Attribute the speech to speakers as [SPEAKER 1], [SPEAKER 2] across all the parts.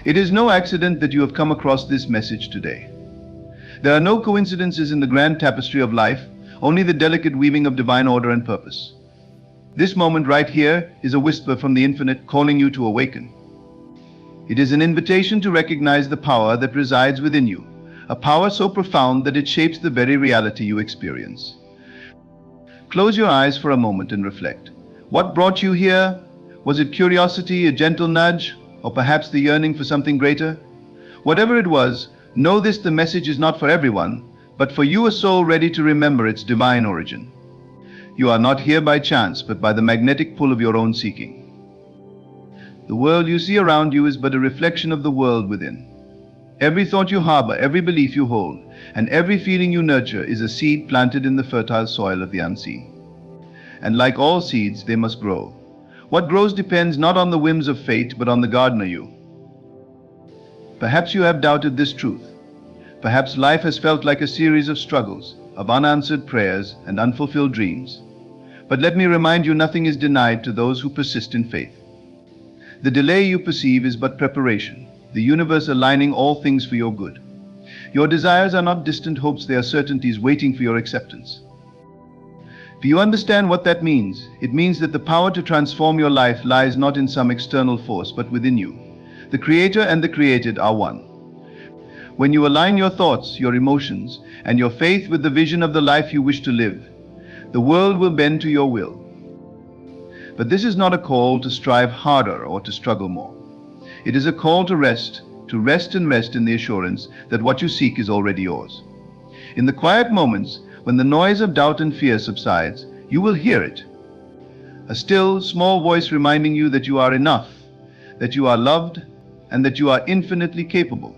[SPEAKER 1] It is no accident that you have come across this message today. There are no coincidences in the grand tapestry of life, only the delicate weaving of divine order and purpose. This moment right here is a whisper from the infinite calling you to awaken. It is an invitation to recognize the power that resides within you, a power so profound that it shapes the very reality you experience. Close your eyes for a moment and reflect. What brought you here? Was it curiosity, a gentle nudge, or perhaps the yearning for something greater? Whatever it was, know this: the message is not for everyone, but for you, a soul ready to remember its divine origin. You are not here by chance, but by the magnetic pull of your own seeking. The world you see around you is but a reflection of the world within. Every thought you harbor, every belief you hold, and every feeling you nurture is a seed planted in the fertile soil of the unseen. And like all seeds, they must grow. What grows depends not on the whims of fate, but on the gardener you. Perhaps you have doubted this truth. Perhaps life has felt like a series of struggles, of unanswered prayers and unfulfilled dreams. But let me remind you, nothing is denied to those who persist in faith. The delay you perceive is but preparation, the universe aligning all things for your good. Your desires are not distant hopes, they are certainties waiting for your acceptance. Do you understand what that means? It means that the power to transform your life lies not in some external force, but within you. The Creator and the created are one. When you align your thoughts, your emotions, and your faith with the vision of the life you wish to live, the world will bend to your will. But this is not a call to strive harder or to struggle more. It is a call to rest and rest in the assurance that what you seek is already yours. In the quiet moments, when the noise of doubt and fear subsides, you will hear it. A still, small voice reminding you that you are enough, that you are loved, and that you are infinitely capable.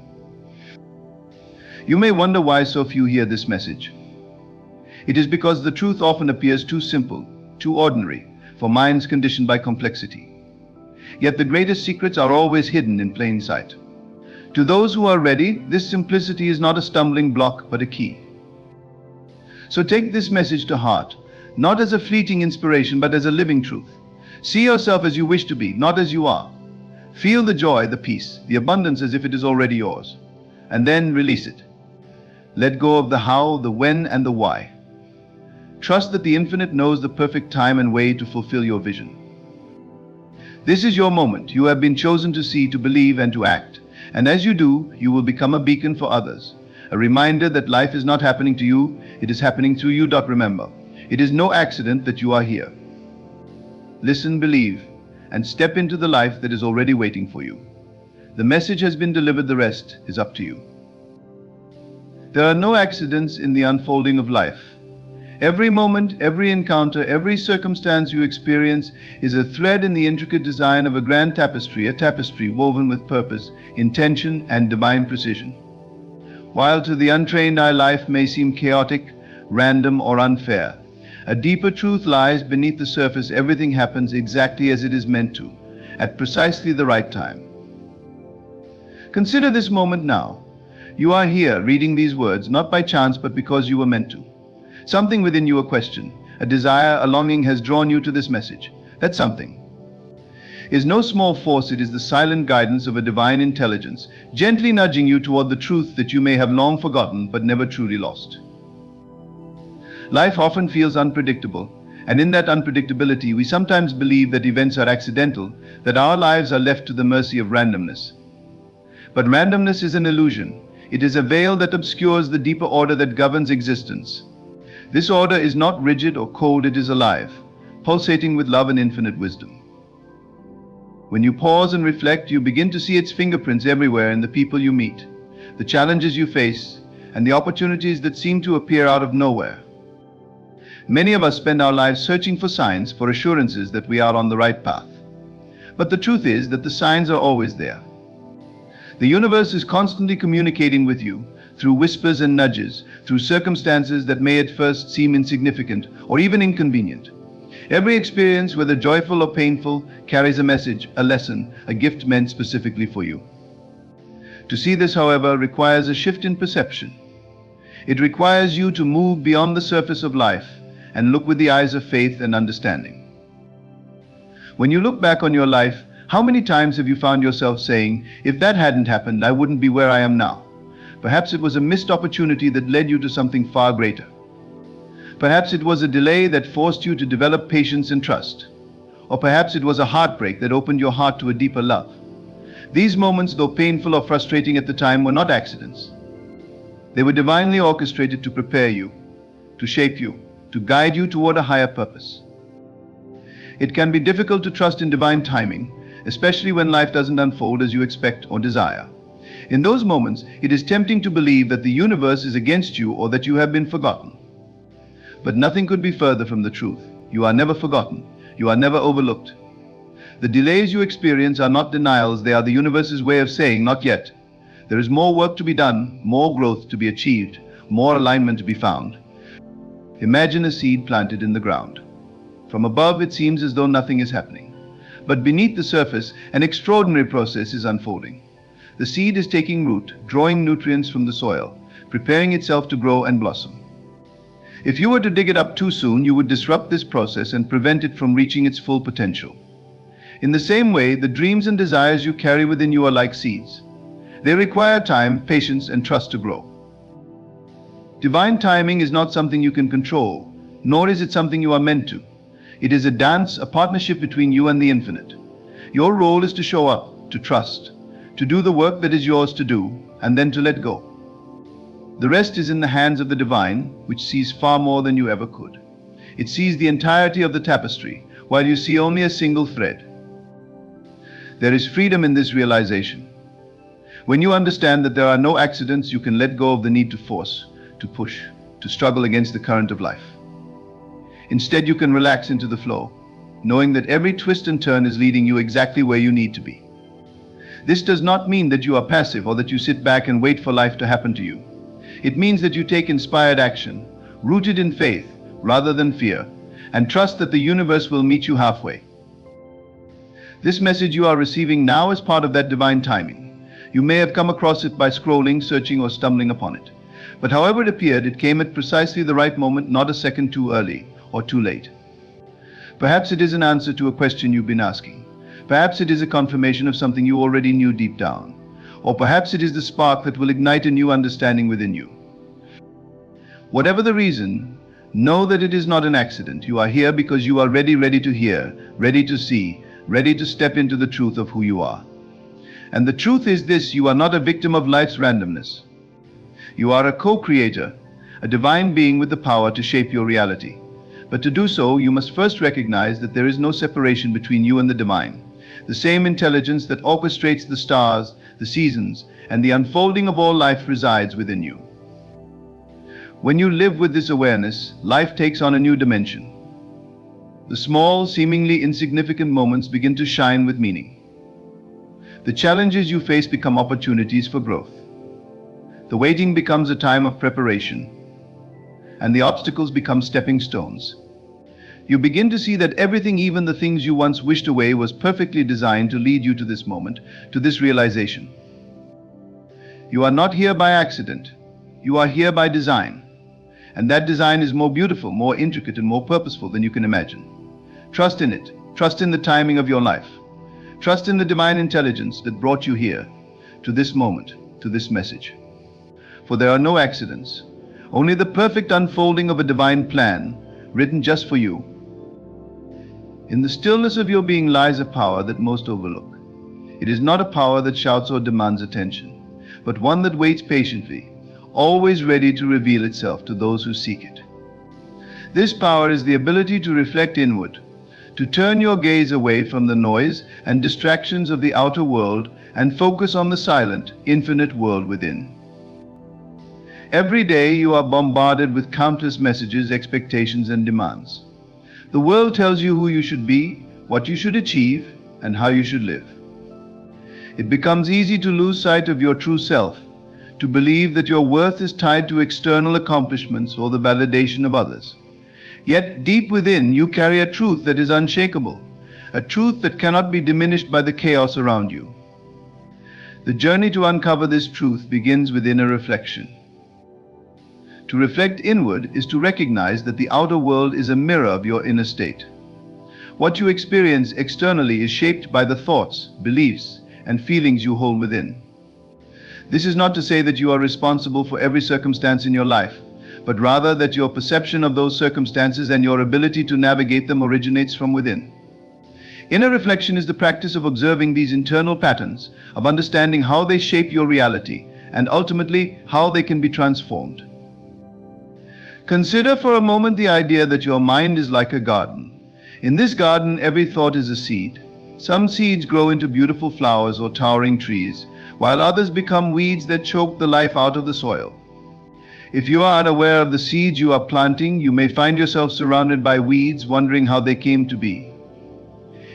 [SPEAKER 1] You may wonder why so few hear this message. It is because the truth often appears too simple, too ordinary, for minds conditioned by complexity. Yet the greatest secrets are always hidden in plain sight. To those who are ready, this simplicity is not a stumbling block, but a key. So take this message to heart, not as a fleeting inspiration, but as a living truth. See yourself as you wish to be, not as you are. Feel the joy, the peace, the abundance as if it is already yours. And then release it. Let go of the how, the when, and the why. Trust that the infinite knows the perfect time and way to fulfill your vision. This is your moment. You have been chosen to see, to believe, and to act. And as you do, you will become a beacon for others. A reminder that life is not happening to you, it is happening through you. Remember, it is no accident that you are here. Listen, believe, and step into the life that is already waiting for you. The message has been delivered, the rest is up to you. There are no accidents in the unfolding of life. Every moment, every encounter, every circumstance you experience is a thread in the intricate design of a grand tapestry, a tapestry woven with purpose, intention, and divine precision. While to the untrained eye life may seem chaotic, random, or unfair, a deeper truth lies beneath the surface. Everything happens exactly as it is meant to, at precisely the right time. Consider this moment now. You are here reading these words, not by chance, but because you were meant to. Something within you, a question, a desire, a longing has drawn you to this message. That something is no small force. It is the silent guidance of a divine intelligence, gently nudging you toward the truth that you may have long forgotten but never truly lost. Life often feels unpredictable, and in that unpredictability we sometimes believe that events are accidental, that our lives are left to the mercy of randomness. But randomness is an illusion. It is a veil that obscures the deeper order that governs existence. This order is not rigid or cold, it is alive, pulsating with love and infinite wisdom. When you pause and reflect, you begin to see its fingerprints everywhere in the people you meet, the challenges you face, and the opportunities that seem to appear out of nowhere. Many of us spend our lives searching for signs, for assurances that we are on the right path. But the truth is that the signs are always there. The universe is constantly communicating with you, through whispers and nudges, through circumstances that may at first seem insignificant or even inconvenient. Every experience, whether joyful or painful, carries a message, a lesson, a gift meant specifically for you. To see this, however, requires a shift in perception. It requires you to move beyond the surface of life and look with the eyes of faith and understanding. When you look back on your life, How many times have you found yourself saying, if that hadn't happened, I wouldn't be where I am now? Perhaps it was a missed opportunity that led you to something far greater. Perhaps it was a delay that forced you to develop patience and trust. Or perhaps it was a heartbreak that opened your heart to a deeper love. These moments, though painful or frustrating at the time, were not accidents. They were divinely orchestrated to prepare you, to shape you, to guide you toward a higher purpose. It can be difficult to trust in divine timing, especially when life doesn't unfold as you expect or desire. In those moments, it is tempting to believe that the universe is against you or that you have been forgotten. But nothing could be further from the truth. You are never forgotten. You are never overlooked. The delays you experience are not denials, they are the universe's way of saying, not yet. There is more work to be done, more growth to be achieved, more alignment to be found. Imagine a seed planted in the ground. From above, it seems as though nothing is happening. But beneath the surface, an extraordinary process is unfolding. The seed is taking root, drawing nutrients from the soil, preparing itself to grow and blossom. If you were to dig it up too soon, you would disrupt this process and prevent it from reaching its full potential. In the same way, the dreams and desires you carry within you are like seeds. They require time, patience, and trust to grow. Divine timing is not something you can control, nor is it something you are meant to. It is a dance, a partnership between you and the infinite. Your role is to show up, to trust, to do the work that is yours to do, and then to let go. The rest is in the hands of the divine, which sees far more than you ever could. It sees the entirety of the tapestry, while you see only a single thread. There is freedom in this realization. When you understand that there are no accidents, you can let go of the need to force, to push, to struggle against the current of life. Instead, you can relax into the flow, knowing that every twist and turn is leading you exactly where you need to be. This does not mean that you are passive or that you sit back and wait for life to happen to you. It means that you take inspired action, rooted in faith rather than fear, and trust that the universe will meet you halfway. This message you are receiving now is part of that divine timing. You may have come across it by scrolling, searching, or stumbling upon it. But however it appeared, it came at precisely the right moment, not a second too early or too late. Perhaps it is an answer to a question you've been asking. Perhaps it is a confirmation of something you already knew deep down. Or perhaps it is the spark that will ignite a new understanding within you. Whatever the reason, know that it is not an accident. You are here because you are ready to hear, ready to see, ready to step into the truth of who you are. And the truth is this: you are not a victim of life's randomness. You are a co-creator, a divine being with the power to shape your reality. But to do so, you must first recognize that there is no separation between you and the divine. The same intelligence that orchestrates the stars, the seasons, and the unfolding of all life resides within you. When you live with this awareness, life takes on a new dimension. The small, seemingly insignificant moments begin to shine with meaning. The challenges you face become opportunities for growth. The waiting becomes a time of preparation, and the obstacles become stepping stones. You begin to see that everything, even the things you once wished away, was perfectly designed to lead you to this moment, to this realization. You are not here by accident. You are here by design. And that design is more beautiful, more intricate, and more purposeful than you can imagine. Trust in it. Trust in the timing of your life. Trust in the divine intelligence that brought you here, to this moment, to this message. For there are no accidents, only the perfect unfolding of a divine plan, written just for you. In the stillness of your being lies a power that most overlook. It is not a power that shouts or demands attention, but one that waits patiently, always ready to reveal itself to those who seek it. This power is the ability to reflect inward, to turn your gaze away from the noise and distractions of the outer world and focus on the silent, infinite world within. Every day you are bombarded with countless messages, expectations, and demands. The world tells you who you should be, what you should achieve, and how you should live. It becomes easy to lose sight of your true self, to believe that your worth is tied to external accomplishments or the validation of others. Yet deep within you carry a truth that is unshakable, a truth that cannot be diminished by the chaos around you. The journey to uncover this truth begins within a reflection. To reflect inward is to recognize that the outer world is a mirror of your inner state. What you experience externally is shaped by the thoughts, beliefs, and feelings you hold within. This is not to say that you are responsible for every circumstance in your life, but rather that your perception of those circumstances and your ability to navigate them originates from within. Inner reflection is the practice of observing these internal patterns, of understanding how they shape your reality, and ultimately how they can be transformed. Consider for a moment the idea that your mind is like a garden. In this garden, every thought is a seed. Some seeds grow into beautiful flowers or towering trees, while others become weeds that choke the life out of the soil. If you are unaware of the seeds you are planting, you may find yourself surrounded by weeds, wondering how they came to be.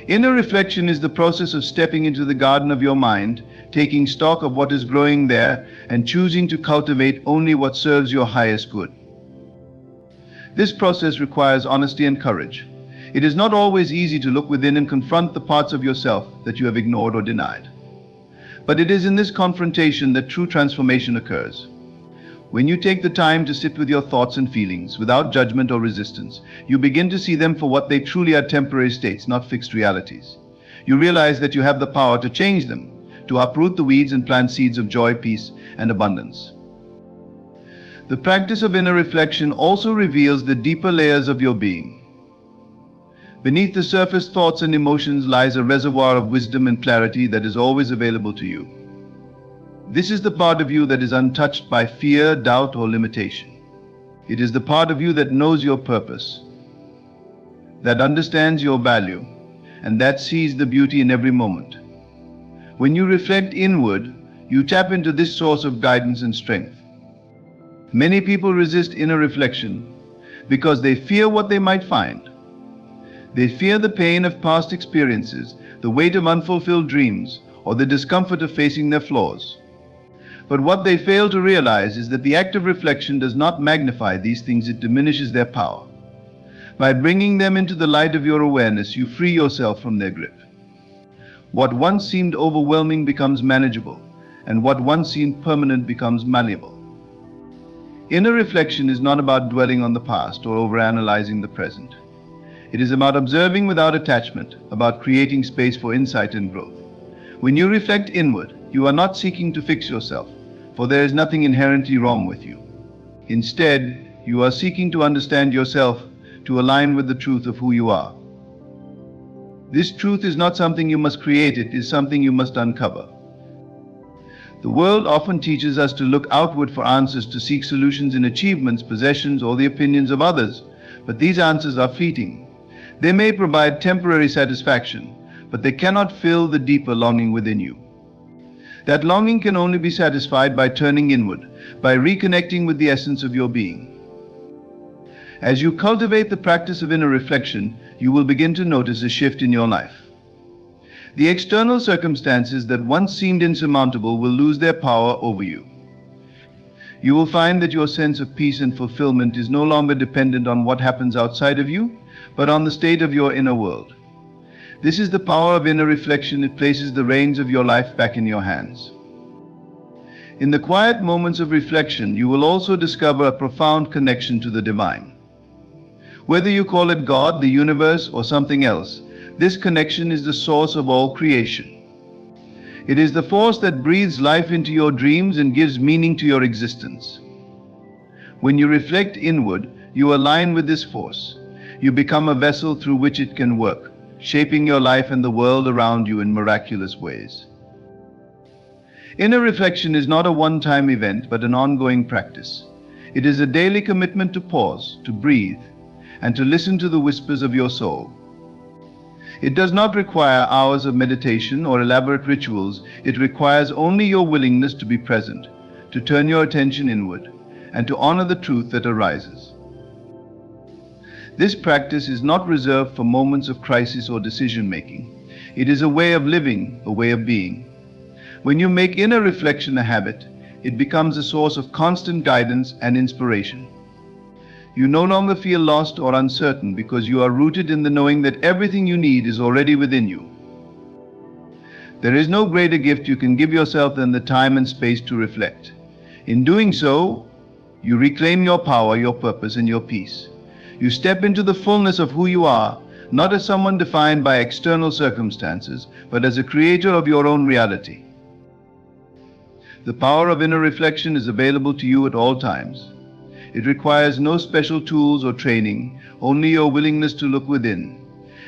[SPEAKER 1] Inner reflection is the process of stepping into the garden of your mind, taking stock of what is growing there, and choosing to cultivate only what serves your highest good. This process requires honesty and courage. It is not always easy to look within and confront the parts of yourself that you have ignored or denied. But it is in this confrontation that true transformation occurs. When you take the time to sit with your thoughts and feelings without judgment or resistance, you begin to see them for what they truly are: temporary states, not fixed realities. You realize that you have the power to change them, to uproot the weeds and plant seeds of joy, peace, and abundance. The practice of inner reflection also reveals the deeper layers of your being. Beneath the surface thoughts and emotions lies a reservoir of wisdom and clarity that is always available to you. This is the part of you that is untouched by fear, doubt, or limitation. It is the part of you that knows your purpose, that understands your value, and that sees the beauty in every moment. When you reflect inward, you tap into this source of guidance and strength. Many people resist inner reflection because they fear what they might find. They fear the pain of past experiences, the weight of unfulfilled dreams, or the discomfort of facing their flaws. But what they fail to realize is that the act of reflection does not magnify these things, it diminishes their power. By bringing them into the light of your awareness, you free yourself from their grip. What once seemed overwhelming becomes manageable, and what once seemed permanent becomes malleable. Inner reflection is not about dwelling on the past or overanalyzing the present. It is about observing without attachment, about creating space for insight and growth. When you reflect inward, you are not seeking to fix yourself, for there is nothing inherently wrong with you. Instead, you are seeking to understand yourself, to align with the truth of who you are. This truth is not something you must create, it is something you must uncover. The world often teaches us to look outward for answers, to seek solutions in achievements, possessions, or the opinions of others. But these answers are fleeting. They may provide temporary satisfaction, but they cannot fill the deeper longing within you. That longing can only be satisfied by turning inward, by reconnecting with the essence of your being. As you cultivate the practice of inner reflection, you will begin to notice a shift in your life. The external circumstances that once seemed insurmountable will lose their power over you. You will find that your sense of peace and fulfillment is no longer dependent on what happens outside of you, but on the state of your inner world. This is the power of inner reflection. It places the reins of your life back in your hands. In the quiet moments of reflection, you will also discover a profound connection to the divine. Whether you call it God, the universe, or something else, this connection is the source of all creation. It is the force that breathes life into your dreams and gives meaning to your existence. When you reflect inward, you align with this force. You become a vessel through which it can work, shaping your life and the world around you in miraculous ways. Inner reflection is not a one-time event, but an ongoing practice. It is a daily commitment to pause, to breathe, and to listen to the whispers of your soul. It does not require hours of meditation or elaborate rituals. It requires only your willingness to be present, to turn your attention inward, and to honor the truth that arises. This practice is not reserved for moments of crisis or decision-making. It is a way of living, a way of being. When you make inner reflection a habit, it becomes a source of constant guidance and inspiration. You no longer feel lost or uncertain because you are rooted in the knowing that everything you need is already within you. There is no greater gift you can give yourself than the time and space to reflect. In doing so, you reclaim your power, your purpose, and your peace. You step into the fullness of who you are, not as someone defined by external circumstances, but as a creator of your own reality. The power of inner reflection is available to you at all times. It requires no special tools or training, only your willingness to look within.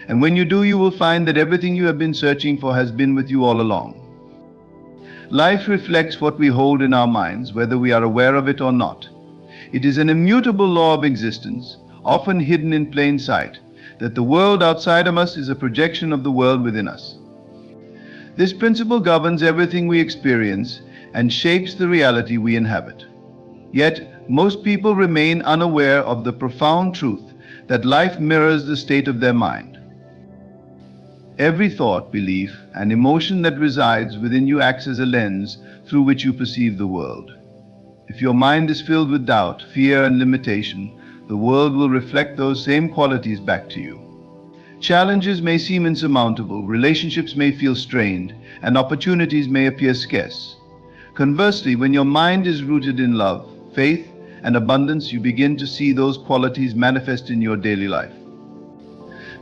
[SPEAKER 1] And when you do, you will find that everything you have been searching for has been with you all along. Life reflects what we hold in our minds, whether we are aware of it or not. It is an immutable law of existence, often hidden in plain sight, that the world outside of us is a projection of the world within us. This principle governs everything we experience and shapes the reality we inhabit. Yet, most people remain unaware of the profound truth that life mirrors the state of their mind. Every thought, belief, and emotion that resides within you acts as a lens through which you perceive the world. If your mind is filled with doubt, fear, and limitation, the world will reflect those same qualities back to you. Challenges may seem insurmountable, relationships may feel strained, and opportunities may appear scarce. Conversely, when your mind is rooted in love, faith, and abundance, you begin to see those qualities manifest in your daily life.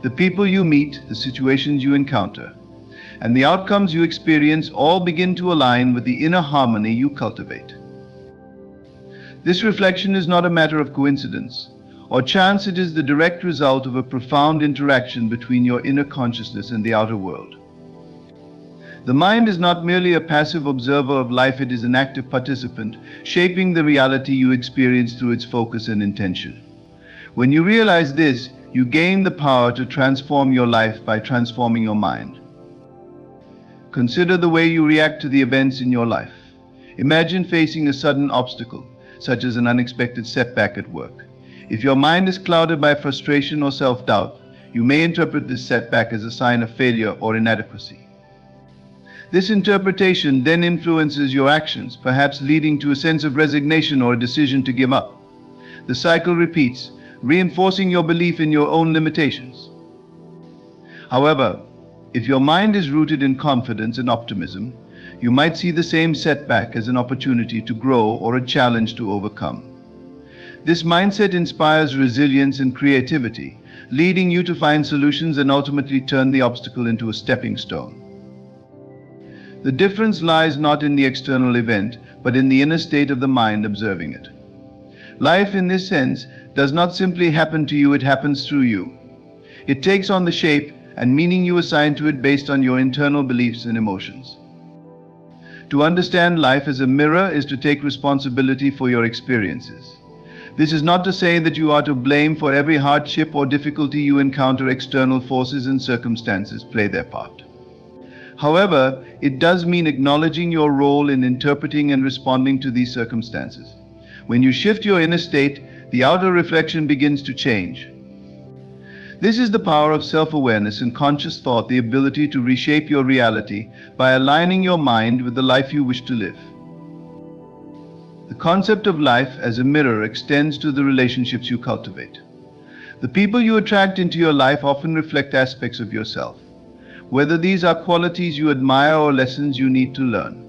[SPEAKER 1] The people you meet, the situations you encounter, and the outcomes you experience all begin to align with the inner harmony you cultivate. This reflection is not a matter of coincidence or chance. It is the direct result of a profound interaction between your inner consciousness and the outer world. The mind is not merely a passive observer of life, it is an active participant, shaping the reality you experience through its focus and intention. When you realize this, you gain the power to transform your life by transforming your mind. Consider the way you react to the events in your life. Imagine facing a sudden obstacle, such as an unexpected setback at work. If your mind is clouded by frustration or self-doubt, you may interpret this setback as a sign of failure or inadequacy. This interpretation then influences your actions, perhaps leading to a sense of resignation or a decision to give up. The cycle repeats, reinforcing your belief in your own limitations. However, if your mind is rooted in confidence and optimism, you might see the same setback as an opportunity to grow or a challenge to overcome. This mindset inspires resilience and creativity, leading you to find solutions and ultimately turn the obstacle into a stepping stone. The difference lies not in the external event, but in the inner state of the mind observing it. Life, in this sense, does not simply happen to you, it happens through you. It takes on the shape and meaning you assign to it based on your internal beliefs and emotions. To understand life as a mirror is to take responsibility for your experiences. This is not to say that you are to blame for every hardship or difficulty you encounter. External forces and circumstances play their part. However, it does mean acknowledging your role in interpreting and responding to these circumstances. When you shift your inner state, the outer reflection begins to change. This is the power of self-awareness and conscious thought, the ability to reshape your reality by aligning your mind with the life you wish to live. The concept of life as a mirror extends to the relationships you cultivate. The people you attract into your life often reflect aspects of yourself, whether these are qualities you admire or lessons you need to learn.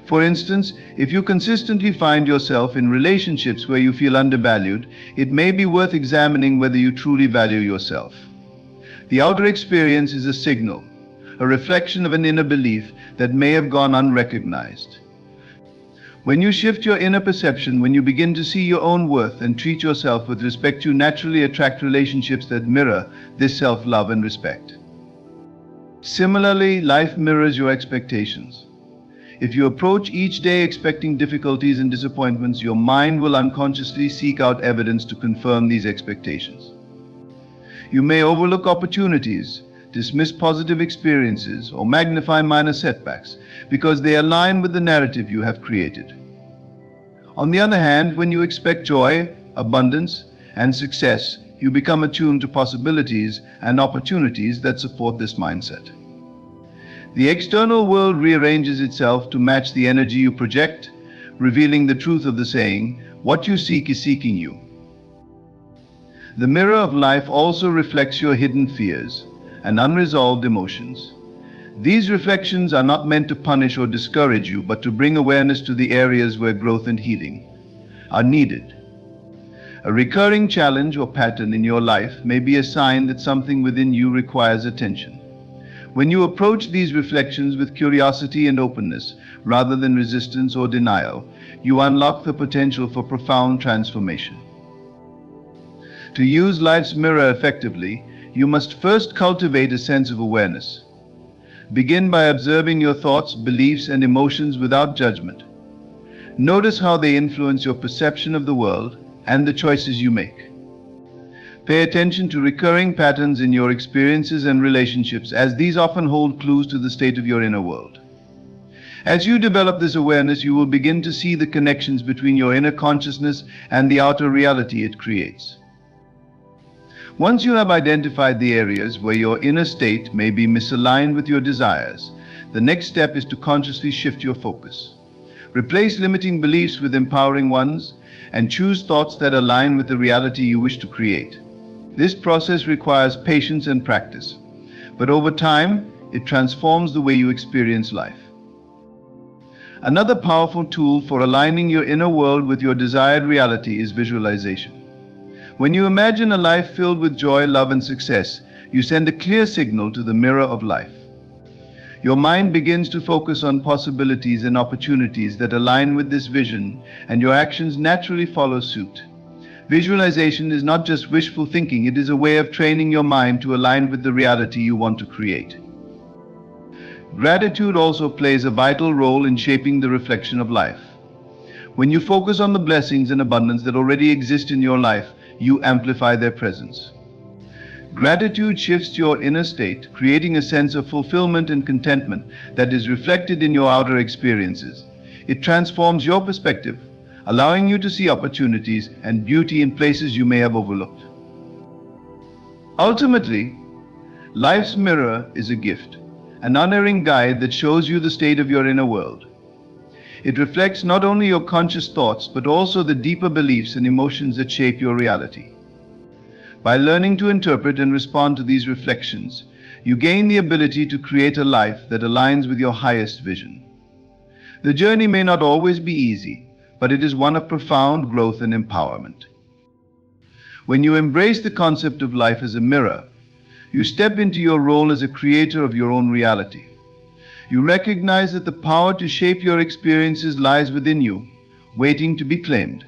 [SPEAKER 1] For instance, if you consistently find yourself in relationships where you feel undervalued, it may be worth examining whether you truly value yourself. The outer experience is a signal, a reflection of an inner belief that may have gone unrecognized. When you shift your inner perception, when you begin to see your own worth and treat yourself with respect, you naturally attract relationships that mirror this self-love and respect. Similarly, life mirrors your expectations. If you approach each day expecting difficulties and disappointments, your mind will unconsciously seek out evidence to confirm these expectations. You may overlook opportunities, dismiss positive experiences, or magnify minor setbacks because they align with the narrative you have created. On the other hand, when you expect joy, abundance, and success, you become attuned to possibilities and opportunities that support this mindset. The external world rearranges itself to match the energy you project, revealing the truth of the saying, "What you seek is seeking you." The mirror of life also reflects your hidden fears and unresolved emotions. These reflections are not meant to punish or discourage you, but to bring awareness to the areas where growth and healing are needed. A recurring challenge or pattern in your life may be a sign that something within you requires attention. When you approach these reflections with curiosity and openness, rather than resistance or denial, you unlock the potential for profound transformation. To use life's mirror effectively, you must first cultivate a sense of awareness. Begin by observing your thoughts, beliefs, and emotions without judgment. Notice how they influence your perception of the world and the choices you make. Pay attention to recurring patterns in your experiences and relationships, as these often hold clues to the state of your inner world. As you develop this awareness, you will begin to see the connections between your inner consciousness and the outer reality it creates. Once you have identified the areas where your inner state may be misaligned with your desires, the next step is to consciously shift your focus. Replace limiting beliefs with empowering ones, and choose thoughts that align with the reality you wish to create. This process requires patience and practice, but over time, it transforms the way you experience life. Another powerful tool for aligning your inner world with your desired reality is visualization. When you imagine a life filled with joy, love, and success, you send a clear signal to the mirror of life. Your mind begins to focus on possibilities and opportunities that align with this vision, and your actions naturally follow suit. Visualization is not just wishful thinking, it is a way of training your mind to align with the reality you want to create. Gratitude also plays a vital role in shaping the reflection of life. When you focus on the blessings and abundance that already exist in your life, you amplify their presence. Gratitude shifts your inner state, creating a sense of fulfillment and contentment that is reflected in your outer experiences. It transforms your perspective, allowing you to see opportunities and beauty in places you may have overlooked. Ultimately, life's mirror is a gift, an unerring guide that shows you the state of your inner world. It reflects not only your conscious thoughts, but also the deeper beliefs and emotions that shape your reality. By learning to interpret and respond to these reflections, you gain the ability to create a life that aligns with your highest vision. The journey may not always be easy, but it is one of profound growth and empowerment. When you embrace the concept of life as a mirror, you step into your role as a creator of your own reality. You recognize that the power to shape your experiences lies within you, waiting to be claimed.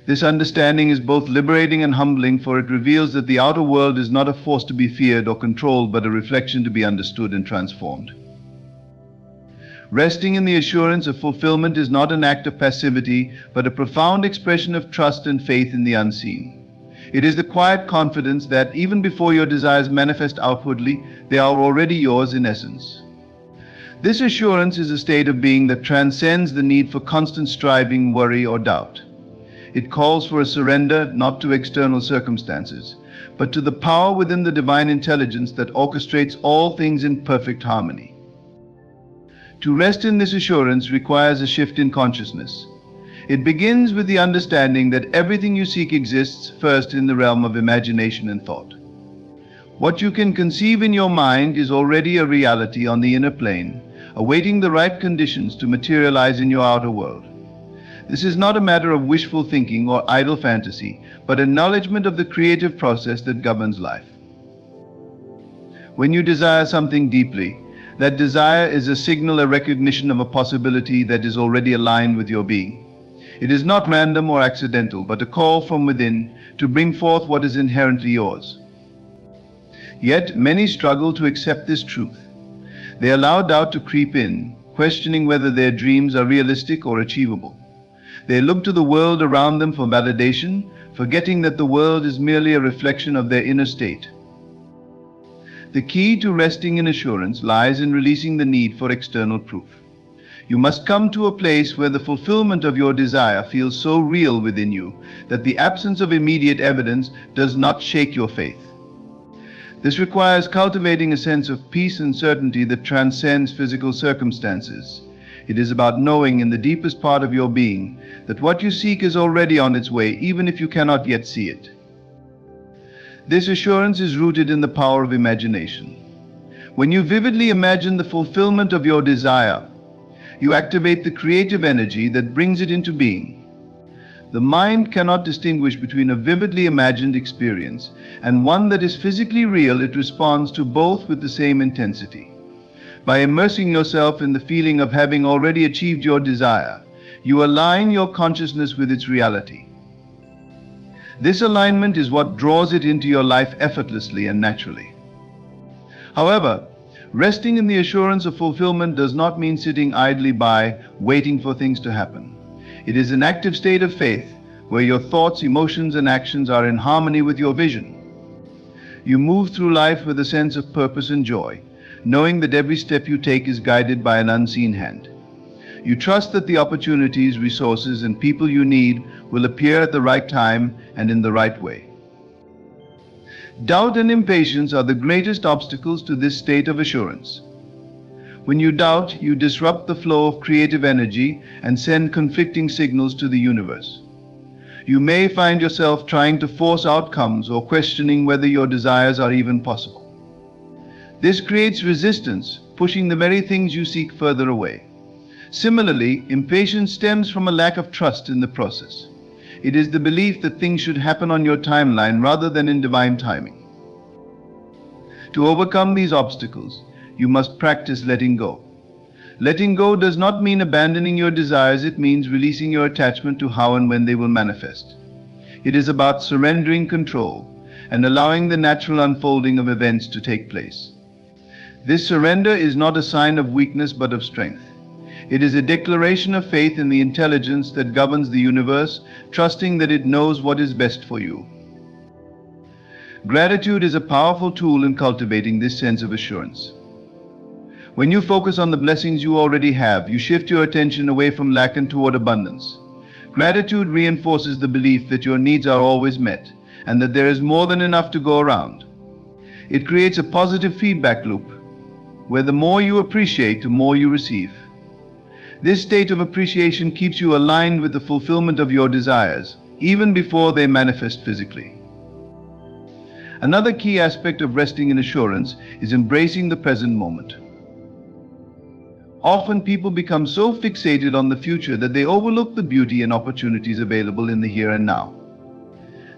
[SPEAKER 1] This understanding is both liberating and humbling, for it reveals that the outer world is not a force to be feared or controlled, but a reflection to be understood and transformed. Resting in the assurance of fulfillment is not an act of passivity, but a profound expression of trust and faith in the unseen. It is the quiet confidence that even before your desires manifest outwardly, they are already yours in essence. This assurance is a state of being that transcends the need for constant striving, worry, or doubt. It calls for a surrender not to external circumstances, but to the power within the divine intelligence that orchestrates all things in perfect harmony. To rest in this assurance requires a shift in consciousness. It begins with the understanding that everything you seek exists first in the realm of imagination and thought. What you can conceive in your mind is already a reality on the inner plane, awaiting the right conditions to materialize in your outer world. This is not a matter of wishful thinking or idle fantasy, but acknowledgement of the creative process that governs life. When you desire something deeply, that desire is a signal, a recognition of a possibility that is already aligned with your being. It is not random or accidental, but a call from within to bring forth what is inherently yours. Yet many struggle to accept this truth. They allow doubt to creep in, questioning whether their dreams are realistic or achievable. They look to the world around them for validation, forgetting that the world is merely a reflection of their inner state. The key to resting in assurance lies in releasing the need for external proof. You must come to a place where the fulfillment of your desire feels so real within you that the absence of immediate evidence does not shake your faith. This requires cultivating a sense of peace and certainty that transcends physical circumstances. It is about knowing in the deepest part of your being that what you seek is already on its way, even if you cannot yet see it. This assurance is rooted in the power of imagination. When you vividly imagine the fulfillment of your desire, you activate the creative energy that brings it into being. The mind cannot distinguish between a vividly imagined experience and one that is physically real. It responds to both with the same intensity. By immersing yourself in the feeling of having already achieved your desire, you align your consciousness with its reality. This alignment is what draws it into your life effortlessly and naturally. However, resting in the assurance of fulfillment does not mean sitting idly by, waiting for things to happen. It is an active state of faith where your thoughts, emotions, and actions are in harmony with your vision. You move through life with a sense of purpose and joy, knowing that every step you take is guided by an unseen hand. You trust that the opportunities, resources, and people you need will appear at the right time and in the right way. Doubt and impatience are the greatest obstacles to this state of assurance. When you doubt, you disrupt the flow of creative energy and send conflicting signals to the universe. You may find yourself trying to force outcomes or questioning whether your desires are even possible. This creates resistance, pushing the very things you seek further away. Similarly, impatience stems from a lack of trust in the process. It is the belief that things should happen on your timeline rather than in divine timing. To overcome these obstacles, you must practice letting go. Letting go does not mean abandoning your desires. It means releasing your attachment to how and when they will manifest. It is about surrendering control and allowing the natural unfolding of events to take place. This surrender is not a sign of weakness but of strength. It is a declaration of faith in the intelligence that governs the universe, trusting that it knows what is best for you. Gratitude is a powerful tool in cultivating this sense of assurance. When you focus on the blessings you already have, you shift your attention away from lack and toward abundance. Gratitude reinforces the belief that your needs are always met and that there is more than enough to go around. It creates a positive feedback loop, where the more you appreciate, the more you receive. This state of appreciation keeps you aligned with the fulfillment of your desires, even before they manifest physically. Another key aspect of resting in assurance is embracing the present moment. Often people become so fixated on the future that they overlook the beauty and opportunities available in the here and now.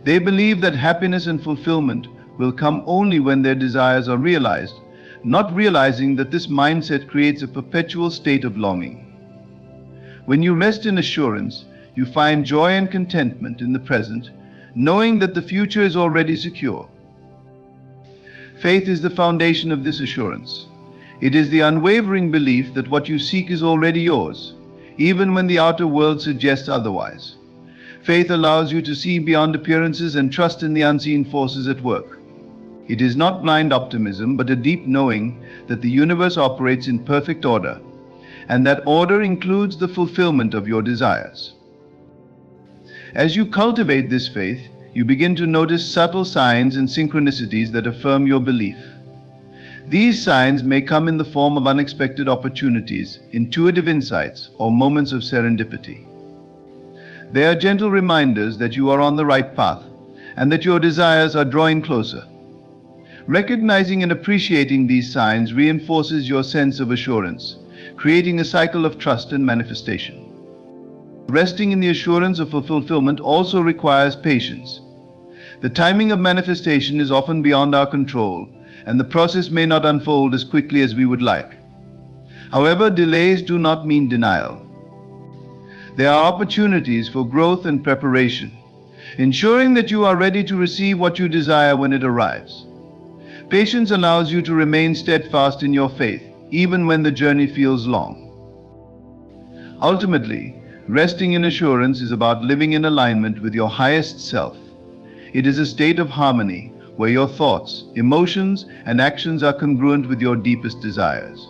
[SPEAKER 1] They believe that happiness and fulfillment will come only when their desires are realized, not realizing that this mindset creates a perpetual state of longing. When you rest in assurance, you find joy and contentment in the present, knowing that the future is already secure. Faith is the foundation of this assurance. It is the unwavering belief that what you seek is already yours, even when the outer world suggests otherwise. Faith allows you to see beyond appearances and trust in the unseen forces at work. It is not blind optimism, but a deep knowing that the universe operates in perfect order, and that order includes the fulfillment of your desires. As you cultivate this faith, you begin to notice subtle signs and synchronicities that affirm your belief. These signs may come in the form of unexpected opportunities, intuitive insights, or moments of serendipity. They are gentle reminders that you are on the right path and that your desires are drawing closer. Recognizing and appreciating these signs reinforces your sense of assurance, creating a cycle of trust and manifestation. Resting in the assurance of fulfillment also requires patience. The timing of manifestation is often beyond our control, and the process may not unfold as quickly as we would like. However, delays do not mean denial. There are opportunities for growth and preparation, ensuring that you are ready to receive what you desire when it arrives. Patience allows you to remain steadfast in your faith, even when the journey feels long. Ultimately, resting in assurance is about living in alignment with your highest self. It is a state of harmony where your thoughts, emotions, and actions are congruent with your deepest desires.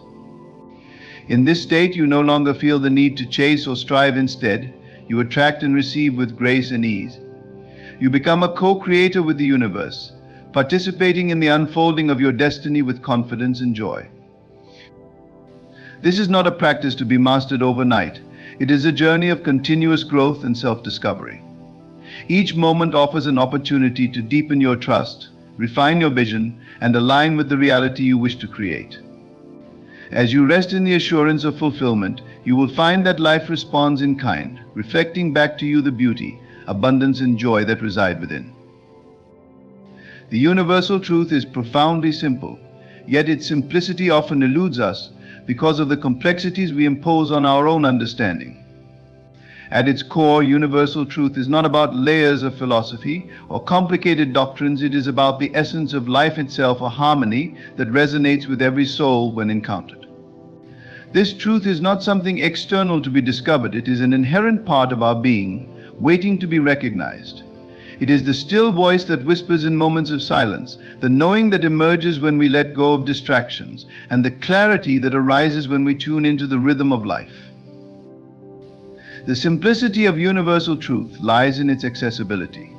[SPEAKER 1] In this state, you no longer feel the need to chase or strive. Instead, you attract and receive with grace and ease. You become a co-creator with the universe, participating in the unfolding of your destiny with confidence and joy. This is not a practice to be mastered overnight. It is a journey of continuous growth and self-discovery. Each moment offers an opportunity to deepen your trust, refine your vision, and align with the reality you wish to create. As you rest in the assurance of fulfillment, you will find that life responds in kind, reflecting back to you the beauty, abundance and joy that reside within. The universal truth is profoundly simple, yet its simplicity often eludes us because of the complexities we impose on our own understanding. At its core, universal truth is not about layers of philosophy or complicated doctrines. It is about the essence of life itself, a harmony that resonates with every soul when encountered. This truth is not something external to be discovered. It is an inherent part of our being, waiting to be recognized. It is the still voice that whispers in moments of silence, the knowing that emerges when we let go of distractions, and the clarity that arises when we tune into the rhythm of life. The simplicity of universal truth lies in its accessibility.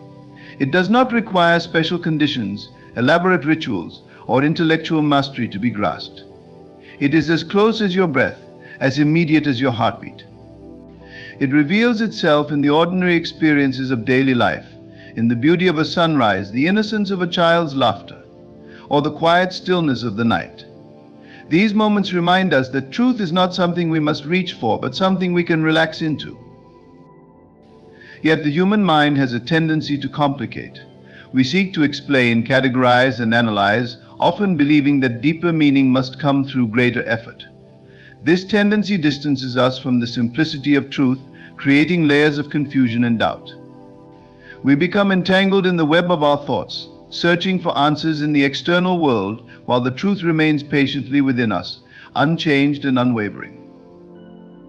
[SPEAKER 1] It does not require special conditions, elaborate rituals, or intellectual mastery to be grasped. It is as close as your breath, as immediate as your heartbeat. It reveals itself in the ordinary experiences of daily life, in the beauty of a sunrise, the innocence of a child's laughter, or the quiet stillness of the night. These moments remind us that truth is not something we must reach for, but something we can relax into. Yet the human mind has a tendency to complicate. We seek to explain, categorize, and analyze, often believing that deeper meaning must come through greater effort. This tendency distances us from the simplicity of truth, creating layers of confusion and doubt. We become entangled in the web of our thoughts, searching for answers in the external world while the truth remains patiently within us, unchanged and unwavering.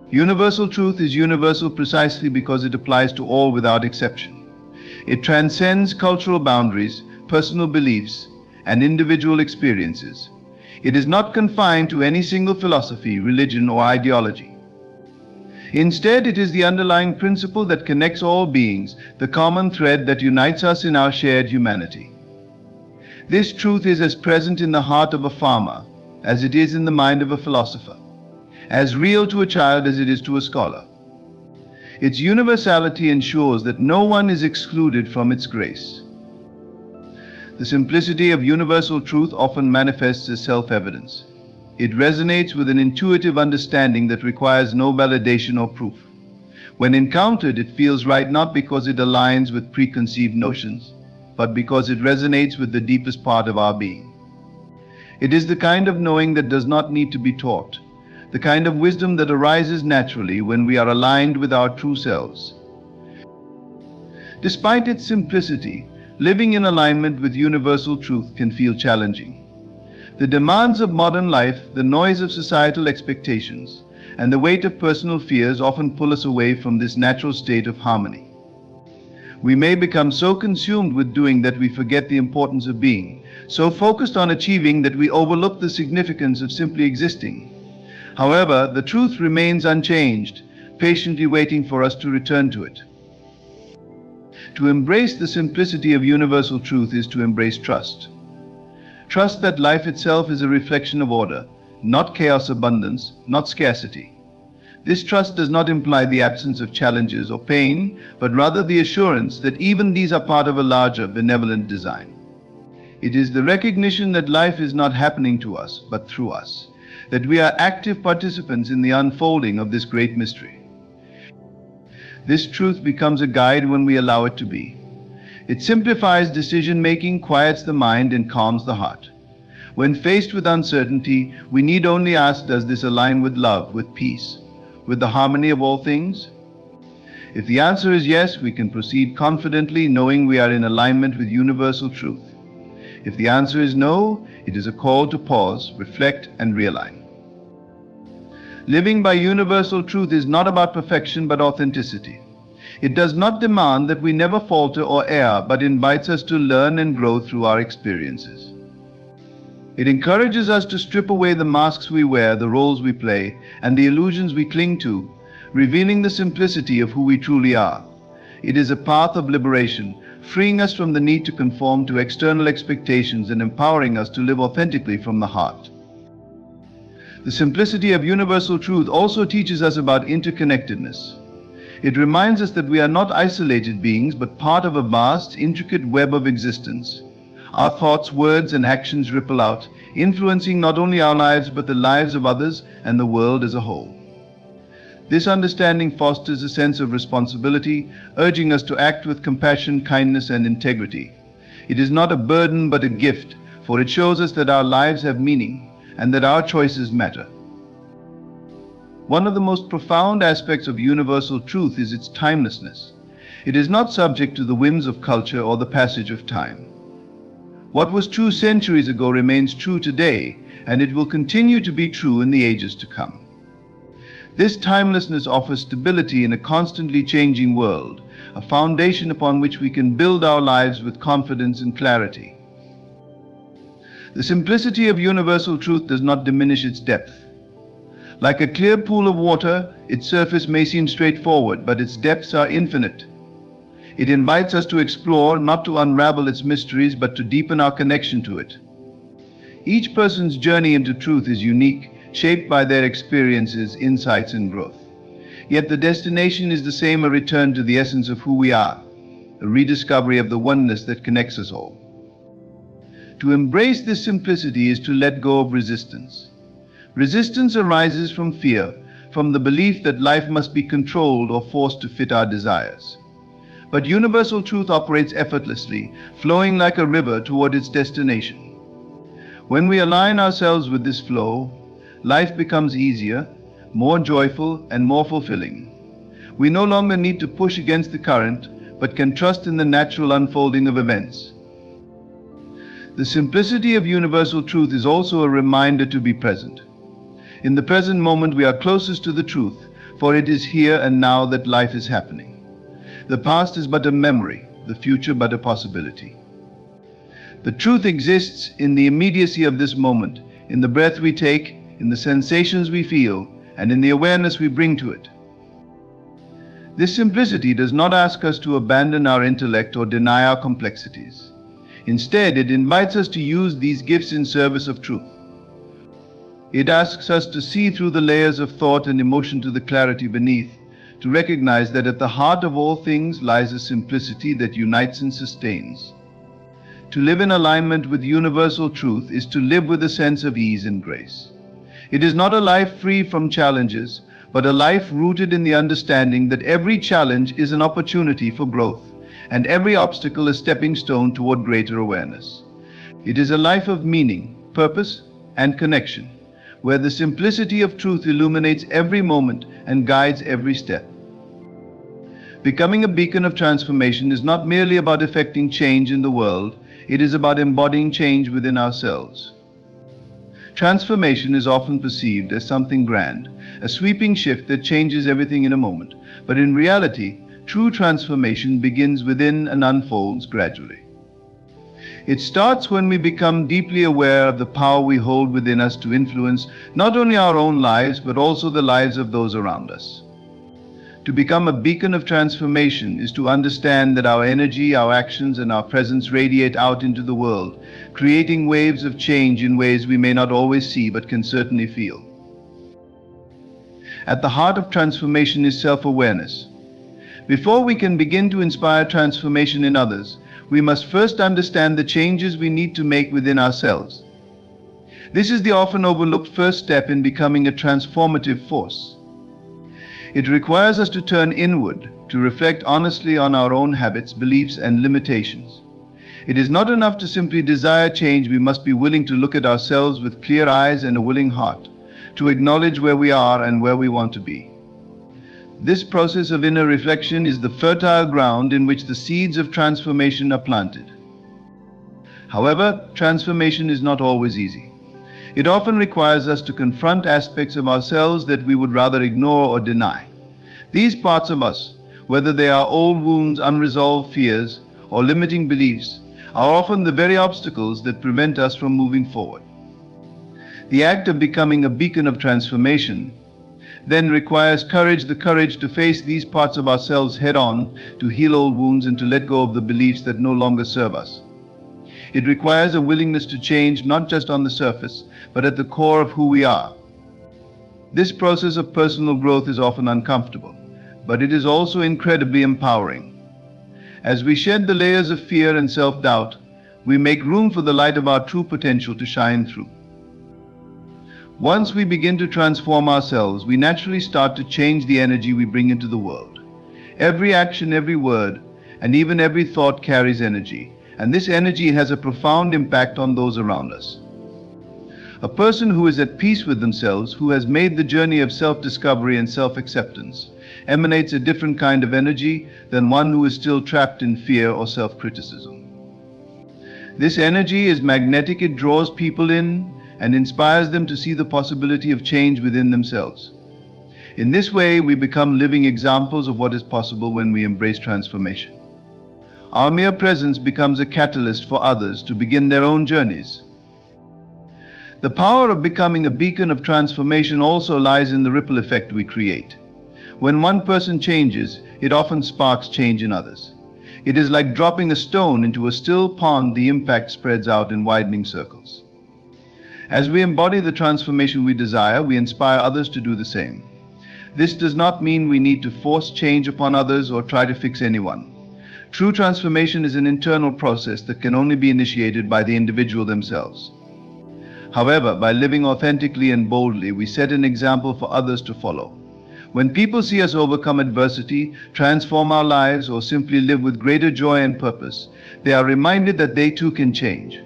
[SPEAKER 1] Universal truth is universal precisely because it applies to all without exception. It transcends cultural boundaries, personal beliefs, and individual experiences. It is not confined to any single philosophy, religion, or ideology. Instead, it is the underlying principle that connects all beings, the common thread that unites us in our shared humanity. This truth is as present in the heart of a farmer as it is in the mind of a philosopher, as real to a child as it is to a scholar. Its universality ensures that no one is excluded from its grace. The simplicity of universal truth often manifests as self-evidence. It resonates with an intuitive understanding that requires no validation or proof. When encountered, it feels right not because it aligns with preconceived notions, but because it resonates with the deepest part of our being. It is the kind of knowing that does not need to be taught, the kind of wisdom that arises naturally when we are aligned with our true selves. Despite its simplicity, living in alignment with universal truth can feel challenging. The demands of modern life, the noise of societal expectations, and the weight of personal fears often pull us away from this natural state of harmony. We may become so consumed with doing that we forget the importance of being, so focused on achieving that we overlook the significance of simply existing. However, the truth remains unchanged, patiently waiting for us to return to it. To embrace the simplicity of universal truth is to embrace trust. Trust that life itself is a reflection of order, not chaos, abundance, not scarcity. This trust does not imply the absence of challenges or pain, but rather the assurance that even these are part of a larger, benevolent design. It is the recognition that life is not happening to us, but through us, that we are active participants in the unfolding of this great mystery. This truth becomes a guide when we allow it to be. It simplifies decision-making, quiets the mind, and calms the heart. When faced with uncertainty, we need only ask, does this align with love, with peace, with the harmony of all things? If the answer is yes, we can proceed confidently, knowing we are in alignment with universal truth. If the answer is no, it is a call to pause, reflect, and realign. Living by universal truth is not about perfection, but authenticity. It does not demand that we never falter or err, but invites us to learn and grow through our experiences. It encourages us to strip away the masks we wear, the roles we play, and the illusions we cling to, revealing the simplicity of who we truly are. It is a path of liberation, freeing us from the need to conform to external expectations and empowering us to live authentically from the heart. The simplicity of universal truth also teaches us about interconnectedness. It reminds us that we are not isolated beings, but part of a vast, intricate web of existence. Our thoughts, words, and actions ripple out, influencing not only our lives, but the lives of others and the world as a whole. This understanding fosters a sense of responsibility, urging us to act with compassion, kindness, and integrity. It is not a burden but a gift, for it shows us that our lives have meaning and that our choices matter. One of the most profound aspects of universal truth is its timelessness. It is not subject to the whims of culture or the passage of time. What was true centuries ago remains true today, and it will continue to be true in the ages to come. This timelessness offers stability in a constantly changing world, a foundation upon which we can build our lives with confidence and clarity. The simplicity of universal truth does not diminish its depth. Like a clear pool of water, its surface may seem straightforward, but its depths are infinite. It invites us to explore, not to unravel its mysteries, but to deepen our connection to it. Each person's journey into truth is unique, shaped by their experiences, insights, and growth. Yet the destination is the same, a return to the essence of who we are, a rediscovery of the oneness that connects us all. To embrace this simplicity is to let go of resistance. Resistance arises from fear, from the belief that life must be controlled or forced to fit our desires. But universal truth operates effortlessly, flowing like a river toward its destination. When we align ourselves with this flow, life becomes easier, more joyful, and more fulfilling. We no longer need to push against the current, but can trust in the natural unfolding of events. The simplicity of universal truth is also a reminder to be present. In the present moment, we are closest to the truth, for it is here and now that life is happening. The past is but a memory, the future but a possibility. The truth exists in the immediacy of this moment, in the breath we take, in the sensations we feel, and in the awareness we bring to it. This simplicity does not ask us to abandon our intellect or deny our complexities. Instead, it invites us to use these gifts in service of truth. It asks us to see through the layers of thought and emotion to the clarity beneath, to recognize that at the heart of all things lies a simplicity that unites and sustains. To live in alignment with universal truth is to live with a sense of ease and grace. It is not a life free from challenges, but a life rooted in the understanding that every challenge is an opportunity for growth, and every obstacle a stepping stone toward greater awareness. It is a life of meaning, purpose, and connection, where the simplicity of truth illuminates every moment and guides every step. Becoming a beacon of transformation is not merely about effecting change in the world, it is about embodying change within ourselves. Transformation is often perceived as something grand, a sweeping shift that changes everything in a moment, but in reality, true transformation begins within and unfolds gradually. It starts when we become deeply aware of the power we hold within us to influence not only our own lives, but also the lives of those around us. To become a beacon of transformation is to understand that our energy, our actions, and our presence radiate out into the world, creating waves of change in ways we may not always see but can certainly feel. At the heart of transformation is self-awareness. Before we can begin to inspire transformation in others, we must first understand the changes we need to make within ourselves. This is the often overlooked first step in becoming a transformative force. It requires us to turn inward, to reflect honestly on our own habits, beliefs, and limitations. It is not enough to simply desire change, we must be willing to look at ourselves with clear eyes and a willing heart, to acknowledge where we are and where we want to be. This process of inner reflection is the fertile ground in which the seeds of transformation are planted. However, transformation is not always easy. It often requires us to confront aspects of ourselves that we would rather ignore or deny. These parts of us, whether they are old wounds, unresolved fears, or limiting beliefs, are often the very obstacles that prevent us from moving forward. The act of becoming a beacon of transformation then requires courage, the courage to face these parts of ourselves head on, to heal old wounds and to let go of the beliefs that no longer serve us. It requires a willingness to change not just on the surface, but at the core of who we are. This process of personal growth is often uncomfortable, but it is also incredibly empowering. As we shed the layers of fear and self-doubt, we make room for the light of our true potential to shine through. Once we begin to transform ourselves, we naturally start to change the energy we bring into the world. Every action, every word, and even every thought carries energy, and this energy has a profound impact on those around us. A person who is at peace with themselves, who has made the journey of self-discovery and self-acceptance, emanates a different kind of energy than one who is still trapped in fear or self-criticism. This energy is magnetic. It draws people in and inspires them to see the possibility of change within themselves. In this way, we become living examples of what is possible when we embrace transformation. Our mere presence becomes a catalyst for others to begin their own journeys. The power of becoming a beacon of transformation also lies in the ripple effect we create. When one person changes, it often sparks change in others. It is like dropping a stone into a still pond. The impact spreads out in widening circles. As we embody the transformation we desire, we inspire others to do the same. This does not mean we need to force change upon others or try to fix anyone. True transformation is an internal process that can only be initiated by the individual themselves. However, by living authentically and boldly, we set an example for others to follow. When people see us overcome adversity, transform our lives, or simply live with greater joy and purpose, they are reminded that they too can change.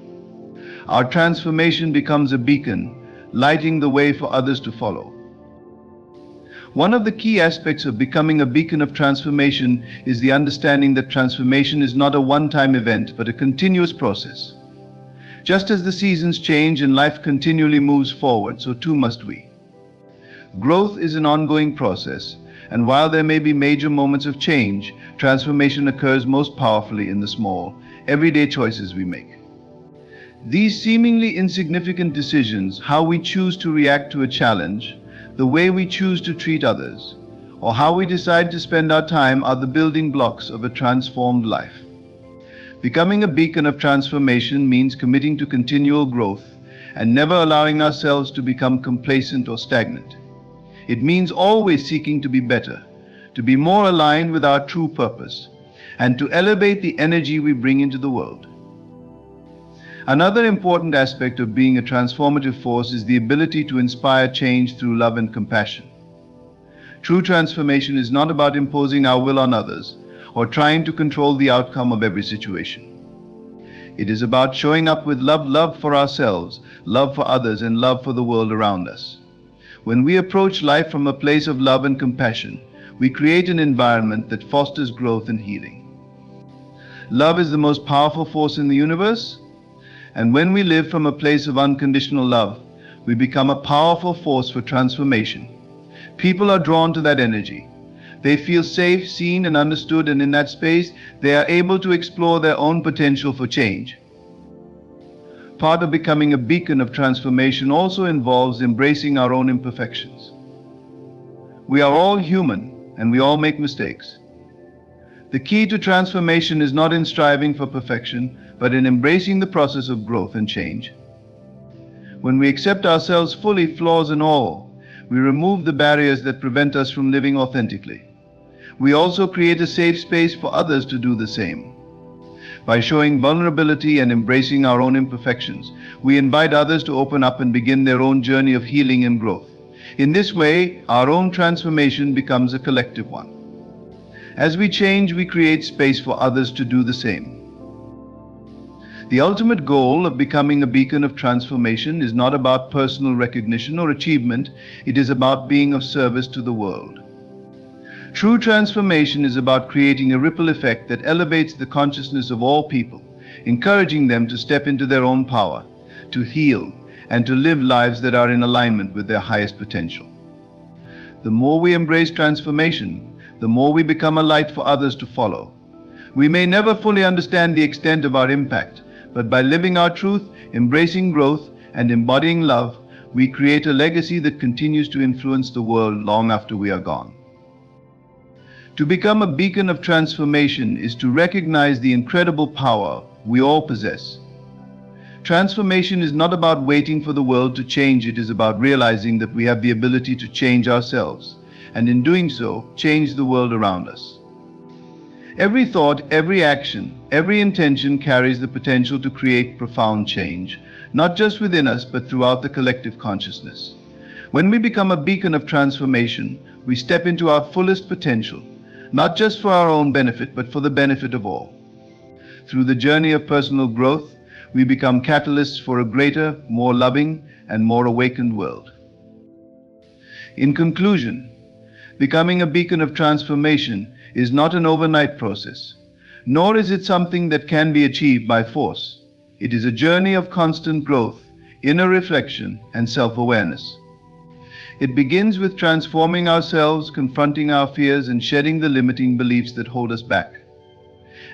[SPEAKER 1] Our transformation becomes a beacon, lighting the way for others to follow. One of the key aspects of becoming a beacon of transformation is the understanding that transformation is not a one-time event, but a continuous process. Just as the seasons change and life continually moves forward, so too must we. Growth is an ongoing process, and while there may be major moments of change, transformation occurs most powerfully in the small, everyday choices we make. These seemingly insignificant decisions, how we choose to react to a challenge, the way we choose to treat others, or how we decide to spend our time, are the building blocks of a transformed life. Becoming a beacon of transformation means committing to continual growth and never allowing ourselves to become complacent or stagnant. It means always seeking to be better, to be more aligned with our true purpose, and to elevate the energy we bring into the world. Another important aspect of being a transformative force is the ability to inspire change through love and compassion. True transformation is not about imposing our will on others or trying to control the outcome of every situation. It is about showing up with love for ourselves, love for others, and love for the world around us. When we approach life from a place of love and compassion, we create an environment that fosters growth and healing. Love is the most powerful force in the universe, and when we live from a place of unconditional love, we become a powerful force for transformation. People are drawn to that energy. They feel safe, seen, and understood, and in that space, they are able to explore their own potential for change. Part of becoming a beacon of transformation also involves embracing our own imperfections. We are all human, and we all make mistakes. The key to transformation is not in striving for perfection, but in embracing the process of growth and change. When we accept ourselves fully, flaws and all, we remove the barriers that prevent us from living authentically. We also create a safe space for others to do the same. By showing vulnerability and embracing our own imperfections, we invite others to open up and begin their own journey of healing and growth. In this way, our own transformation becomes a collective one. As we change, we create space for others to do the same. The ultimate goal of becoming a beacon of transformation is not about personal recognition or achievement. It is about being of service to the world. True transformation is about creating a ripple effect that elevates the consciousness of all people, encouraging them to step into their own power, to heal, and to live lives that are in alignment with their highest potential. The more we embrace transformation, the more we become a light for others to follow. We may never fully understand the extent of our impact, but by living our truth, embracing growth, and embodying love, we create a legacy that continues to influence the world long after we are gone. To become a beacon of transformation is to recognize the incredible power we all possess. Transformation is not about waiting for the world to change. It is about realizing that we have the ability to change ourselves, and in doing so, change the world around us. Every thought, every action, every intention carries the potential to create profound change, not just within us, but throughout the collective consciousness. When we become a beacon of transformation, we step into our fullest potential, not just for our own benefit, but for the benefit of all. Through the journey of personal growth, we become catalysts for a greater, more loving, and more awakened world. In conclusion, becoming a beacon of transformation is not an overnight process, nor is it something that can be achieved by force. It is a journey of constant growth, inner reflection, and self-awareness. It begins with transforming ourselves, confronting our fears, and shedding the limiting beliefs that hold us back.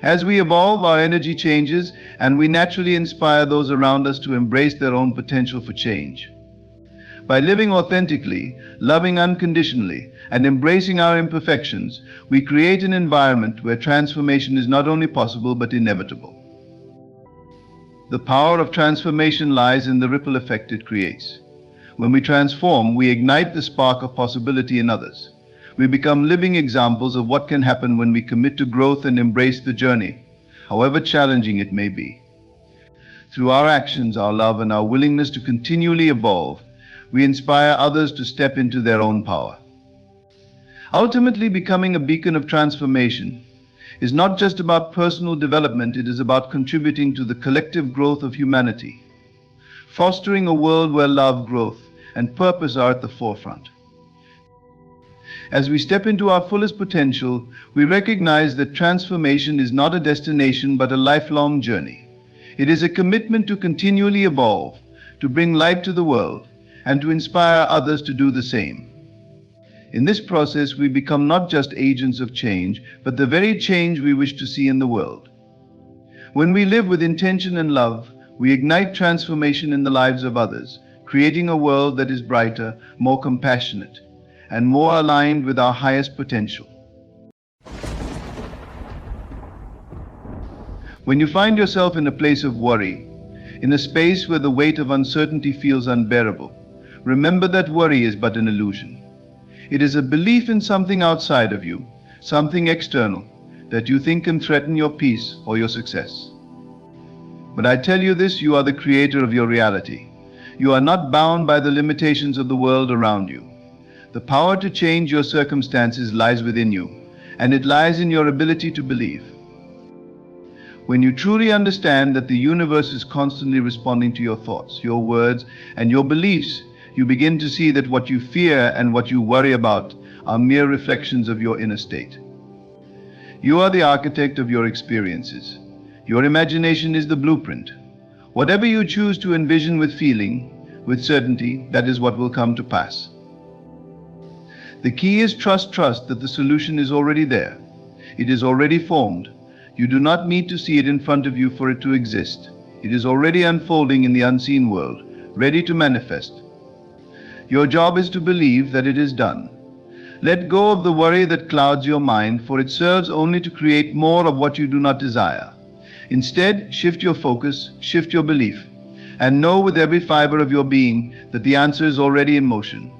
[SPEAKER 1] As we evolve, our energy changes, and we naturally inspire those around us to embrace their own potential for change. By living authentically, loving unconditionally, and embracing our imperfections, we create an environment where transformation is not only possible but inevitable. The power of transformation lies in the ripple effect it creates. When we transform, we ignite the spark of possibility in others. We become living examples of what can happen when we commit to growth and embrace the journey, however challenging it may be. Through our actions, our love, and our willingness to continually evolve, we inspire others to step into their own power. Ultimately, becoming a beacon of transformation is not just about personal development, it is about contributing to the collective growth of humanity, fostering a world where love, growth, and purpose are at the forefront. As we step into our fullest potential, we recognize that transformation is not a destination but a lifelong journey. It is a commitment to continually evolve, to bring light to the world, and to inspire others to do the same. In this process, we become not just agents of change, but the very change we wish to see in the world. When we live with intention and love, we ignite transformation in the lives of others, creating a world that is brighter, more compassionate, and more aligned with our highest potential. When you find yourself in a place of worry, in a space where the weight of uncertainty feels unbearable, remember that worry is but an illusion. It is a belief in something outside of you, something external, that you think can threaten your peace or your success. But I tell you this, you are the creator of your reality. You are not bound by the limitations of the world around you. The power to change your circumstances lies within you, and it lies in your ability to believe. When you truly understand that the universe is constantly responding to your thoughts, your words, and your beliefs, you begin to see that what you fear and what you worry about are mere reflections of your inner state. You are the architect of your experiences. Your imagination is the blueprint. Whatever you choose to envision with feeling, with certainty, that is what will come to pass. The key is trust that the solution is already there. It is already formed. You do not need to see it in front of you for it to exist. It is already unfolding in the unseen world, ready to manifest. Your job is to believe that it is done. Let go of the worry that clouds your mind, for it serves only to create more of what you do not desire. Instead, shift your focus, shift your belief, and know with every fiber of your being that the answer is already in motion.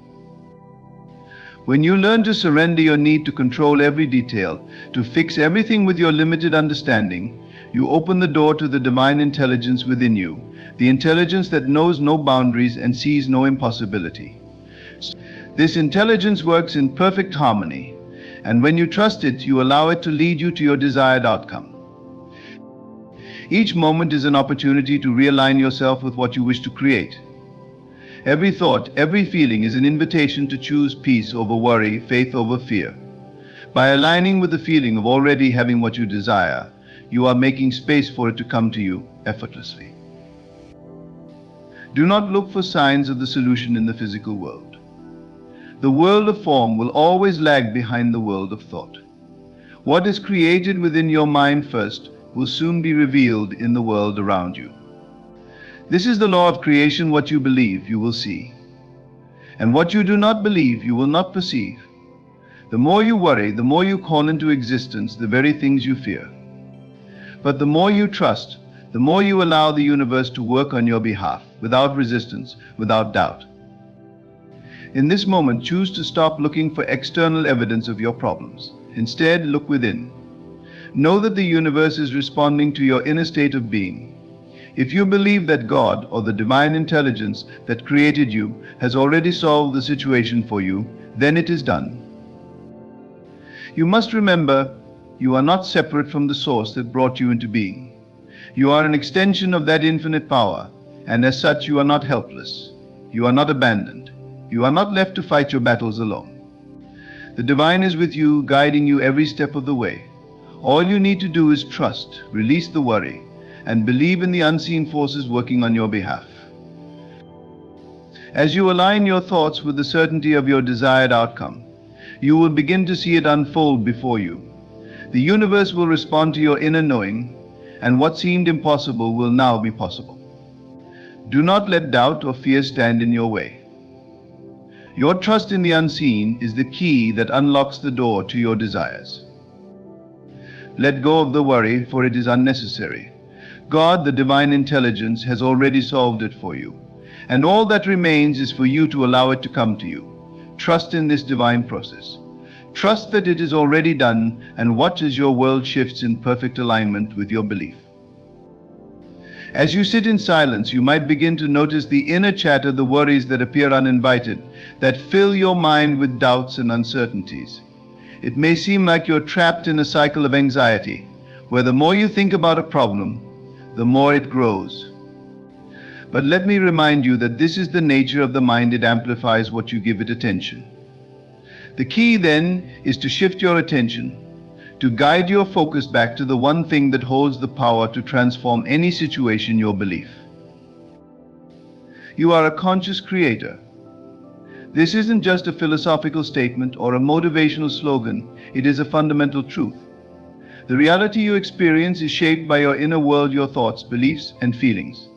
[SPEAKER 1] When you learn to surrender your need to control every detail, to fix everything with your limited understanding, you open the door to the divine intelligence within you, the intelligence that knows no boundaries and sees no impossibility. This intelligence works in perfect harmony, and when you trust it, you allow it to lead you to your desired outcome. Each moment is an opportunity to realign yourself with what you wish to create. Every thought, every feeling is an invitation to choose peace over worry, faith over fear. By aligning with the feeling of already having what you desire, you are making space for it to come to you effortlessly. Do not look for signs of the solution in the physical world. The world of form will always lag behind the world of thought. What is created within your mind first will soon be revealed in the world around you. This is the law of creation. What you believe, you will see. And what you do not believe, you will not perceive. The more you worry, the more you call into existence the very things you fear. But the more you trust, the more you allow the universe to work on your behalf, without resistance, without doubt. In this moment, choose to stop looking for external evidence of your problems. Instead, look within. Know that the universe is responding to your inner state of being. If you believe that God or the divine intelligence that created you has already solved the situation for you, then it is done. You must remember, you are not separate from the source that brought you into being. You are an extension of that infinite power, and as such you are not helpless. You are not abandoned. You are not left to fight your battles alone. The divine is with you, guiding you every step of the way. All you need to do is trust, release the worry, and believe in the unseen forces working on your behalf. As you align your thoughts with the certainty of your desired outcome, you will begin to see it unfold before you. The universe will respond to your inner knowing, and what seemed impossible will now be possible. Do not let doubt or fear stand in your way. Your trust in the unseen is the key that unlocks the door to your desires. Let go of the worry, for it is unnecessary. God, the divine intelligence, has already solved it for you, and all that remains is for you to allow it to come to you. Trust in this divine process. Trust that it is already done, and watch as your world shifts in perfect alignment with your belief. As you sit in silence, you might begin to notice the inner chatter, the worries that appear uninvited, that fill your mind with doubts and uncertainties. It may seem like you're trapped in a cycle of anxiety, where the more you think about a problem, the more it grows. But let me remind you that this is the nature of the mind. It amplifies what you give it attention. The key then is to shift your attention, to guide your focus back to the one thing that holds the power to transform any situation: your belief. You are a conscious creator. This isn't just a philosophical statement or a motivational slogan, it is a fundamental truth. The reality you experience is shaped by your inner world, your thoughts, beliefs, and feelings.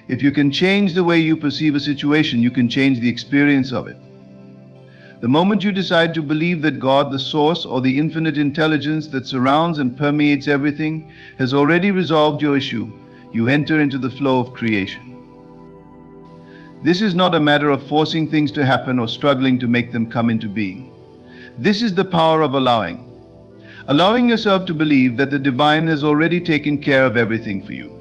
[SPEAKER 1] If you can change the way you perceive a situation, you can change the experience of it. The moment you decide to believe that God, the source, or the infinite intelligence that surrounds and permeates everything, has already resolved your issue, you enter into the flow of creation. This is not a matter of forcing things to happen or struggling to make them come into being. This is the power of allowing. Allowing yourself to believe that the divine has already taken care of everything for you.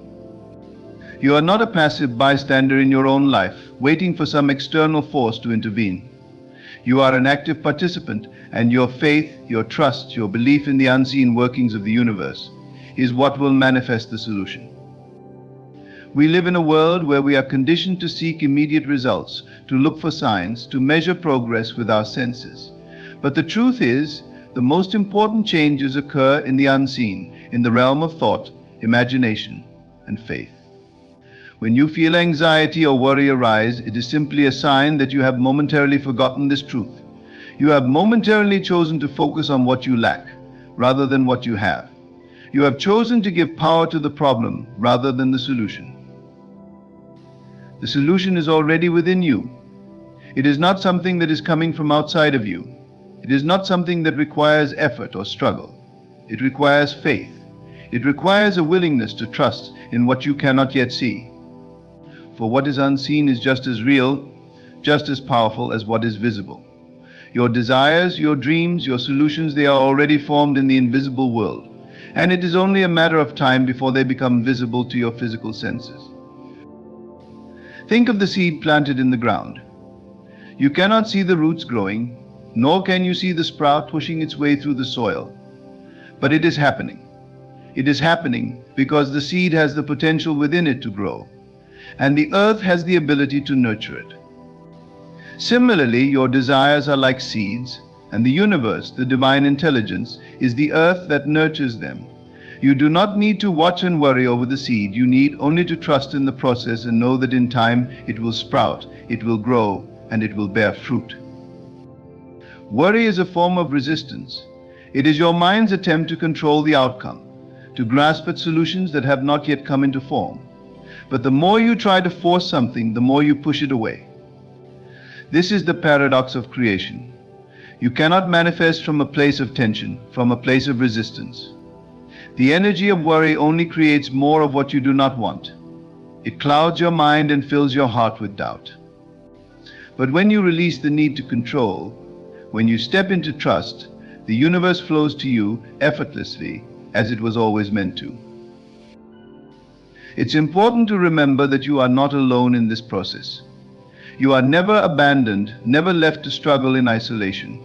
[SPEAKER 1] You are not a passive bystander in your own life, waiting for some external force to intervene. You are an active participant, and your faith, your trust, your belief in the unseen workings of the universe is what will manifest the solution. We live in a world where we are conditioned to seek immediate results, to look for signs, to measure progress with our senses. But the truth is, the most important changes occur in the unseen, in the realm of thought, imagination, and faith. When you feel anxiety or worry arise, it is simply a sign that you have momentarily forgotten this truth. You have momentarily chosen to focus on what you lack, rather than what you have. You have chosen to give power to the problem, rather than the solution. The solution is already within you. It is not something that is coming from outside of you. It is not something that requires effort or struggle. It requires faith. It requires a willingness to trust in what you cannot yet see. For what is unseen is just as real, just as powerful as what is visible. Your desires, your dreams, your solutions, they are already formed in the invisible world, and it is only a matter of time before they become visible to your physical senses. Think of the seed planted in the ground. You cannot see the roots growing, nor can you see the sprout pushing its way through the soil. But it is happening. It is happening because the seed has the potential within it to grow, and the earth has the ability to nurture it. Similarly, your desires are like seeds, and the universe, the divine intelligence, is the earth that nurtures them. You do not need to watch and worry over the seed. You need only to trust in the process and know that in time it will sprout, it will grow, and it will bear fruit. Worry is a form of resistance. It is your mind's attempt to control the outcome, to grasp at solutions that have not yet come into form. But the more you try to force something, the more you push it away. This is the paradox of creation. You cannot manifest from a place of tension, from a place of resistance. The energy of worry only creates more of what you do not want. It clouds your mind and fills your heart with doubt. But when you release the need to control, when you step into trust, the universe flows to you effortlessly, as it was always meant to. It's important to remember that you are not alone in this process. You are never abandoned, never left to struggle in isolation.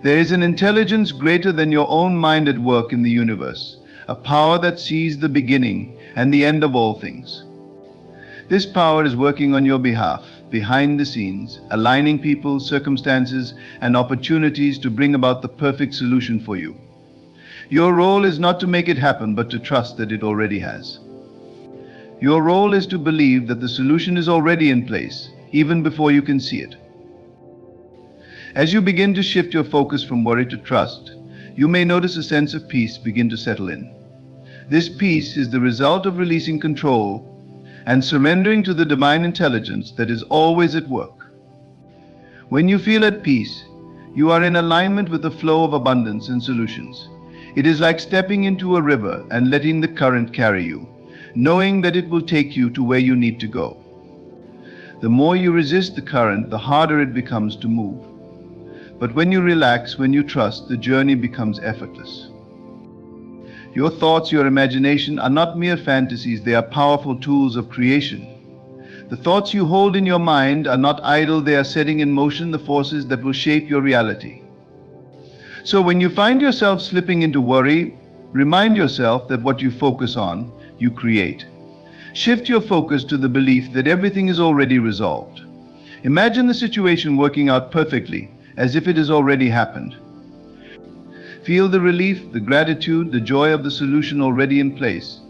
[SPEAKER 1] There is an intelligence greater than your own mind at work in the universe, a power that sees the beginning and the end of all things. This power is working on your behalf, behind the scenes, aligning people, circumstances, and opportunities to bring about the perfect solution for you. Your role is not to make it happen, but to trust that it already has. Your role is to believe that the solution is already in place, even before you can see it. As you begin to shift your focus from worry to trust, you may notice a sense of peace begin to settle in. This peace is the result of releasing control and surrendering to the divine intelligence that is always at work. When you feel at peace, you are in alignment with the flow of abundance and solutions. It is like stepping into a river and letting the current carry you, knowing that it will take you to where you need to go. The more you resist the current, the harder it becomes to move. But when you relax, when you trust, the journey becomes effortless. Your thoughts, your imagination are not mere fantasies, they are powerful tools of creation. The thoughts you hold in your mind are not idle, they are setting in motion the forces that will shape your reality. So when you find yourself slipping into worry, remind yourself that what you focus on, you create. Shift your focus to the belief that everything is already resolved. Imagine the situation working out perfectly, as if it has already happened. Feel the relief, the gratitude, the joy of the solution already in place.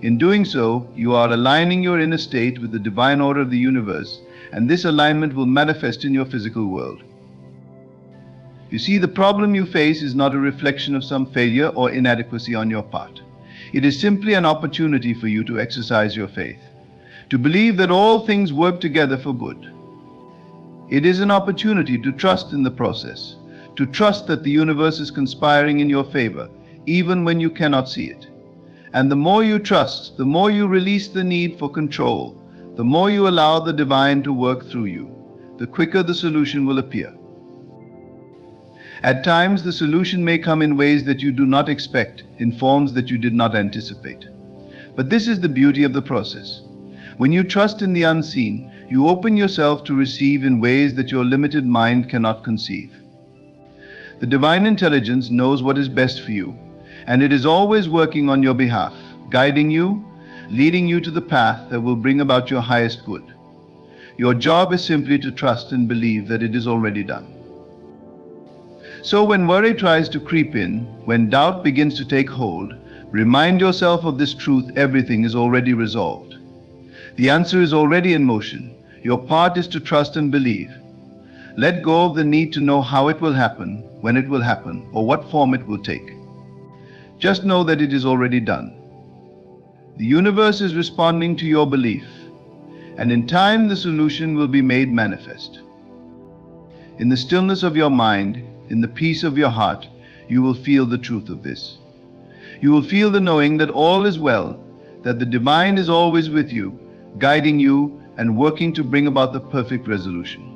[SPEAKER 1] In doing so, you are aligning your inner state with the divine order of the universe, and this alignment will manifest in your physical world. You see, the problem you face is not a reflection of some failure or inadequacy on your part. It is simply an opportunity for you to exercise your faith, to believe that all things work together for good. It is an opportunity to trust in the process, to trust that the universe is conspiring in your favor, even when you cannot see it. And the more you trust, the more you release the need for control, the more you allow the divine to work through you, the quicker the solution will appear. At times, the solution may come in ways that you do not expect, in forms that you did not anticipate. But this is the beauty of the process. When you trust in the unseen, you open yourself to receive in ways that your limited mind cannot conceive. The divine intelligence knows what is best for you, and it is always working on your behalf, guiding you, leading you to the path that will bring about your highest good. Your job is simply to trust and believe that it is already done. So when worry tries to creep in, when doubt begins to take hold, remind yourself of this truth: everything is already resolved. The answer is already in motion. Your part is to trust and believe. Let go of the need to know how it will happen, when it will happen, or what form it will take. Just know that it is already done. The universe is responding to your belief, and in time the solution will be made manifest. In the stillness of your mind, in the peace of your heart, you will feel the truth of this. You will feel the knowing that all is well, that the divine is always with you, guiding you and working to bring about the perfect resolution.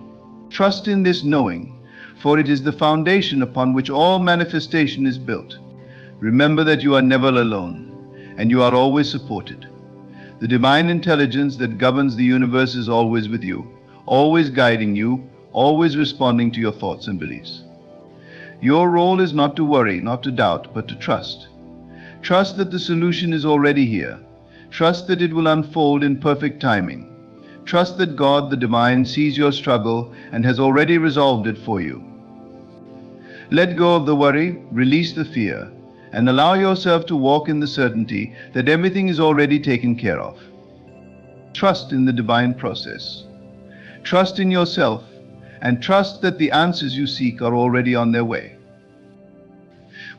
[SPEAKER 1] Trust in this knowing, for it is the foundation upon which all manifestation is built. Remember that you are never alone, and you are always supported. The divine intelligence that governs the universe is always with you, always guiding you, always responding to your thoughts and beliefs. Your role is not to worry, not to doubt, but to trust. Trust that the solution is already here. Trust that it will unfold in perfect timing. Trust that God, the divine, sees your struggle and has already resolved it for you. Let go of the worry, release the fear, and allow yourself to walk in the certainty that everything is already taken care of. Trust in the divine process. Trust in yourself, and trust that the answers you seek are already on their way.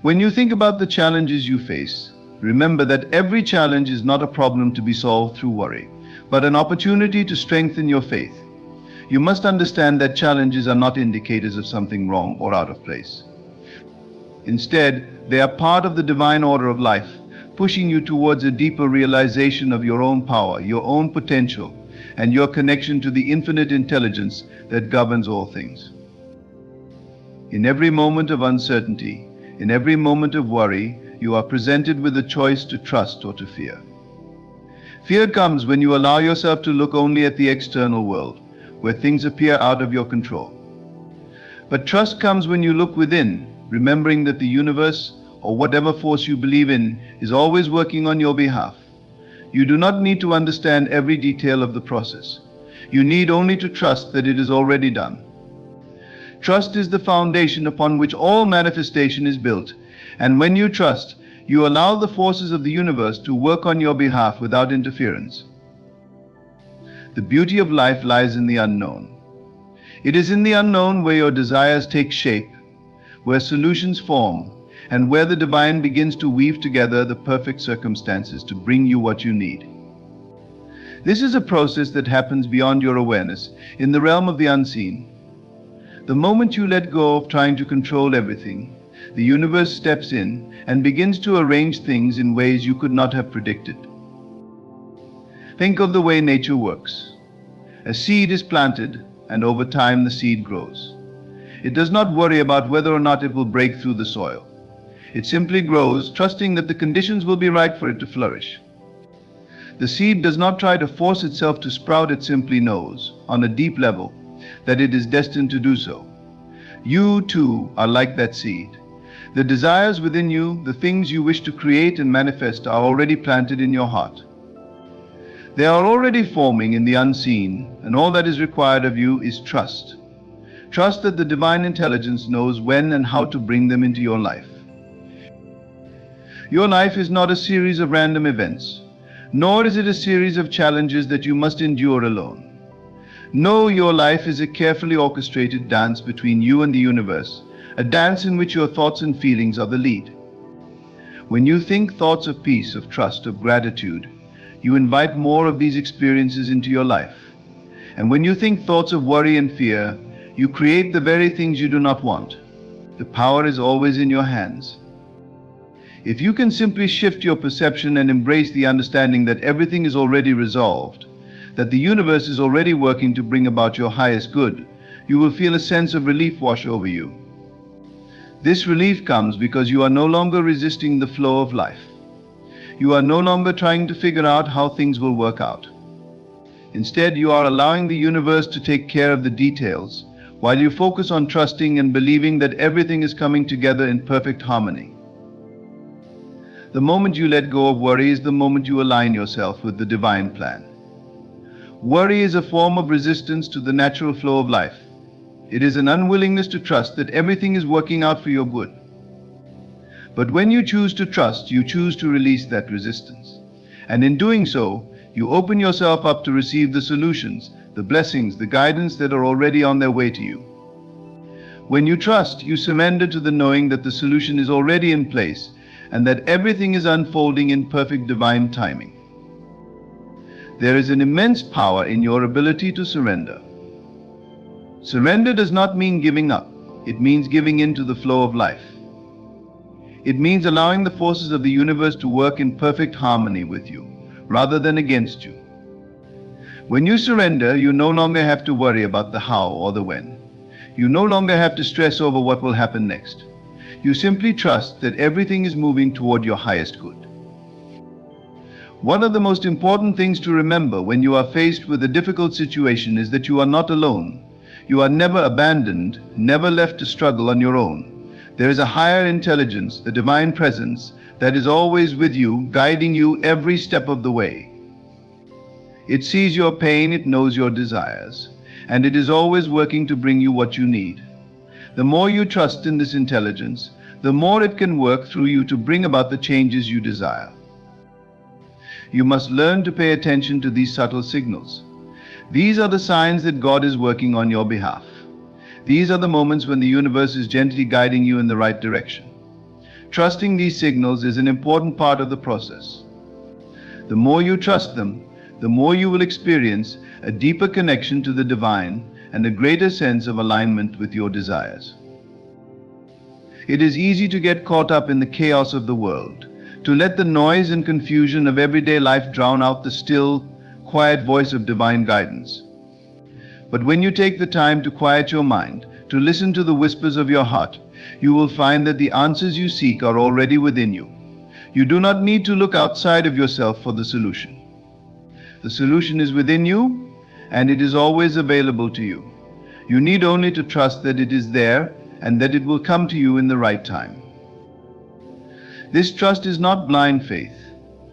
[SPEAKER 1] When you think about the challenges you face, remember that every challenge is not a problem to be solved through worry, but an opportunity to strengthen your faith. You must understand that challenges are not indicators of something wrong or out of place. Instead, they are part of the divine order of life, pushing you towards a deeper realization of your own power, your own potential, and your connection to the infinite intelligence that governs all things. In every moment of uncertainty, in every moment of worry, you are presented with a choice to trust or to fear. Fear comes when you allow yourself to look only at the external world, where things appear out of your control. But trust comes when you look within, remembering that the universe, or whatever force you believe in, is always working on your behalf. You do not need to understand every detail of the process. You need only to trust that it is already done. Trust is the foundation upon which all manifestation is built, and when you trust, you allow the forces of the universe to work on your behalf without interference. The beauty of life lies in the unknown. It is in the unknown where your desires take shape, where solutions form, and where the divine begins to weave together the perfect circumstances to bring you what you need. This is a process that happens beyond your awareness, in the realm of the unseen. The moment you let go of trying to control everything, the universe steps in and begins to arrange things in ways you could not have predicted. Think of the way nature works. A seed is planted, and over time the seed grows. It does not worry about whether or not it will break through the soil. It simply grows, trusting that the conditions will be right for it to flourish. The seed does not try to force itself to sprout, it simply knows, on a deep level, that it is destined to do so. You, too, are like that seed. The desires within you, the things you wish to create and manifest, are already planted in your heart. They are already forming in the unseen, and all that is required of you is trust. Trust that the divine intelligence knows when and how to bring them into your life. Your life is not a series of random events, nor is it a series of challenges that you must endure alone. No, your life is a carefully orchestrated dance between you and the universe, a dance in which your thoughts and feelings are the lead. When you think thoughts of peace, of trust, of gratitude, you invite more of these experiences into your life. And when you think thoughts of worry and fear, you create the very things you do not want. The power is always in your hands. If you can simply shift your perception and embrace the understanding that everything is already resolved, that the universe is already working to bring about your highest good, you will feel a sense of relief wash over you. This relief comes because you are no longer resisting the flow of life. You are no longer trying to figure out how things will work out. Instead, you are allowing the universe to take care of the details, while you focus on trusting and believing that everything is coming together in perfect harmony. The moment you let go of worry is the moment you align yourself with the divine plan. Worry is a form of resistance to the natural flow of life. It is an unwillingness to trust that everything is working out for your good. But when you choose to trust, you choose to release that resistance. And in doing so, you open yourself up to receive the solutions, the blessings, the guidance that are already on their way to you. When you trust, you surrender to the knowing that the solution is already in place and that everything is unfolding in perfect divine timing. There is an immense power in your ability to surrender. Surrender does not mean giving up. It means giving in to the flow of life. It means allowing the forces of the universe to work in perfect harmony with you, rather than against you. When you surrender, you no longer have to worry about the how or the when. You no longer have to stress over what will happen next. You simply trust that everything is moving toward your highest good. One of the most important things to remember when you are faced with a difficult situation is that you are not alone. You are never abandoned, never left to struggle on your own. There is a higher intelligence, the divine presence, that is always with you, guiding you every step of the way. It sees your pain, it knows your desires, and it is always working to bring you what you need. The more you trust in this intelligence, the more it can work through you to bring about the changes you desire. You must learn to pay attention to these subtle signals. These are the signs that God is working on your behalf. These are the moments when the universe is gently guiding you in the right direction. Trusting these signals is an important part of the process. The more you trust them, the more you will experience a deeper connection to the divine and a greater sense of alignment with your desires. It is easy to get caught up in the chaos of the world, to let the noise and confusion of everyday life drown out the still, quiet voice of divine guidance. But when you take the time to quiet your mind, to listen to the whispers of your heart, you will find that the answers you seek are already within you. You do not need to look outside of yourself for the solution. The solution is within you, and it is always available to you. You need only to trust that it is there and that it will come to you in the right time. This trust is not blind faith.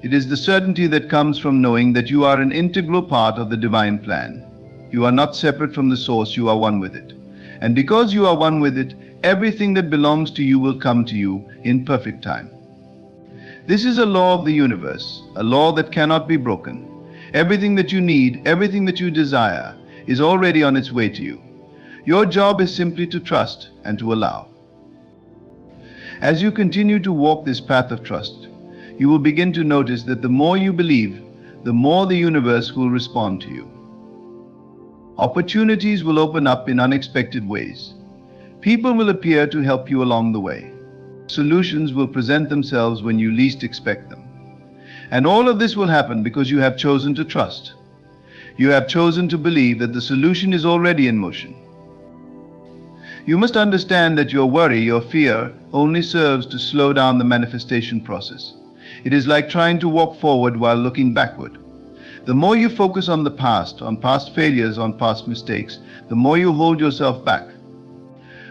[SPEAKER 1] It is the certainty that comes from knowing that you are an integral part of the divine plan. You are not separate from the source, you are one with it. And because you are one with it, everything that belongs to you will come to you in perfect time. This is a law of the universe, a law that cannot be broken. Everything that you need, everything that you desire, is already on its way to you. Your job is simply to trust and to allow. As you continue to walk this path of trust, you will begin to notice that the more you believe, the more the universe will respond to you. Opportunities will open up in unexpected ways. People will appear to help you along the way. Solutions will present themselves when you least expect them. And all of this will happen because you have chosen to trust. You have chosen to believe that the solution is already in motion. You must understand that your worry, your fear, only serves to slow down the manifestation process. It is like trying to walk forward while looking backward. The more you focus on the past, on past failures, on past mistakes, the more you hold yourself back.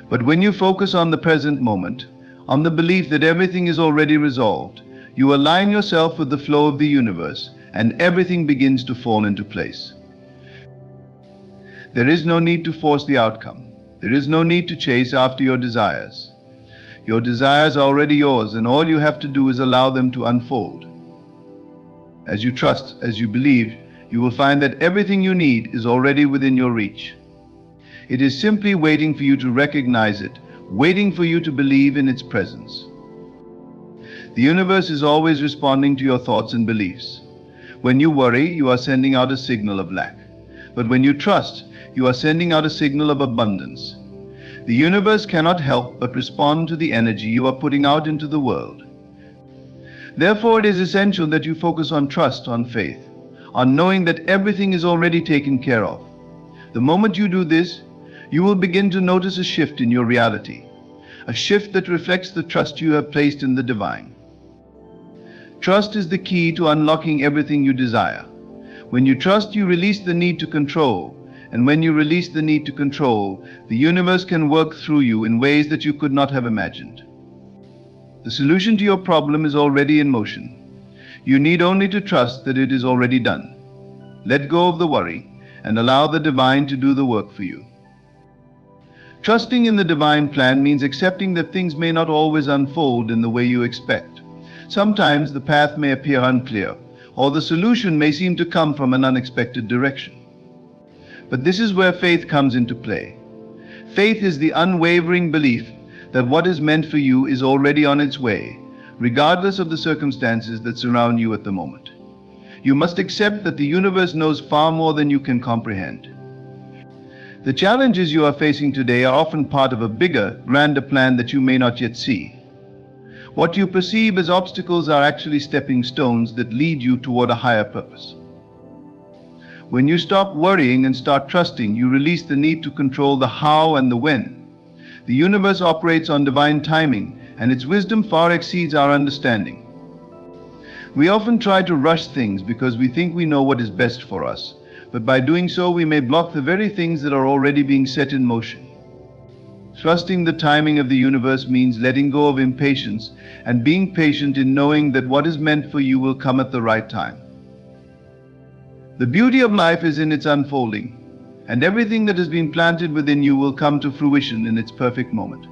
[SPEAKER 1] But when you focus on the present moment, on the belief that everything is already resolved, you align yourself with the flow of the universe, and everything begins to fall into place. There is no need to force the outcome. There is no need to chase after your desires. Your desires are already yours, and all you have to do is allow them to unfold. As you trust, as you believe, you will find that everything you need is already within your reach. It is simply waiting for you to recognize it, waiting for you to believe in its presence. The universe is always responding to your thoughts and beliefs. When you worry, you are sending out a signal of lack. But when you trust, you are sending out a signal of abundance. The universe cannot help but respond to the energy you are putting out into the world. Therefore, it is essential that you focus on trust, on faith, on knowing that everything is already taken care of. The moment you do this, you will begin to notice a shift in your reality, a shift that reflects the trust you have placed in the divine. Trust is the key to unlocking everything you desire. When you trust, you release the need to control. And when you release the need to control, the universe can work through you in ways that you could not have imagined. The solution to your problem is already in motion. You need only to trust that it is already done. Let go of the worry and allow the divine to do the work for you. Trusting in the divine plan means accepting that things may not always unfold in the way you expect. Sometimes the path may appear unclear, or the solution may seem to come from an unexpected direction. But this is where faith comes into play. Faith is the unwavering belief that what is meant for you is already on its way, regardless of the circumstances that surround you at the moment. You must accept that the universe knows far more than you can comprehend. The challenges you are facing today are often part of a bigger, grander plan that you may not yet see. What you perceive as obstacles are actually stepping stones that lead you toward a higher purpose. When you stop worrying and start trusting, you release the need to control the how and the when. The universe operates on divine timing, and its wisdom far exceeds our understanding. We often try to rush things because we think we know what is best for us, but by doing so we may block the very things that are already being set in motion. Trusting the timing of the universe means letting go of impatience and being patient in knowing that what is meant for you will come at the right time. The beauty of life is in its unfolding, and everything that has been planted within you will come to fruition in its perfect moment.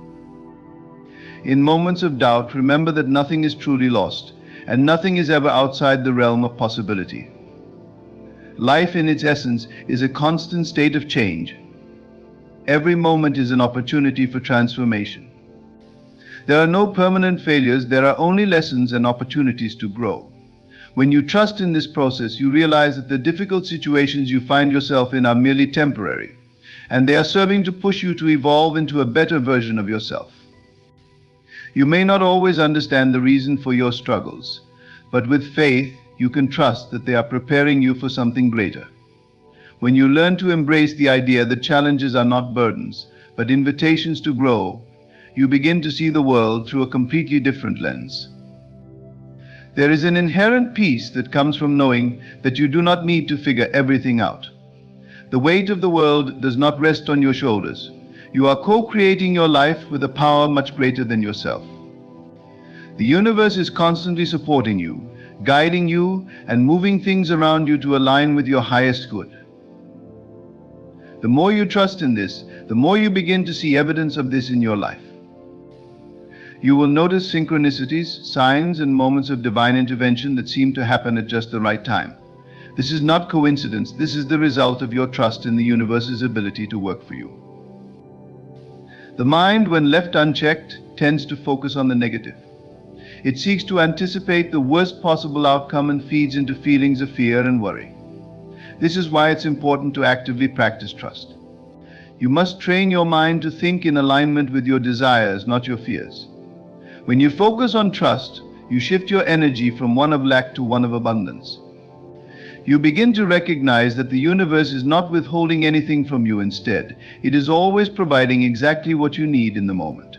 [SPEAKER 1] In moments of doubt, remember that nothing is truly lost, and nothing is ever outside the realm of possibility. Life in its essence is a constant state of change. Every moment is an opportunity for transformation. There are no permanent failures, there are only lessons and opportunities to grow. When you trust in this process, you realize that the difficult situations you find yourself in are merely temporary, and they are serving to push you to evolve into a better version of yourself. You may not always understand the reason for your struggles, but with faith, you can trust that they are preparing you for something greater. When you learn to embrace the idea that challenges are not burdens, but invitations to grow, you begin to see the world through a completely different lens. There is an inherent peace that comes from knowing that you do not need to figure everything out. The weight of the world does not rest on your shoulders. You are co-creating your life with a power much greater than yourself. The universe is constantly supporting you, guiding you, and moving things around you to align with your highest good. The more you trust in this, the more you begin to see evidence of this in your life. You will notice synchronicities, signs, and moments of divine intervention that seem to happen at just the right time. This is not coincidence. This is the result of your trust in the universe's ability to work for you. The mind, when left unchecked, tends to focus on the negative. It seeks to anticipate the worst possible outcome and feeds into feelings of fear and worry. This is why it's important to actively practice trust. You must train your mind to think in alignment with your desires, not your fears. When you focus on trust, you shift your energy from one of lack to one of abundance. You begin to recognize that the universe is not withholding anything from you. Instead, it is always providing exactly what you need in the moment.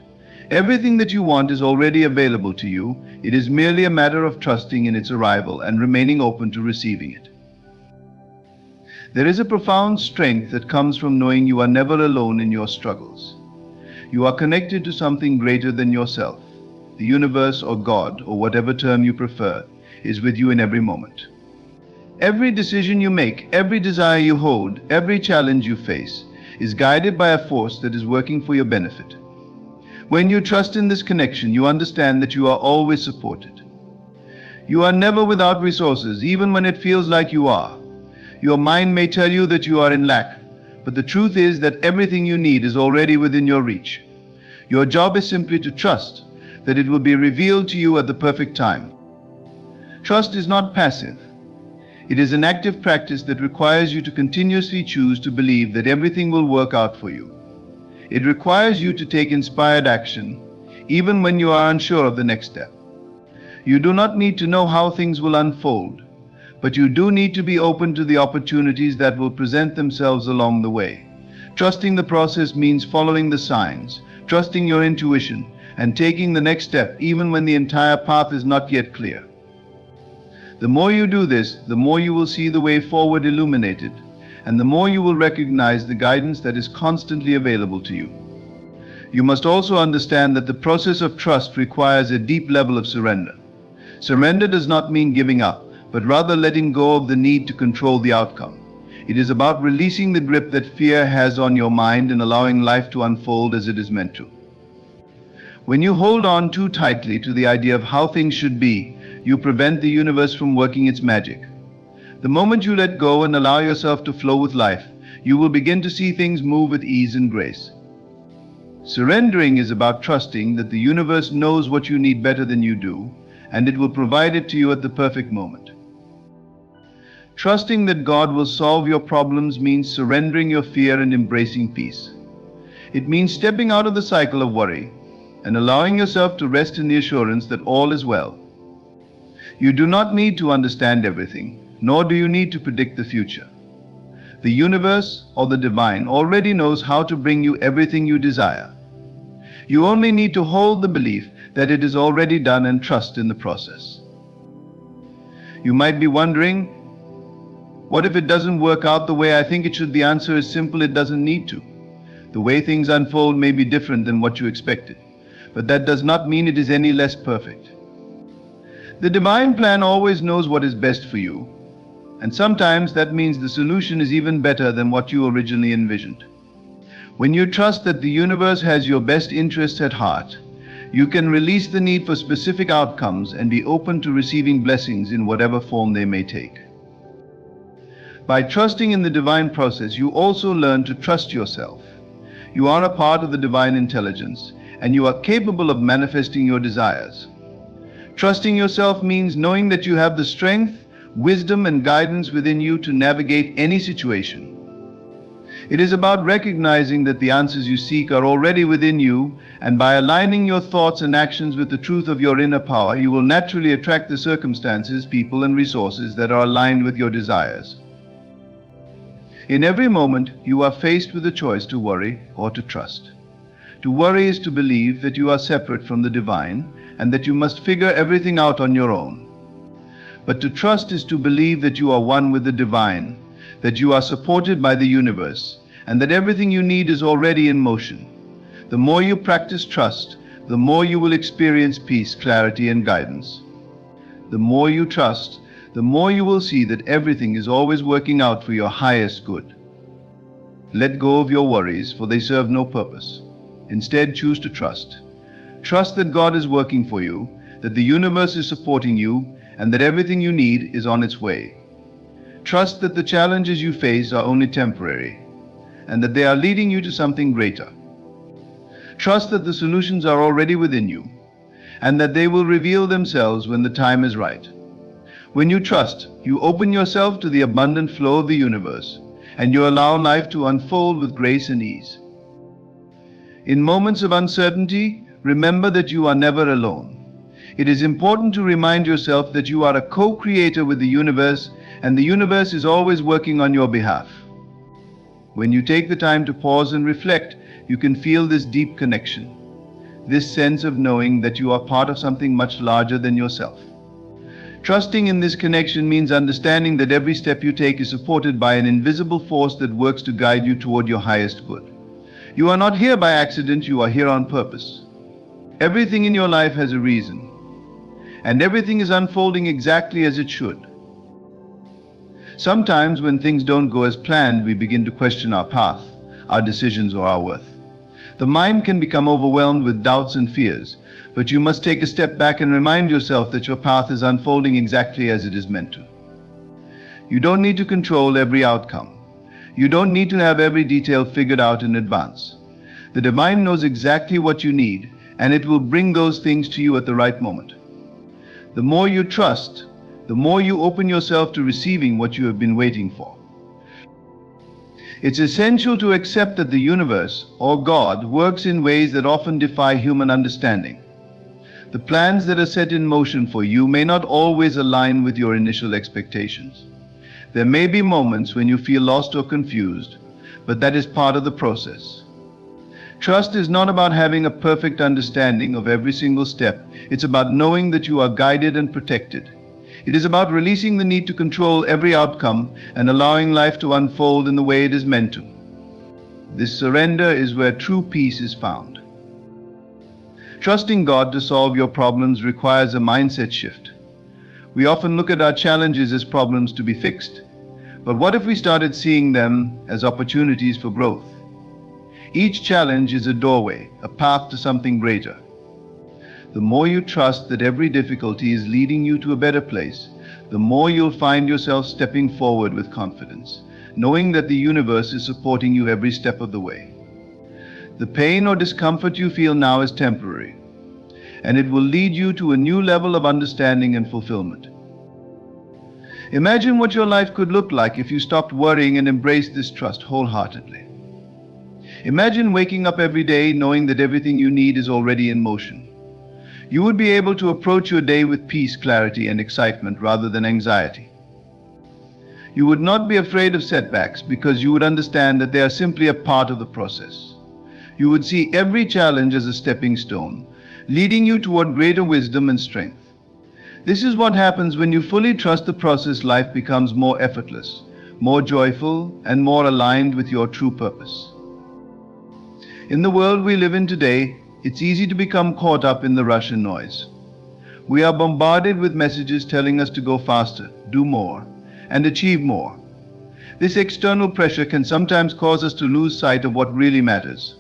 [SPEAKER 1] Everything that you want is already available to you. It is merely a matter of trusting in its arrival and remaining open to receiving it. There is a profound strength that comes from knowing you are never alone in your struggles. You are connected to something greater than yourself. The universe, or God, or whatever term you prefer, is with you in every moment. Every decision you make, every desire you hold, every challenge you face is guided by a force that is working for your benefit. When you trust in this connection, you understand that you are always supported. You are never without resources, even when it feels like you are. Your mind may tell you that you are in lack, but the truth is that everything you need is already within your reach. Your job is simply to trust that it will be revealed to you at the perfect time. Trust is not passive. It is an active practice that requires you to continuously choose to believe that everything will work out for you. It requires you to take inspired action, even when you are unsure of the next step. You do not need to know how things will unfold, but you do need to be open to the opportunities that will present themselves along the way. Trusting the process means following the signs, trusting your intuition, and taking the next step even when the entire path is not yet clear. The more you do this, the more you will see the way forward illuminated, and the more you will recognize the guidance that is constantly available to you. You must also understand that the process of trust requires a deep level of surrender. Surrender does not mean giving up, but rather letting go of the need to control the outcome. It is about releasing the grip that fear has on your mind and allowing life to unfold as it is meant to. When you hold on too tightly to the idea of how things should be, you prevent the universe from working its magic. The moment you let go and allow yourself to flow with life, you will begin to see things move with ease and grace. Surrendering is about trusting that the universe knows what you need better than you do, and it will provide it to you at the perfect moment. Trusting that God will solve your problems means surrendering your fear and embracing peace. It means stepping out of the cycle of worry and allowing yourself to rest in the assurance that all is well. You do not need to understand everything, nor do you need to predict the future. The universe, or the divine, already knows how to bring you everything you desire. You only need to hold the belief that it is already done and trust in the process. You might be wondering, what if it doesn't work out the way I think it should? The answer is simple: it doesn't need to. The way things unfold may be different than what you expected, but that does not mean it is any less perfect. The divine plan always knows what is best for you, and sometimes that means the solution is even better than what you originally envisioned. When you trust that the universe has your best interests at heart, you can release the need for specific outcomes and be open to receiving blessings in whatever form they may take. By trusting in the divine process, you also learn to trust yourself. You are a part of the divine intelligence, and you are capable of manifesting your desires. Trusting yourself means knowing that you have the strength, wisdom, and guidance within you to navigate any situation. It is about recognizing that the answers you seek are already within you, and by aligning your thoughts and actions with the truth of your inner power, you will naturally attract the circumstances, people, and resources that are aligned with your desires. In every moment, you are faced with a choice to worry or to trust. To worry is to believe that you are separate from the divine and that you must figure everything out on your own. But to trust is to believe that you are one with the divine, that you are supported by the universe, and that everything you need is already in motion. The more you practice trust, the more you will experience peace, clarity, and guidance. The more you trust, the more you will see that everything is always working out for your highest good. Let go of your worries, for they serve no purpose. Instead, choose to trust. Trust that God is working for you, that the universe is supporting you, and that everything you need is on its way. Trust that the challenges you face are only temporary, and that they are leading you to something greater. Trust that the solutions are already within you, and that they will reveal themselves when the time is right. When you trust, you open yourself to the abundant flow of the universe, and you allow life to unfold with grace and ease. In moments of uncertainty, remember that you are never alone. It is important to remind yourself that you are a co-creator with the universe, and the universe is always working on your behalf. When you take the time to pause and reflect, you can feel this deep connection, this sense of knowing that you are part of something much larger than yourself. Trusting in this connection means understanding that every step you take is supported by an invisible force that works to guide you toward your highest good. You are not here by accident, you are here on purpose. Everything in your life has a reason, and everything is unfolding exactly as it should. Sometimes when things don't go as planned, we begin to question our path, our decisions, or our worth. The mind can become overwhelmed with doubts and fears, but you must take a step back and remind yourself that your path is unfolding exactly as it is meant to. You don't need to control every outcome. You don't need to have every detail figured out in advance. The divine knows exactly what you need, and it will bring those things to you at the right moment. The more you trust, the more you open yourself to receiving what you have been waiting for. It's essential to accept that the universe, or God, works in ways that often defy human understanding. The plans that are set in motion for you may not always align with your initial expectations. There may be moments when you feel lost or confused, but that is part of the process. Trust is not about having a perfect understanding of every single step. It's about knowing that you are guided and protected. It is about releasing the need to control every outcome and allowing life to unfold in the way it is meant to. This surrender is where true peace is found. Trusting God to solve your problems requires a mindset shift. We often look at our challenges as problems to be fixed. But what if we started seeing them as opportunities for growth? Each challenge is a doorway, a path to something greater. The more you trust that every difficulty is leading you to a better place, the more you'll find yourself stepping forward with confidence, knowing that the universe is supporting you every step of the way. The pain or discomfort you feel now is temporary, and it will lead you to a new level of understanding and fulfillment. Imagine what your life could look like if you stopped worrying and embraced this trust wholeheartedly. Imagine waking up every day knowing that everything you need is already in motion. You would be able to approach your day with peace, clarity, and excitement rather than anxiety. You would not be afraid of setbacks because you would understand that they are simply a part of the process. You would see every challenge as a stepping stone, leading you toward greater wisdom and strength. This is what happens when you fully trust the process. Life becomes more effortless, more joyful, and more aligned with your true purpose. In the world we live in today, it's easy to become caught up in the rush and noise. We are bombarded with messages telling us to go faster, do more, and achieve more. This external pressure can sometimes cause us to lose sight of what really matters.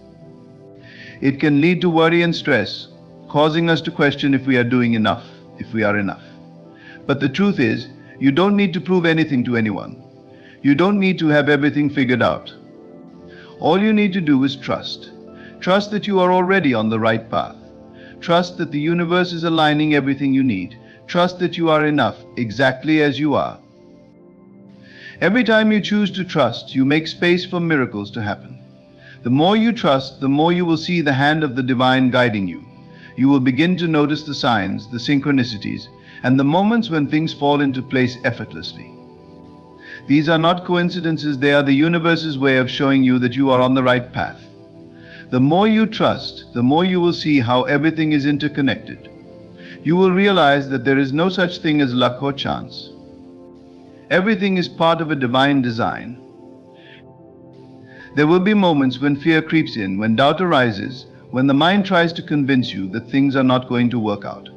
[SPEAKER 1] It can lead to worry and stress, causing us to question if we are doing enough, if we are enough. But the truth is, you don't need to prove anything to anyone. You don't need to have everything figured out. All you need to do is trust. Trust that you are already on the right path. Trust that the universe is aligning everything you need. Trust that you are enough, exactly as you are. Every time you choose to trust, you make space for miracles to happen. The more you trust, the more you will see the hand of the divine guiding you. You will begin to notice the signs, the synchronicities, and the moments when things fall into place effortlessly. These are not coincidences, they are the universe's way of showing you that you are on the right path. The more you trust, the more you will see how everything is interconnected. You will realize that there is no such thing as luck or chance. Everything is part of a divine design. There will be moments when fear creeps in, when doubt arises, when the mind tries to convince you that things are not going to work out.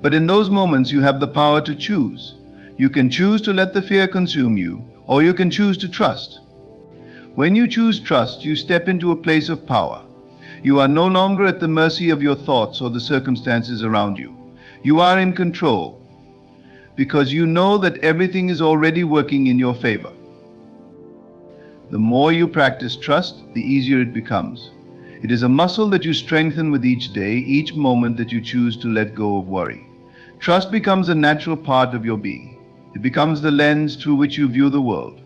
[SPEAKER 1] But in those moments you have the power to choose. You can choose to let the fear consume you, or you can choose to trust. When you choose trust, you step into a place of power. You are no longer at the mercy of your thoughts or the circumstances around you. You are in control, because you know that everything is already working in your favor. The more you practice trust, the easier it becomes. It is a muscle that you strengthen with each day, each moment that you choose to let go of worry. Trust becomes a natural part of your being. It becomes the lens through which you view the world.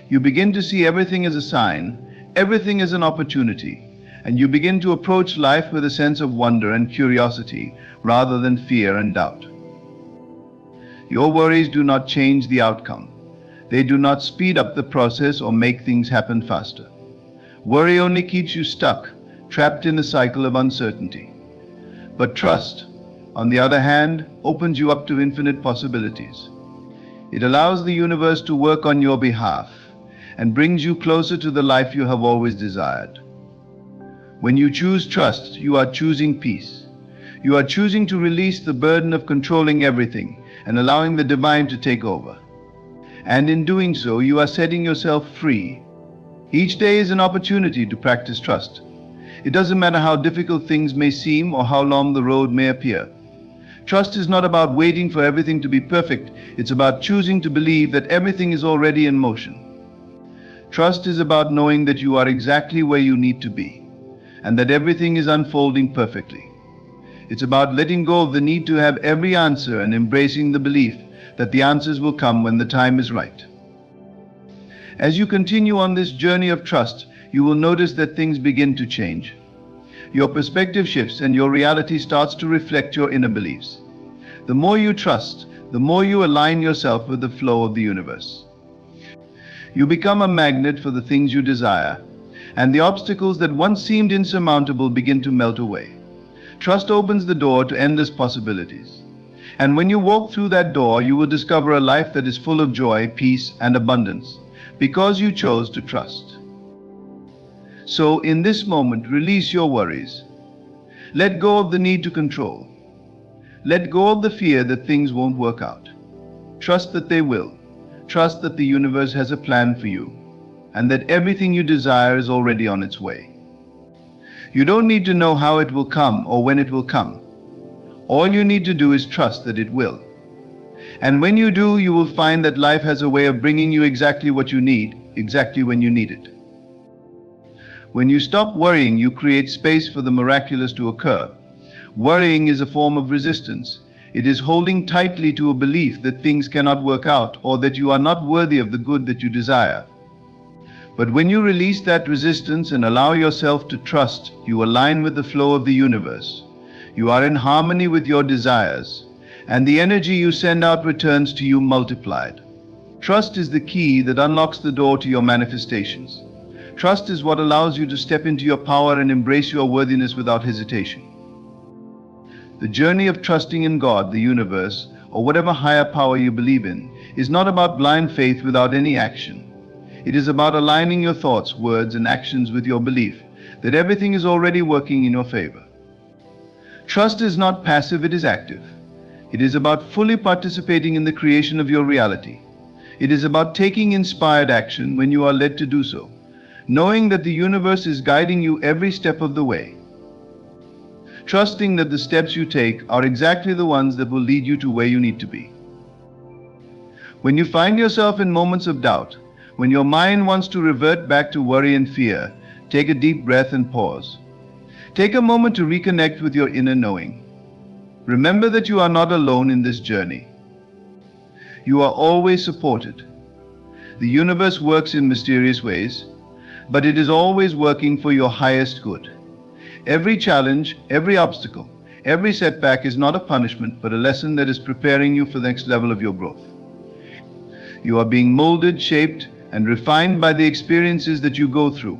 [SPEAKER 1] You begin to see everything as a sign, everything as an opportunity, and you begin to approach life with a sense of wonder and curiosity rather than fear and doubt. Your worries do not change the outcome. They do not speed up the process or make things happen faster. Worry only keeps you stuck, trapped in a cycle of uncertainty. But trust, on the other hand, opens you up to infinite possibilities. It allows the universe to work on your behalf and brings you closer to the life you have always desired. When you choose trust, you are choosing peace. You are choosing to release the burden of controlling everything and allowing the divine to take over. And in doing so, you are setting yourself free. Each day is an opportunity to practice trust. It doesn't matter how difficult things may seem or how long the road may appear. Trust is not about waiting for everything to be perfect. It's about choosing to believe that everything is already in motion. Trust is about knowing that you are exactly where you need to be, and that everything is unfolding perfectly. It's about letting go of the need to have every answer and embracing the belief that the answers will come when the time is right. As you continue on this journey of trust, you will notice that things begin to change. Your perspective shifts and your reality starts to reflect your inner beliefs. The more you trust, the more you align yourself with the flow of the universe. You become a magnet for the things you desire, and the obstacles that once seemed insurmountable begin to melt away. Trust opens the door to endless possibilities. And when you walk through that door, you will discover a life that is full of joy, peace, and abundance, because you chose to trust. So, in this moment, release your worries. Let go of the need to control. Let go of the fear that things won't work out. Trust that they will. Trust that the universe has a plan for you, and that everything you desire is already on its way. You don't need to know how it will come or when it will come. All you need to do is trust that it will. And when you do, you will find that life has a way of bringing you exactly what you need, exactly when you need it. When you stop worrying, you create space for the miraculous to occur. Worrying is a form of resistance. It is holding tightly to a belief that things cannot work out or that you are not worthy of the good that you desire. But when you release that resistance and allow yourself to trust, you align with the flow of the universe. You are in harmony with your desires, and the energy you send out returns to you multiplied. Trust is the key that unlocks the door to your manifestations. Trust is what allows you to step into your power and embrace your worthiness without hesitation. The journey of trusting in God, the universe, or whatever higher power you believe in, is not about blind faith without any action. It is about aligning your thoughts, words, and actions with your belief that everything is already working in your favor. Trust is not passive, it is active. It is about fully participating in the creation of your reality. It is about taking inspired action when you are led to do so, knowing that the universe is guiding you every step of the way. Trusting that the steps you take are exactly the ones that will lead you to where you need to be. When you find yourself in moments of doubt, when your mind wants to revert back to worry and fear, take a deep breath and pause. Take a moment to reconnect with your inner knowing. Remember that you are not alone in this journey. You are always supported. The universe works in mysterious ways, but it is always working for your highest good. Every challenge, every obstacle, every setback is not a punishment, but a lesson that is preparing you for the next level of your growth. You are being molded, shaped, and refined by the experiences that you go through.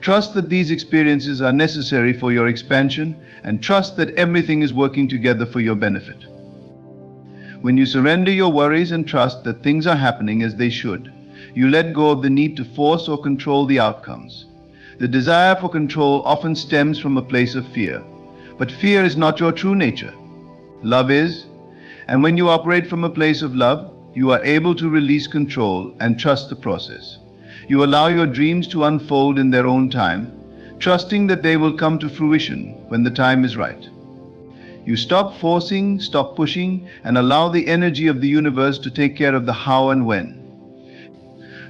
[SPEAKER 1] Trust that these experiences are necessary for your expansion, and trust that everything is working together for your benefit. When you surrender your worries and trust that things are happening as they should, you let go of the need to force or control the outcomes. The desire for control often stems from a place of fear, but fear is not your true nature. Love is, and when you operate from a place of love, you are able to release control and trust the process. You allow your dreams to unfold in their own time, trusting that they will come to fruition when the time is right. You stop forcing, stop pushing, and allow the energy of the universe to take care of the how and when.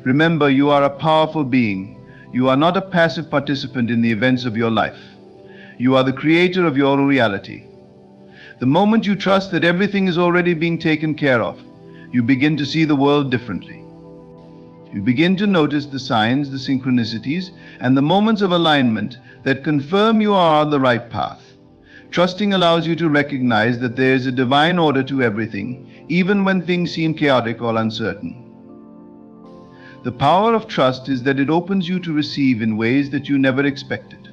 [SPEAKER 1] Remember, you are a powerful being. You are not a passive participant in the events of your life. You are the creator of your reality. The moment you trust that everything is already being taken care of, you begin to see the world differently. You begin to notice the signs, the synchronicities, and the moments of alignment that confirm you are on the right path. Trusting allows you to recognize that there is a divine order to everything, even when things seem chaotic or uncertain. The power of trust is that it opens you to receive in ways that you never expected.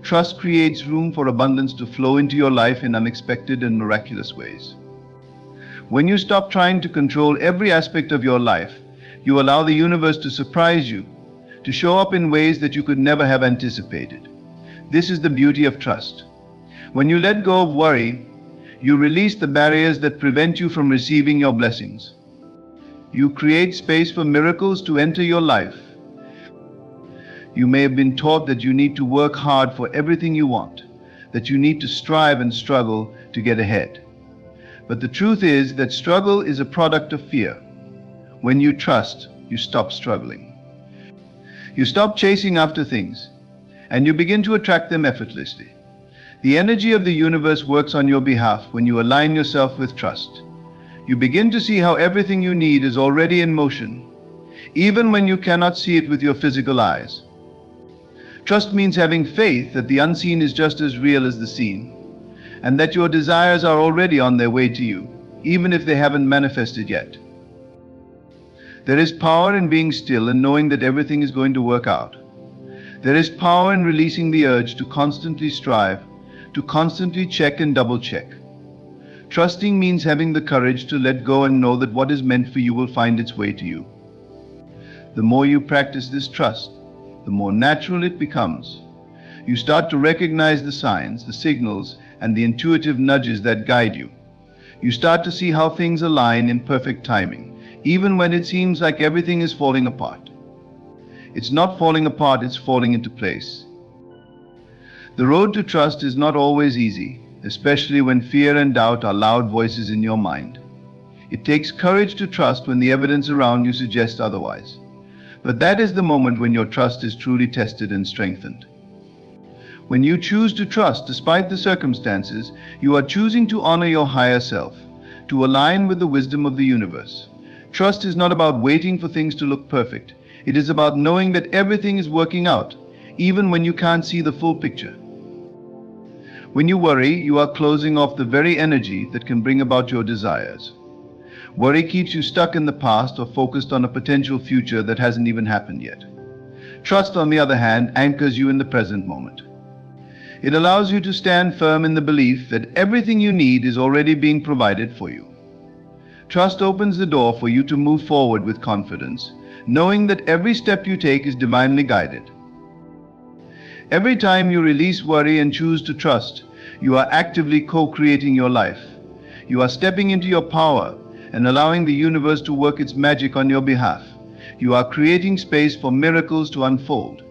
[SPEAKER 1] Trust creates room for abundance to flow into your life in unexpected and miraculous ways. When you stop trying to control every aspect of your life, you allow the universe to surprise you, to show up in ways that you could never have anticipated. This is the beauty of trust. When you let go of worry, you release the barriers that prevent you from receiving your blessings. You create space for miracles to enter your life. You may have been taught that you need to work hard for everything you want, that you need to strive and struggle to get ahead. But the truth is that struggle is a product of fear. When you trust, you stop struggling. You stop chasing after things, and you begin to attract them effortlessly. The energy of the universe works on your behalf when you align yourself with trust. You begin to see how everything you need is already in motion, even when you cannot see it with your physical eyes. Trust means having faith that the unseen is just as real as the seen, and that your desires are already on their way to you, even if they haven't manifested yet. There is power in being still and knowing that everything is going to work out. There is power in releasing the urge to constantly strive, to constantly check and double check. Trusting means having the courage to let go and know that what is meant for you will find its way to you. The more you practice this trust, the more natural it becomes. You start to recognize the signs, the signals, and the intuitive nudges that guide you. You start to see how things align in perfect timing, even when it seems like everything is falling apart. It's not falling apart, it's falling into place. The road to trust is not always easy, especially when fear and doubt are loud voices in your mind. It takes courage to trust when the evidence around you suggests otherwise. But that is the moment when your trust is truly tested and strengthened. When you choose to trust despite the circumstances, you are choosing to honor your higher self, to align with the wisdom of the universe. Trust is not about waiting for things to look perfect. It is about knowing that everything is working out, even when you can't see the full picture. When you worry, you are closing off the very energy that can bring about your desires. Worry keeps you stuck in the past or focused on a potential future that hasn't even happened yet. Trust, on the other hand, anchors you in the present moment. It allows you to stand firm in the belief that everything you need is already being provided for you. Trust opens the door for you to move forward with confidence, knowing that every step you take is divinely guided. Every time you release worry and choose to trust, you are actively co-creating your life. You are stepping into your power and allowing the universe to work its magic on your behalf. You are creating space for miracles to unfold.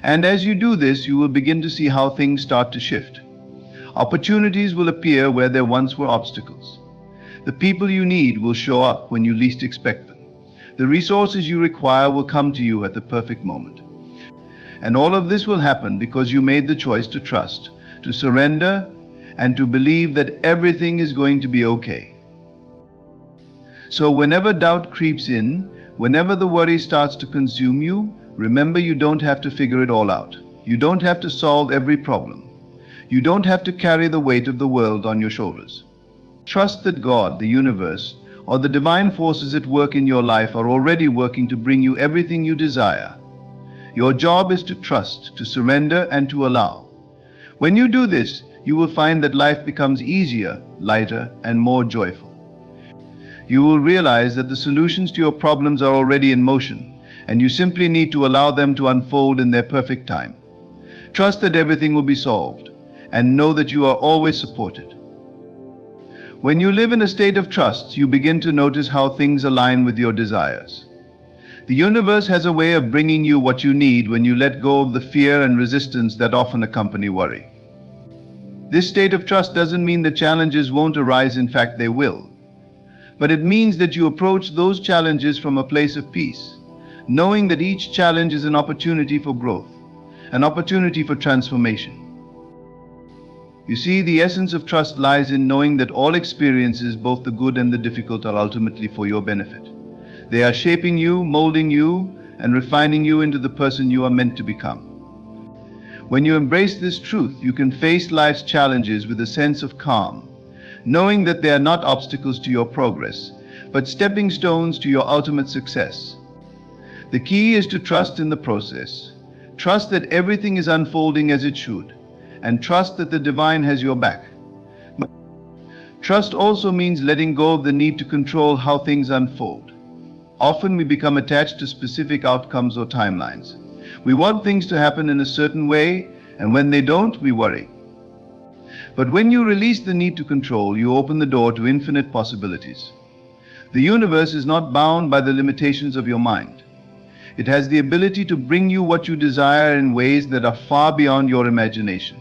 [SPEAKER 1] And as you do this, you will begin to see how things start to shift. Opportunities will appear where there once were obstacles. The people you need will show up when you least expect them. The resources you require will come to you at the perfect moment. And all of this will happen because you made the choice to trust, to surrender, and to believe that everything is going to be okay. So whenever doubt creeps in, whenever the worry starts to consume you, remember you don't have to figure it all out. You don't have to solve every problem. You don't have to carry the weight of the world on your shoulders. Trust that God, the universe, or the divine forces at work in your life are already working to bring you everything you desire. Your job is to trust, to surrender, and to allow. When you do this, you will find that life becomes easier, lighter, and more joyful. You will realize that the solutions to your problems are already in motion, and you simply need to allow them to unfold in their perfect time. Trust that everything will be solved, and know that you are always supported. When you live in a state of trust, you begin to notice how things align with your desires. The universe has a way of bringing you what you need when you let go of the fear and resistance that often accompany worry. This state of trust doesn't mean that challenges won't arise, in fact they will. But it means that you approach those challenges from a place of peace, knowing that each challenge is an opportunity for growth, an opportunity for transformation. You see, the essence of trust lies in knowing that all experiences, both the good and the difficult, are ultimately for your benefit. They are shaping you, molding you, and refining you into the person you are meant to become. When you embrace this truth, you can face life's challenges with a sense of calm, knowing that they are not obstacles to your progress, but stepping stones to your ultimate success. The key is to trust in the process. Trust that everything is unfolding as it should, and trust that the divine has your back. Trust also means letting go of the need to control how things unfold. Often we become attached to specific outcomes or timelines. We want things to happen in a certain way, and when they don't, we worry. But when you release the need to control, you open the door to infinite possibilities. The universe is not bound by the limitations of your mind. It has the ability to bring you what you desire in ways that are far beyond your imagination.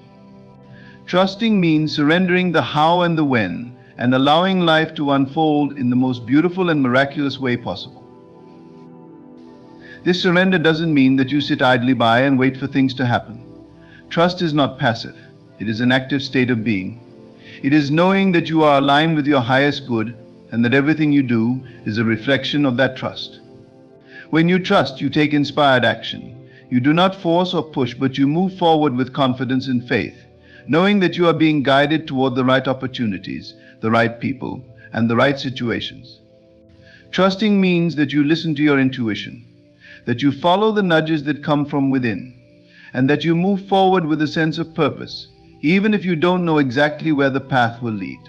[SPEAKER 1] Trusting means surrendering the how and the when, and allowing life to unfold in the most beautiful and miraculous way possible. This surrender doesn't mean that you sit idly by and wait for things to happen. Trust is not passive. It is an active state of being. It is knowing that you are aligned with your highest good, and that everything you do is a reflection of that trust. When you trust, you take inspired action. You do not force or push, but you move forward with confidence and faith, knowing that you are being guided toward the right opportunities, the right people, and the right situations. Trusting means that you listen to your intuition, that you follow the nudges that come from within, and that you move forward with a sense of purpose, even if you don't know exactly where the path will lead.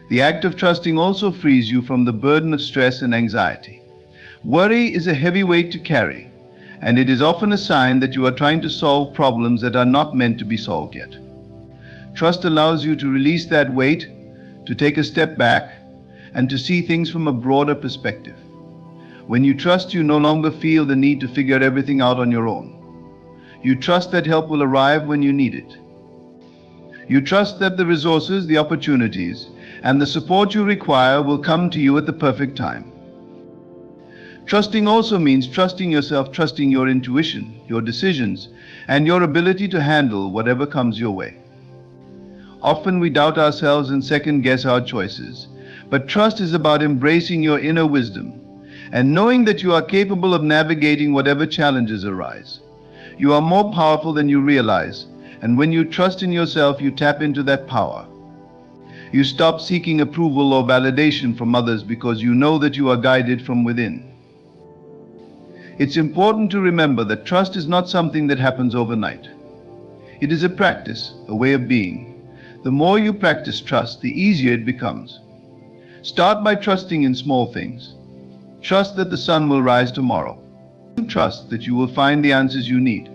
[SPEAKER 1] The act of trusting also frees you from the burden of stress and anxiety. Worry is a heavy weight to carry, and it is often a sign that you are trying to solve problems that are not meant to be solved yet. Trust allows you to release that weight, to take a step back, and to see things from a broader perspective. When you trust, you no longer feel the need to figure everything out on your own. You trust that help will arrive when you need it. You trust that the resources, the opportunities, and the support you require will come to you at the perfect time. Trusting also means trusting yourself, trusting your intuition, your decisions, and your ability to handle whatever comes your way. Often we doubt ourselves and second-guess our choices, but trust is about embracing your inner wisdom and knowing that you are capable of navigating whatever challenges arise. You are more powerful than you realize, and when you trust in yourself, you tap into that power. You stop seeking approval or validation from others because you know that you are guided from within. It's important to remember that trust is not something that happens overnight. It is a practice, a way of being. The more you practice trust, the easier it becomes. Start by trusting in small things. Trust that the sun will rise tomorrow. Trust that you will find the answers you need.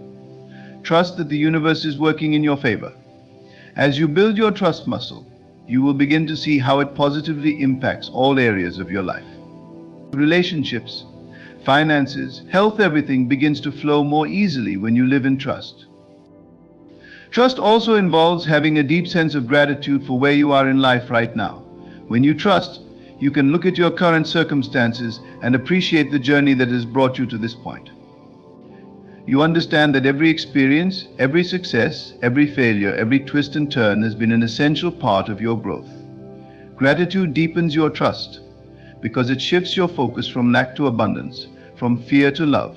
[SPEAKER 1] Trust that the universe is working in your favor. As you build your trust muscle, you will begin to see how it positively impacts all areas of your life. Relationships, finances, health, everything begins to flow more easily when you live in trust. Trust also involves having a deep sense of gratitude for where you are in life right now. When you trust, you can look at your current circumstances and appreciate the journey that has brought you to this point. You understand that every experience, every success, every failure, every twist and turn has been an essential part of your growth. Gratitude deepens your trust because it shifts your focus from lack to abundance, from fear to love.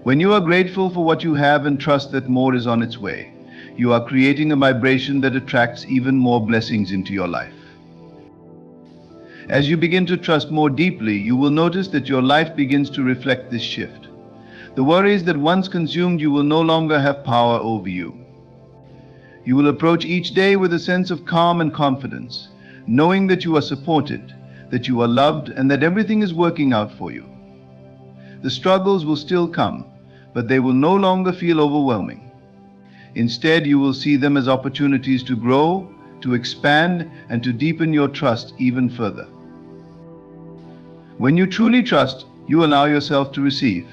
[SPEAKER 1] When you are grateful for what you have and trust that more is on its way, you are creating a vibration that attracts even more blessings into your life. As you begin to trust more deeply, you will notice that your life begins to reflect this shift. The worries that once consumed you will no longer have power over you. You will approach each day with a sense of calm and confidence, knowing that you are supported, that you are loved, and that everything is working out for you. The struggles will still come, but they will no longer feel overwhelming. Instead, you will see them as opportunities to grow, to expand, and to deepen your trust even further. When you truly trust, you allow yourself to receive.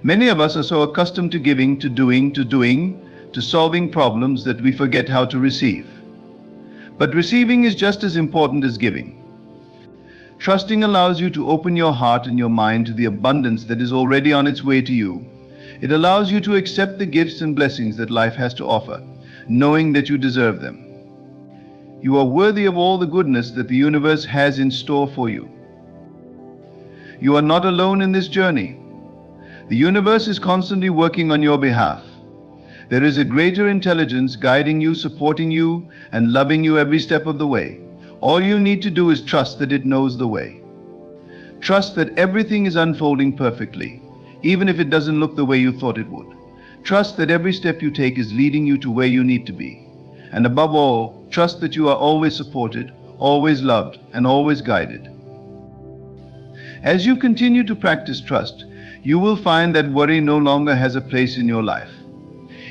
[SPEAKER 1] Many of us are so accustomed to giving, to doing, to solving problems that we forget how to receive. But receiving is just as important as giving. Trusting allows you to open your heart and your mind to the abundance that is already on its way to you. It allows you to accept the gifts and blessings that life has to offer, knowing that you deserve them. You are worthy of all the goodness that the universe has in store for you. You are not alone in this journey. The universe is constantly working on your behalf. There is a greater intelligence guiding you, supporting you, and loving you every step of the way. All you need to do is trust that it knows the way. Trust that everything is unfolding perfectly, even if it doesn't look the way you thought it would. Trust that every step you take is leading you to where you need to be. And above all, trust that you are always supported, always loved, and always guided. As you continue to practice trust, you will find that worry no longer has a place in your life.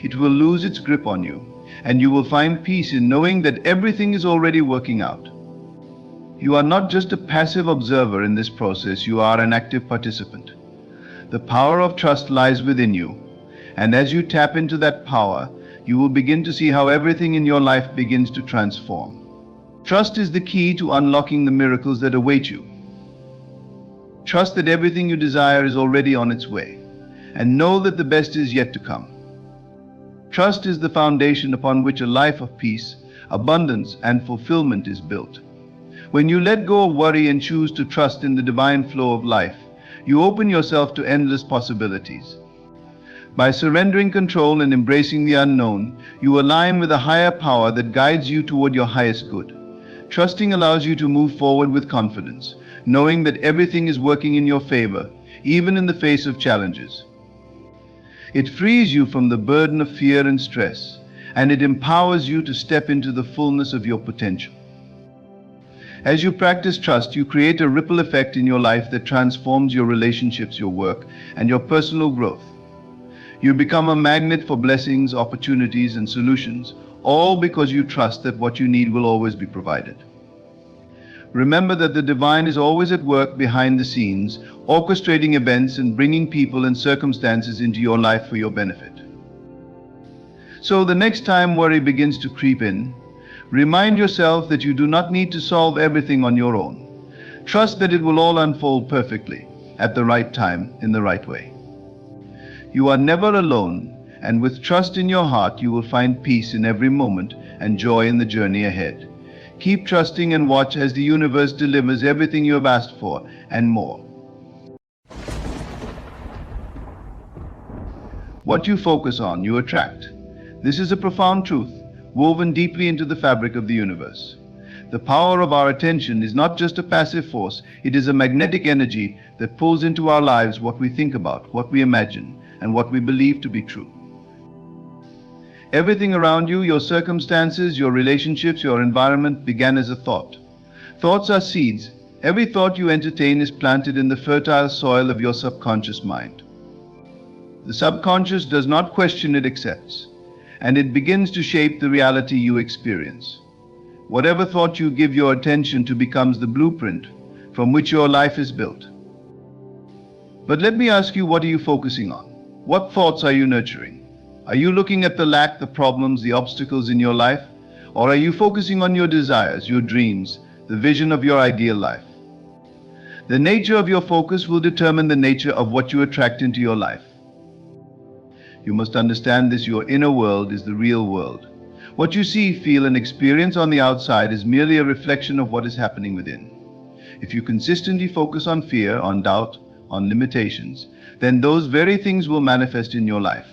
[SPEAKER 1] It will lose its grip on you, and you will find peace in knowing that everything is already working out. You are not just a passive observer in this process, you are an active participant. The power of trust lies within you, and as you tap into that power, you will begin to see how everything in your life begins to transform. Trust is the key to unlocking the miracles that await you. Trust that everything you desire is already on its way, and know that the best is yet to come. Trust is the foundation upon which a life of peace, abundance, and fulfillment is built. When you let go of worry and choose to trust in the divine flow of life, you open yourself to endless possibilities. By surrendering control and embracing the unknown, you align with a higher power that guides you toward your highest good. Trusting allows you to move forward with confidence, knowing that everything is working in your favor, even in the face of challenges. It frees you from the burden of fear and stress, and it empowers you to step into the fullness of your potential. As you practice trust, you create a ripple effect in your life that transforms your relationships, your work, and your personal growth. You become a magnet for blessings, opportunities, and solutions, all because you trust that what you need will always be provided. Remember that the divine is always at work behind the scenes, orchestrating events and bringing people and circumstances into your life for your benefit. So the next time worry begins to creep in, remind yourself that you do not need to solve everything on your own. Trust that it will all unfold perfectly, at the right time, in the right way. You are never alone, and with trust in your heart, you will find peace in every moment and joy in the journey ahead. Keep trusting and watch as the universe delivers everything you have asked for and more. What you focus on, you attract. This is a profound truth, woven deeply into the fabric of the universe. The power of our attention is not just a passive force, it is a magnetic energy that pulls into our lives what we think about, what we imagine, and what we believe to be true. Everything around you, your circumstances, your relationships, your environment began as a thought. Thoughts are seeds. Every thought you entertain is planted in the fertile soil of your subconscious mind. The subconscious does not question, it accepts, and it begins to shape the reality you experience. Whatever thought you give your attention to becomes the blueprint from which your life is built. But let me ask you, what are you focusing on? What thoughts are you nurturing? Are you looking at the lack, the problems, the obstacles in your life? Or are you focusing on your desires, your dreams, the vision of your ideal life? The nature of your focus will determine the nature of what you attract into your life. You must understand this: your inner world is the real world. What you see, feel, and experience on the outside is merely a reflection of what is happening within. If you consistently focus on fear, on doubt, on limitations, then those very things will manifest in your life.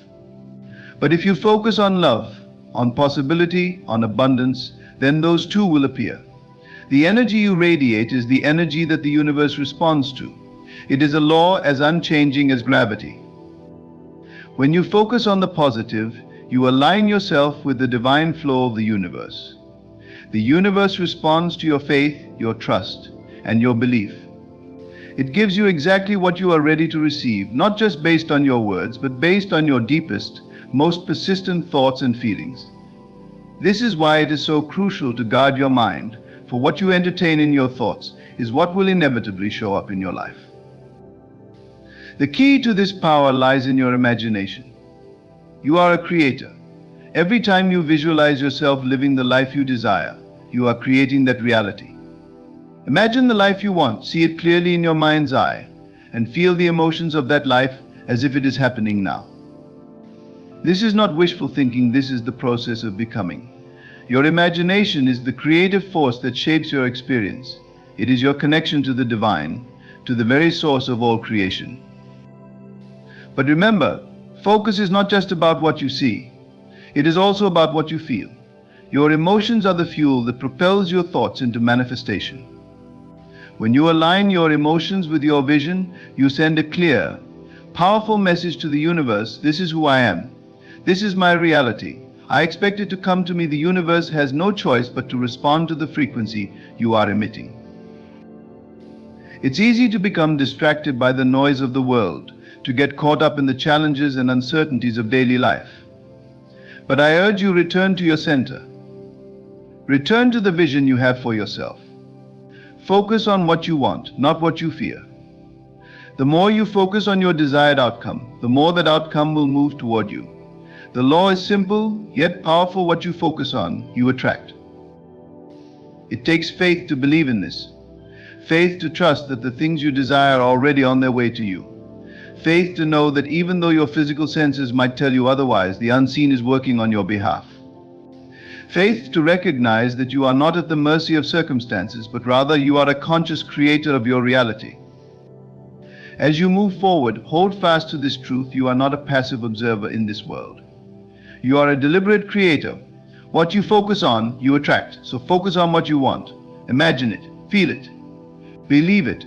[SPEAKER 1] But if you focus on love, on possibility, on abundance, then those too will appear. The energy you radiate is the energy that the universe responds to. It is a law as unchanging as gravity. When you focus on the positive, you align yourself with the divine flow of the universe. The universe responds to your faith, your trust, and your belief. It gives you exactly what you are ready to receive, not just based on your words, but based on your deepest, most persistent thoughts and feelings. This is why it is so crucial to guard your mind, for what you entertain in your thoughts is what will inevitably show up in your life. The key to this power lies in your imagination. You are a creator. Every time you visualize yourself living the life you desire, you are creating that reality. Imagine the life you want, see it clearly in your mind's eye, and feel the emotions of that life as if it is happening now. This is not wishful thinking, this is the process of becoming. Your imagination is the creative force that shapes your experience. It is your connection to the divine, to the very source of all creation. But remember, focus is not just about what you see. It is also about what you feel. Your emotions are the fuel that propels your thoughts into manifestation. When you align your emotions with your vision, you send a clear, powerful message to the universe. This is who I am. This is my reality. I expect it to come to me. The universe has no choice but to respond to the frequency you are emitting. It's easy to become distracted by the noise of the world, to get caught up in the challenges and uncertainties of daily life. But I urge you, return to your center. Return to the vision you have for yourself. Focus on what you want, not what you fear. The more you focus on your desired outcome, the more that outcome will move toward you. The law is simple, yet powerful. What you focus on, you attract. It takes faith to believe in this. Faith to trust that the things you desire are already on their way to you. Faith to know that even though your physical senses might tell you otherwise, the unseen is working on your behalf. Faith to recognize that you are not at the mercy of circumstances, but rather you are a conscious creator of your reality. As you move forward, hold fast to this truth. You are not a passive observer in this world. You are a deliberate creator. What you focus on, you attract. So focus on what you want. Imagine it, feel it, believe it,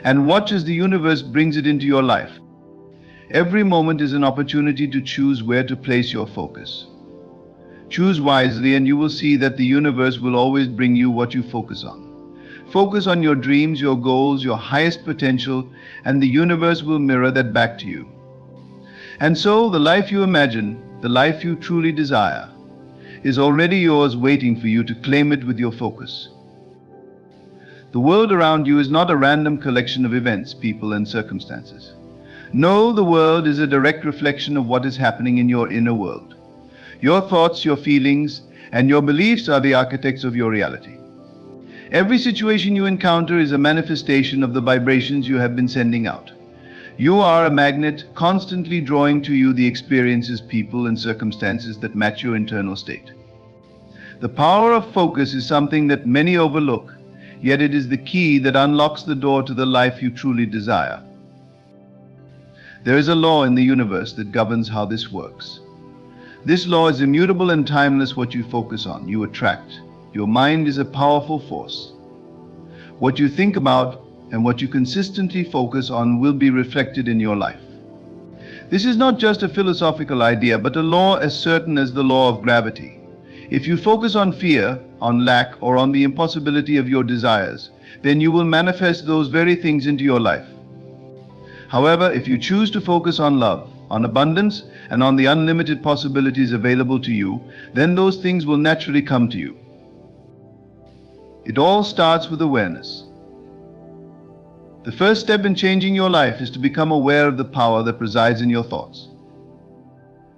[SPEAKER 1] and watch as the universe brings it into your life. Every moment is an opportunity to choose where to place your focus. Choose wisely and you will see that the universe will always bring you what you focus on. Focus on your dreams, your goals, your highest potential, and the universe will mirror that back to you. And so the life you imagine, the life you truly desire, is already yours, waiting for you to claim it with your focus. The world around you is not a random collection of events, people, and circumstances. No, the world is a direct reflection of what is happening in your inner world. Your thoughts, your feelings, and your beliefs are the architects of your reality. Every situation you encounter is a manifestation of the vibrations you have been sending out. You are a magnet, constantly drawing to you the experiences, people, and circumstances that match your internal state. The power of focus is something that many overlook, yet it is the key that unlocks the door to the life you truly desire. There is a law in the universe that governs how this works. This law is immutable and timeless. What you focus on, you attract. Your mind is a powerful force. What you think about and what you consistently focus on will be reflected in your life. This is not just a philosophical idea, but a law as certain as the law of gravity. If you focus on fear, on lack, or on the impossibility of your desires, then you will manifest those very things into your life. However, if you choose to focus on love, on abundance, and on the unlimited possibilities available to you, then those things will naturally come to you. It all starts with awareness. The first step in changing your life is to become aware of the power that resides in your thoughts.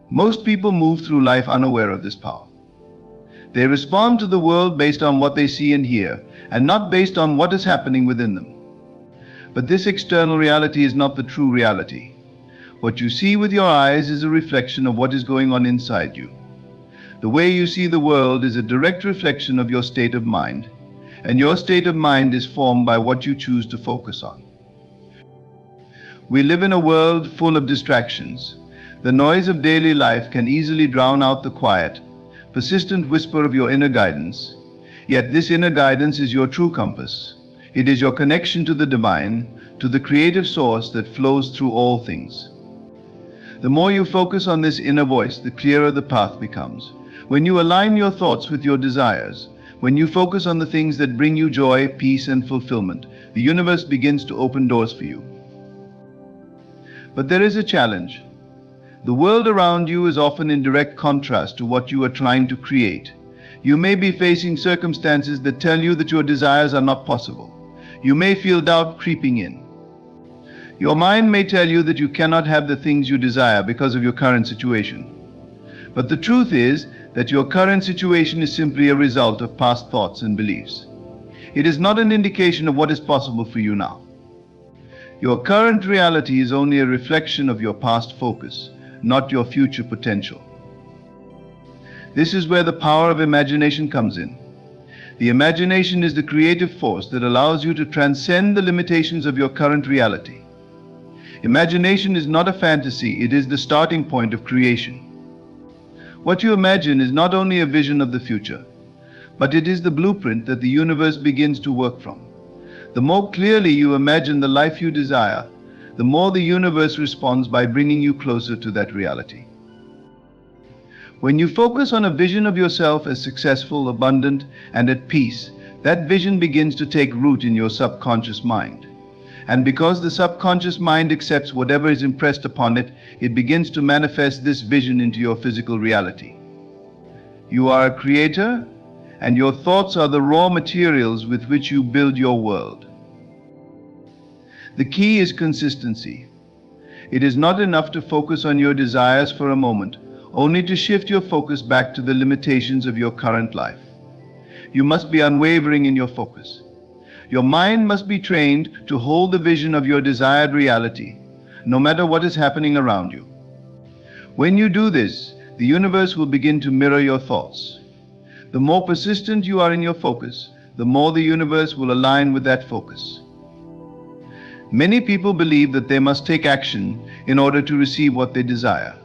[SPEAKER 1] Most people move through life unaware of this power. They respond to the world based on what they see and hear, and not based on what is happening within them. But this external reality is not the true reality. What you see with your eyes is a reflection of what is going on inside you. The way you see the world is a direct reflection of your state of mind, and your state of mind is formed by what you choose to focus on. We live in a world full of distractions. The noise of daily life can easily drown out the quiet, persistent whisper of your inner guidance. Yet this inner guidance is your true compass. It is your connection to the divine, to the creative source that flows through all things. The more you focus on this inner voice, the clearer the path becomes. When you align your thoughts with your desires, when you focus on the things that bring you joy, peace, and fulfillment, the universe begins to open doors for you. But there is a challenge. The world around you is often in direct contrast to what you are trying to create. You may be facing circumstances that tell you that your desires are not possible. You may feel doubt creeping in. Your mind may tell you that you cannot have the things you desire because of your current situation. But the truth is that your current situation is simply a result of past thoughts and beliefs. It is not an indication of what is possible for you now. Your current reality is only a reflection of your past focus, not your future potential. This is where the power of imagination comes in. The imagination is the creative force that allows you to transcend the limitations of your current reality. Imagination is not a fantasy, it is the starting point of creation. What you imagine is not only a vision of the future, but it is the blueprint that the universe begins to work from. The more clearly you imagine the life you desire, the more the universe responds by bringing you closer to that reality. When you focus on a vision of yourself as successful, abundant, and at peace, that vision begins to take root in your subconscious mind. And because the subconscious mind accepts whatever is impressed upon it, it begins to manifest this vision into your physical reality. You are a creator, and your thoughts are the raw materials with which you build your world. The key is consistency. It is not enough to focus on your desires for a moment, only to shift your focus back to the limitations of your current life. You must be unwavering in your focus. Your mind must be trained to hold the vision of your desired reality, no matter what is happening around you. When you do this, the universe will begin to mirror your thoughts. The more persistent you are in your focus, the more the universe will align with that focus. Many people believe that they must take action in order to receive what they desire.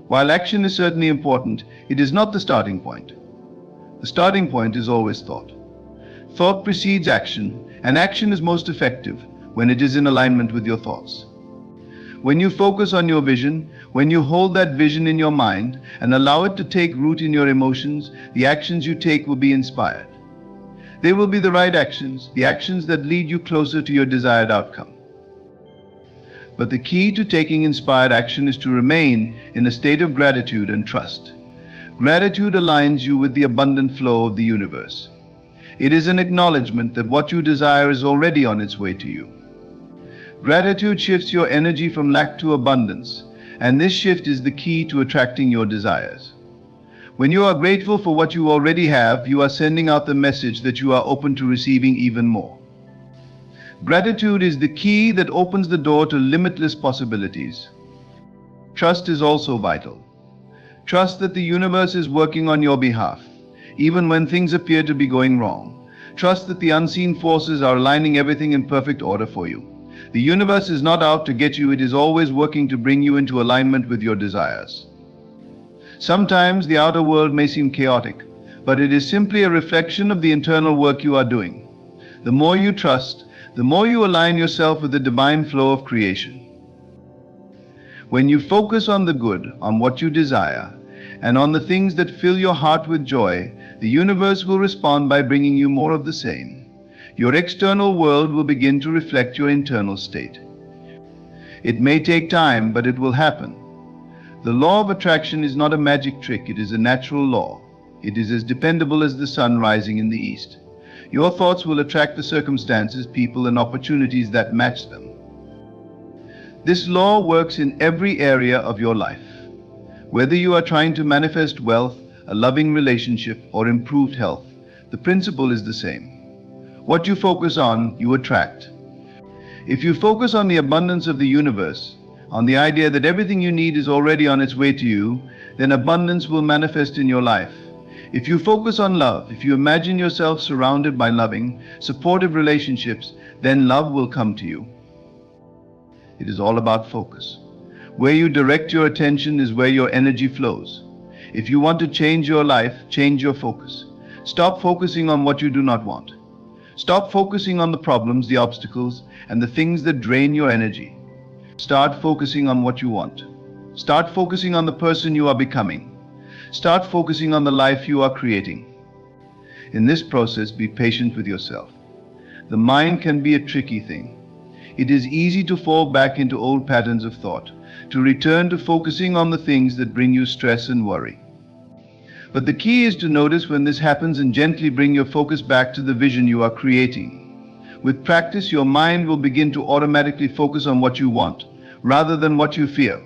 [SPEAKER 1] While action is certainly important, it is not the starting point. The starting point is always thought. Thought precedes action, and action is most effective when it is in alignment with your thoughts. When you focus on your vision, when you hold that vision in your mind and allow it to take root in your emotions, the actions you take will be inspired. They will be the right actions, the actions that lead you closer to your desired outcome. But the key to taking inspired action is to remain in a state of gratitude and trust. Gratitude aligns you with the abundant flow of the universe. It is an acknowledgement that what you desire is already on its way to you. Gratitude shifts your energy from lack to abundance, and this shift is the key to attracting your desires. When you are grateful for what you already have, you are sending out the message that you are open to receiving even more. Gratitude is the key that opens the door to limitless possibilities. Trust is also vital. Trust that the universe is working on your behalf, even when things appear to be going wrong. Trust that the unseen forces are aligning everything in perfect order for you. The universe is not out to get you, it is always working to bring you into alignment with your desires. Sometimes the outer world may seem chaotic, but it is simply a reflection of the internal work you are doing. The more you trust, the more you align yourself with the divine flow of creation. When you focus on the good, on what you desire, and on the things that fill your heart with joy, the universe will respond by bringing you more of the same. Your external world will begin to reflect your internal state. It may take time, but it will happen. The law of attraction is not a magic trick, it is a natural law. It is as dependable as the sun rising in the east. Your thoughts will attract the circumstances, people, and opportunities that match them. This law works in every area of your life. Whether you are trying to manifest wealth, a loving relationship, or improved health, the principle is the same. What you focus on, you attract. If you focus on the abundance of the universe, on the idea that everything you need is already on its way to you, then abundance will manifest in your life. If you focus on love, if you imagine yourself surrounded by loving, supportive relationships, then love will come to you. It is all about focus. Where you direct your attention is where your energy flows. If you want to change your life, change your focus. Stop focusing on what you do not want. Stop focusing on the problems, the obstacles, and the things that drain your energy. Start focusing on what you want. Start focusing on the person you are becoming. Start focusing on the life you are creating. In this process, be patient with yourself. The mind can be a tricky thing. It is easy to fall back into old patterns of thought, to return to focusing on the things that bring you stress and worry. But the key is to notice when this happens and gently bring your focus back to the vision you are creating. With practice, your mind will begin to automatically focus on what you want, rather than what you fear.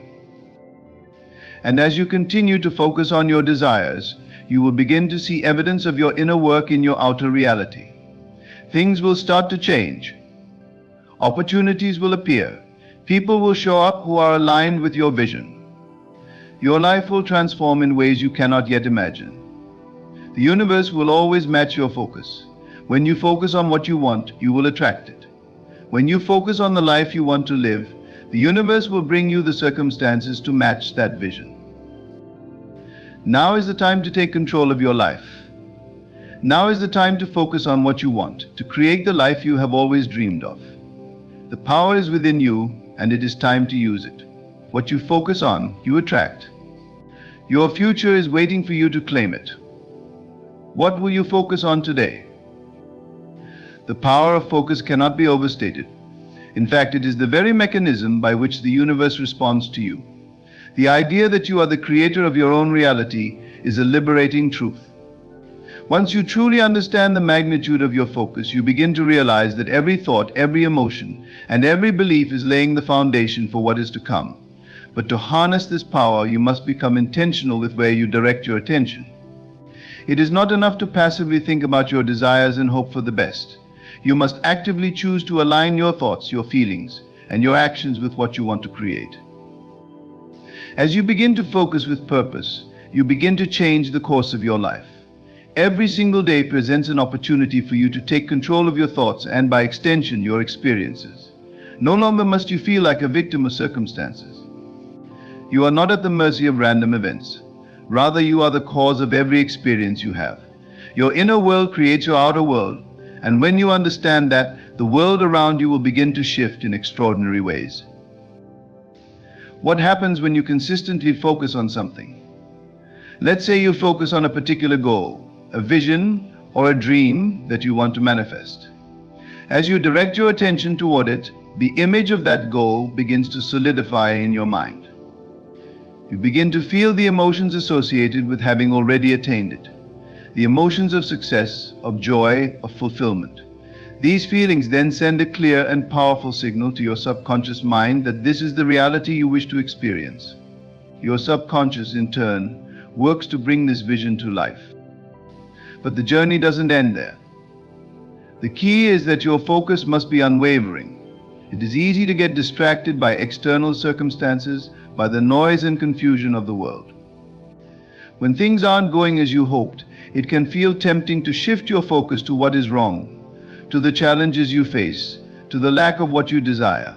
[SPEAKER 1] And as you continue to focus on your desires, you will begin to see evidence of your inner work in your outer reality. Things will start to change. Opportunities will appear. People will show up who are aligned with your vision. Your life will transform in ways you cannot yet imagine. The universe will always match your focus. When you focus on what you want, you will attract it. When you focus on the life you want to live, the universe will bring you the circumstances to match that vision. Now is the time to take control of your life. Now is the time to focus on what you want, to create the life you have always dreamed of. The power is within you, and it is time to use it. What you focus on, you attract. Your future is waiting for you to claim it. What will you focus on today? The power of focus cannot be overstated. In fact, it is the very mechanism by which the universe responds to you. The idea that you are the creator of your own reality is a liberating truth. Once you truly understand the magnitude of your focus, you begin to realize that every thought, every emotion, and every belief is laying the foundation for what is to come. But to harness this power, you must become intentional with where you direct your attention. It is not enough to passively think about your desires and hope for the best. You must actively choose to align your thoughts, your feelings, and your actions with what you want to create. As you begin to focus with purpose, you begin to change the course of your life. Every single day presents an opportunity for you to take control of your thoughts and, by extension, your experiences. No longer must you feel like a victim of circumstances. You are not at the mercy of random events. Rather, you are the cause of every experience you have. Your inner world creates your outer world, and when you understand that, the world around you will begin to shift in extraordinary ways. What happens when you consistently focus on something? Let's say you focus on a particular goal, a vision, or a dream that you want to manifest. As you direct your attention toward it, the image of that goal begins to solidify in your mind. You begin to feel the emotions associated with having already attained it. The emotions of success, of joy, of fulfillment. These feelings then send a clear and powerful signal to your subconscious mind that this is the reality you wish to experience. Your subconscious, in turn, works to bring this vision to life. But the journey doesn't end there. The key is that your focus must be unwavering. It is easy to get distracted by external circumstances, by the noise and confusion of the world. When things aren't going as you hoped, it can feel tempting to shift your focus to what is wrong, to the challenges you face, to the lack of what you desire.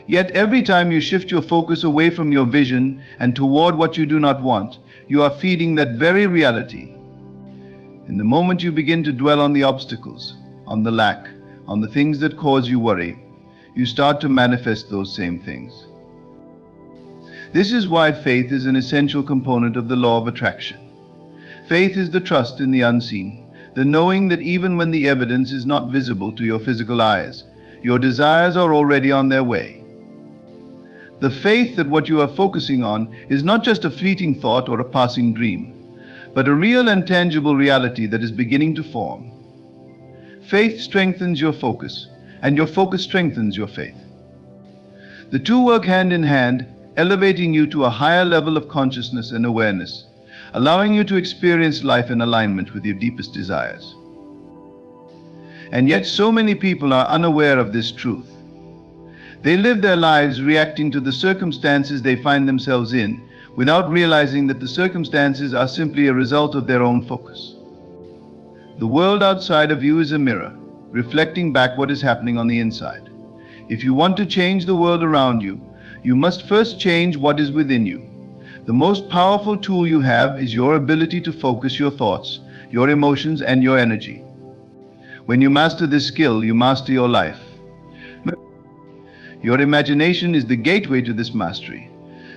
[SPEAKER 1] Yet every time you shift your focus away from your vision and toward what you do not want, you are feeding that very reality. In the moment you begin to dwell on the obstacles, on the lack, on the things that cause you worry, you start to manifest those same things. This is why faith is an essential component of the law of attraction. Faith is the trust in the unseen, the knowing that even when the evidence is not visible to your physical eyes, your desires are already on their way. The faith that what you are focusing on is not just a fleeting thought or a passing dream, but a real and tangible reality that is beginning to form. Faith strengthens your focus, and your focus strengthens your faith. The two work hand in hand, elevating you to a higher level of consciousness and awareness, allowing you to experience life in alignment with your deepest desires. And yet so many people are unaware of this truth. They live their lives reacting to the circumstances they find themselves in, without realizing that the circumstances are simply a result of their own focus. The world outside of you is a mirror, reflecting back what is happening on the inside. If you want to change the world around you, you must first change what is within you. The most powerful tool you have is your ability to focus your thoughts, your emotions, and your energy. When you master this skill, you master your life. Your imagination is the gateway to this mastery.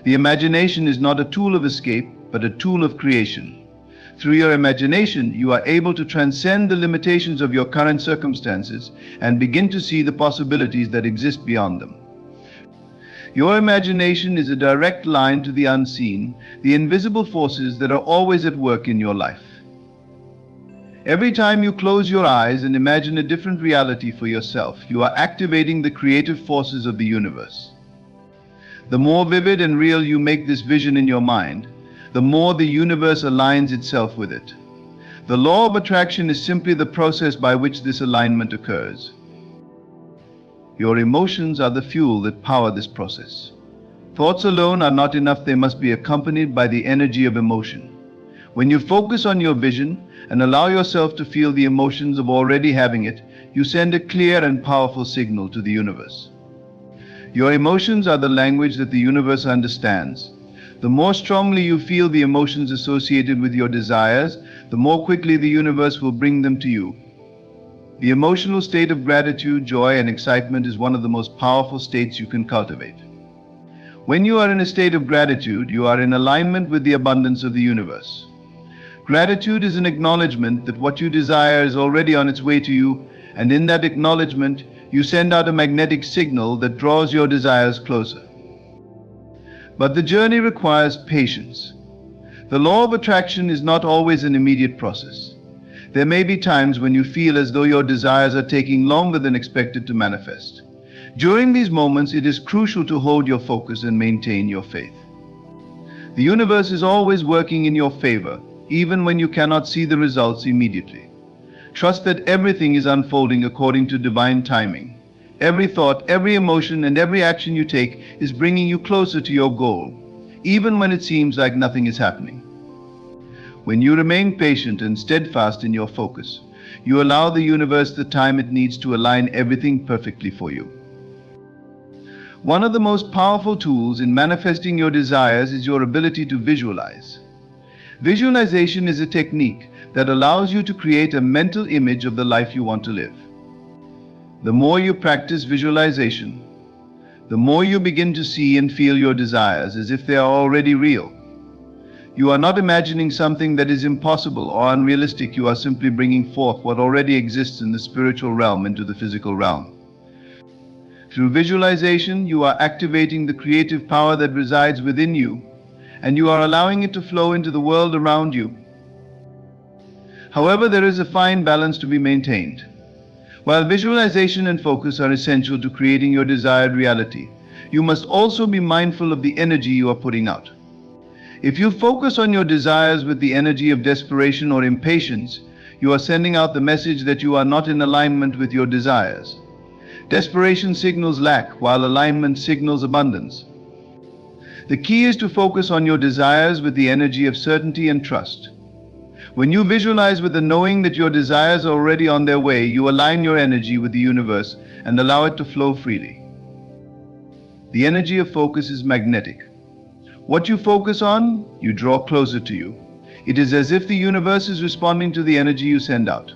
[SPEAKER 1] The imagination is not a tool of escape, but a tool of creation. Through your imagination, you are able to transcend the limitations of your current circumstances and begin to see the possibilities that exist beyond them. Your imagination is a direct line to the unseen, the invisible forces that are always at work in your life. Every time you close your eyes and imagine a different reality for yourself, you are activating the creative forces of the universe. The more vivid and real you make this vision in your mind, the more the universe aligns itself with it. The law of attraction is simply the process by which this alignment occurs. Your emotions are the fuel that power this process. Thoughts alone are not enough, they must be accompanied by the energy of emotion. When you focus on your vision and allow yourself to feel the emotions of already having it, you send a clear and powerful signal to the universe. Your emotions are the language that the universe understands. The more strongly you feel the emotions associated with your desires, the more quickly the universe will bring them to you. The emotional state of gratitude, joy, and excitement is one of the most powerful states you can cultivate. When you are in a state of gratitude, you are in alignment with the abundance of the universe. Gratitude is an acknowledgement that what you desire is already on its way to you, and in that acknowledgement, you send out a magnetic signal that draws your desires closer. But the journey requires patience. The law of attraction is not always an immediate process. There may be times when you feel as though your desires are taking longer than expected to manifest. During these moments, it is crucial to hold your focus and maintain your faith. The universe is always working in your favor, even when you cannot see the results immediately. Trust that everything is unfolding according to divine timing. Every thought, every emotion, and every action you take is bringing you closer to your goal, even when it seems like nothing is happening. When you remain patient and steadfast in your focus, you allow the universe the time it needs to align everything perfectly for you. One of the most powerful tools in manifesting your desires is your ability to visualize. Visualization is a technique that allows you to create a mental image of the life you want to live. The more you practice visualization, the more you begin to see and feel your desires as if they are already real. You are not imagining something that is impossible or unrealistic, you are simply bringing forth what already exists in the spiritual realm into the physical realm. Through visualization, you are activating the creative power that resides within you, and you are allowing it to flow into the world around you. However, there is a fine balance to be maintained. While visualization and focus are essential to creating your desired reality, you must also be mindful of the energy you are putting out. If you focus on your desires with the energy of desperation or impatience, you are sending out the message that you are not in alignment with your desires. Desperation signals lack, while alignment signals abundance. The key is to focus on your desires with the energy of certainty and trust. When you visualize with the knowing that your desires are already on their way, you align your energy with the universe and allow it to flow freely. The energy of focus is magnetic. What you focus on, you draw closer to you. It is as if the universe is responding to the energy you send out.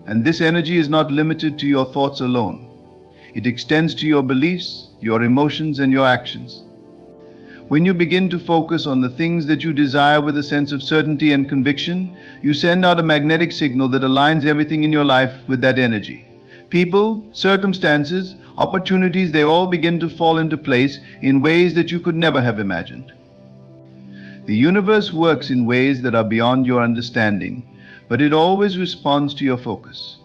[SPEAKER 1] And this energy is not limited to your thoughts alone. It extends to your beliefs, your emotions, and your actions. When you begin to focus on the things that you desire with a sense of certainty and conviction, you send out a magnetic signal that aligns everything in your life with that energy. People, circumstances, opportunities, they all begin to fall into place in ways that you could never have imagined. The universe works in ways that are beyond your understanding, but it always responds to your focus.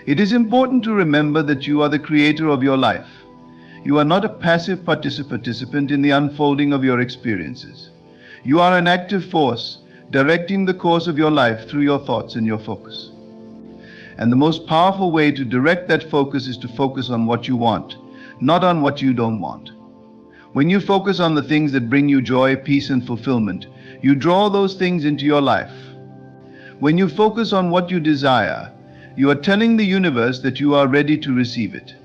[SPEAKER 1] It is important to remember that you are the creator of your life. You are not a passive participant in the unfolding of your experiences. You are an active force, directing the course of your life through your thoughts and your focus. And the most powerful way to direct that focus is to focus on what you want, not on what you don't want. When you focus on the things that bring you joy, peace, and fulfillment, you draw those things into your life. When you focus on what you desire, you are telling the universe that you are ready to receive it.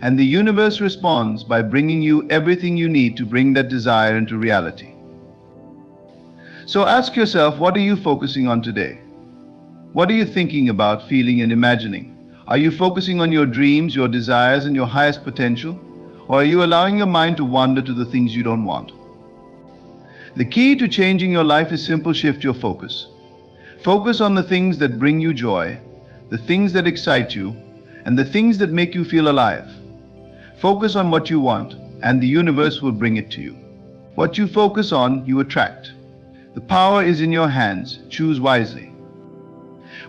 [SPEAKER 1] And the universe responds by bringing you everything you need to bring that desire into reality. So ask yourself, what are you focusing on today? What are you thinking about, feeling, and imagining? Are you focusing on your dreams, your desires, and your highest potential? Or are you allowing your mind to wander to the things you don't want? The key to changing your life is simple: shift your focus. Focus on the things that bring you joy, the things that excite you, and the things that make you feel alive. Focus on what you want, and the universe will bring it to you. What you focus on, you attract. The power is in your hands. Choose wisely.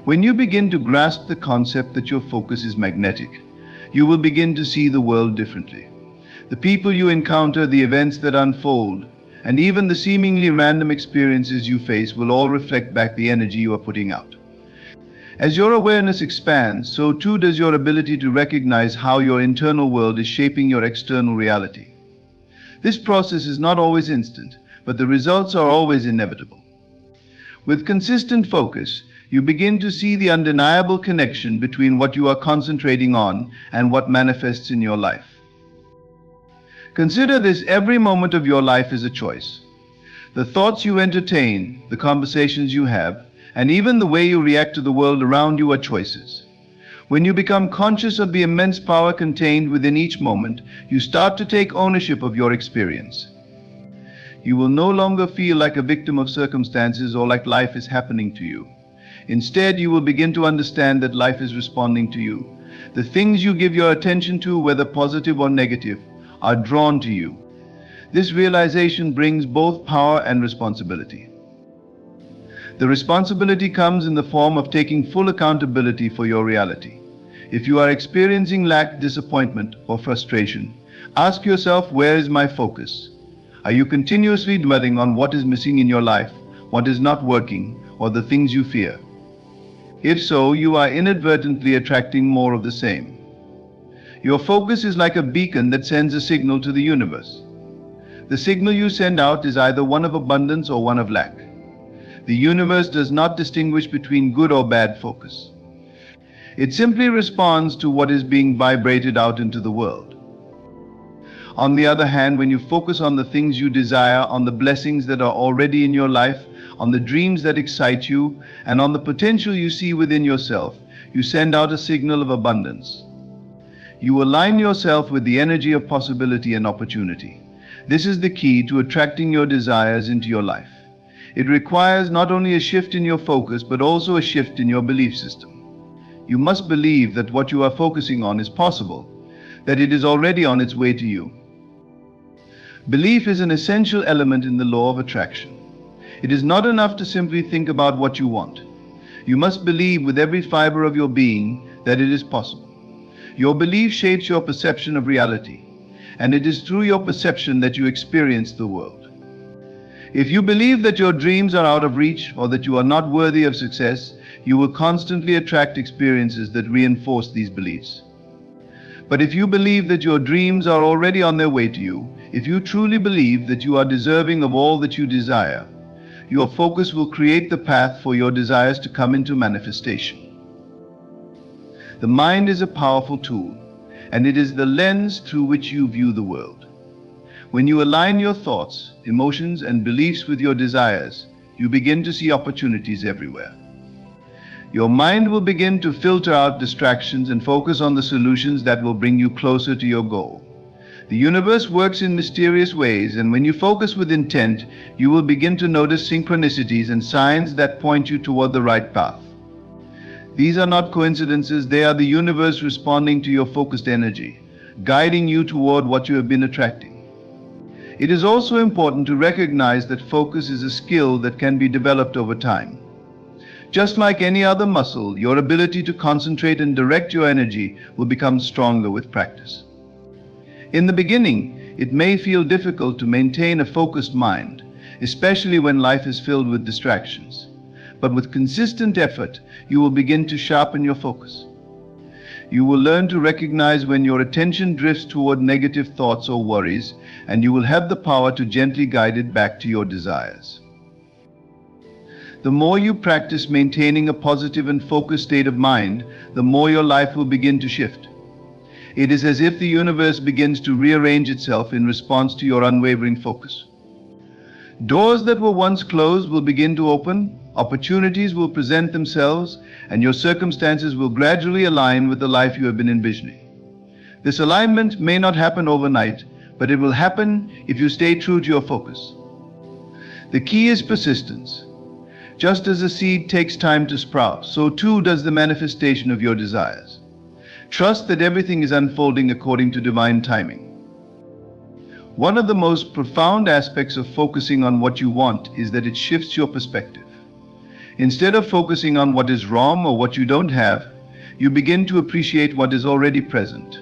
[SPEAKER 1] When you begin to grasp the concept that your focus is magnetic, you will begin to see the world differently. The people you encounter, the events that unfold, and even the seemingly random experiences you face will all reflect back the energy you are putting out. As your awareness expands, so too does your ability to recognize how your internal world is shaping your external reality. This process is not always instant, but the results are always inevitable. With consistent focus, you begin to see the undeniable connection between what you are concentrating on and what manifests in your life. Consider this: every moment of your life is a choice. The thoughts you entertain, the conversations you have, and even the way you react to the world around you are choices. When you become conscious of the immense power contained within each moment, you start to take ownership of your experience. You will no longer feel like a victim of circumstances or like life is happening to you. Instead, you will begin to understand that life is responding to you. The things you give your attention to, whether positive or negative, are drawn to you. This realization brings both power and responsibility. The responsibility comes in the form of taking full accountability for your reality. If you are experiencing lack, disappointment, or frustration, ask yourself, where is my focus? Are you continuously dwelling on what is missing in your life, what is not working, or the things you fear? If so, you are inadvertently attracting more of the same. Your focus is like a beacon that sends a signal to the universe. The signal you send out is either one of abundance or one of lack. The universe does not distinguish between good or bad focus. It simply responds to what is being vibrated out into the world. On the other hand, when you focus on the things you desire, on the blessings that are already in your life, on the dreams that excite you, and on the potential you see within yourself, you send out a signal of abundance. You align yourself with the energy of possibility and opportunity. This is the key to attracting your desires into your life. It requires not only a shift in your focus, but also a shift in your belief system. You must believe that what you are focusing on is possible, that it is already on its way to you. Belief is an essential element in the law of attraction. It is not enough to simply think about what you want. You must believe with every fiber of your being that it is possible. Your belief shapes your perception of reality, and it is through your perception that you experience the world. If you believe that your dreams are out of reach or that you are not worthy of success, you will constantly attract experiences that reinforce these beliefs. But if you believe that your dreams are already on their way to you, if you truly believe that you are deserving of all that you desire, your focus will create the path for your desires to come into manifestation. The mind is a powerful tool, and it is the lens through which you view the world. When you align your thoughts, emotions, and beliefs with your desires, you begin to see opportunities everywhere. Your mind will begin to filter out distractions and focus on the solutions that will bring you closer to your goal. The universe works in mysterious ways, and when you focus with intent, you will begin to notice synchronicities and signs that point you toward the right path. These are not coincidences, they are the universe responding to your focused energy, guiding you toward what you have been attracting. It is also important to recognize that focus is a skill that can be developed over time. Just like any other muscle, your ability to concentrate and direct your energy will become stronger with practice. In the beginning, it may feel difficult to maintain a focused mind, especially when life is filled with distractions. But with consistent effort, you will begin to sharpen your focus. You will learn to recognize when your attention drifts toward negative thoughts or worries, and you will have the power to gently guide it back to your desires. The more you practice maintaining a positive and focused state of mind, the more your life will begin to shift. It is as if the universe begins to rearrange itself in response to your unwavering focus. Doors that were once closed will begin to open, opportunities will present themselves, and your circumstances will gradually align with the life you have been envisioning. This alignment may not happen overnight, but it will happen if you stay true to your focus. The key is persistence. Just as a seed takes time to sprout, so too does the manifestation of your desires. Trust that everything is unfolding according to divine timing. One of the most profound aspects of focusing on what you want is that it shifts your perspective. Instead of focusing on what is wrong or what you don't have, you begin to appreciate what is already present.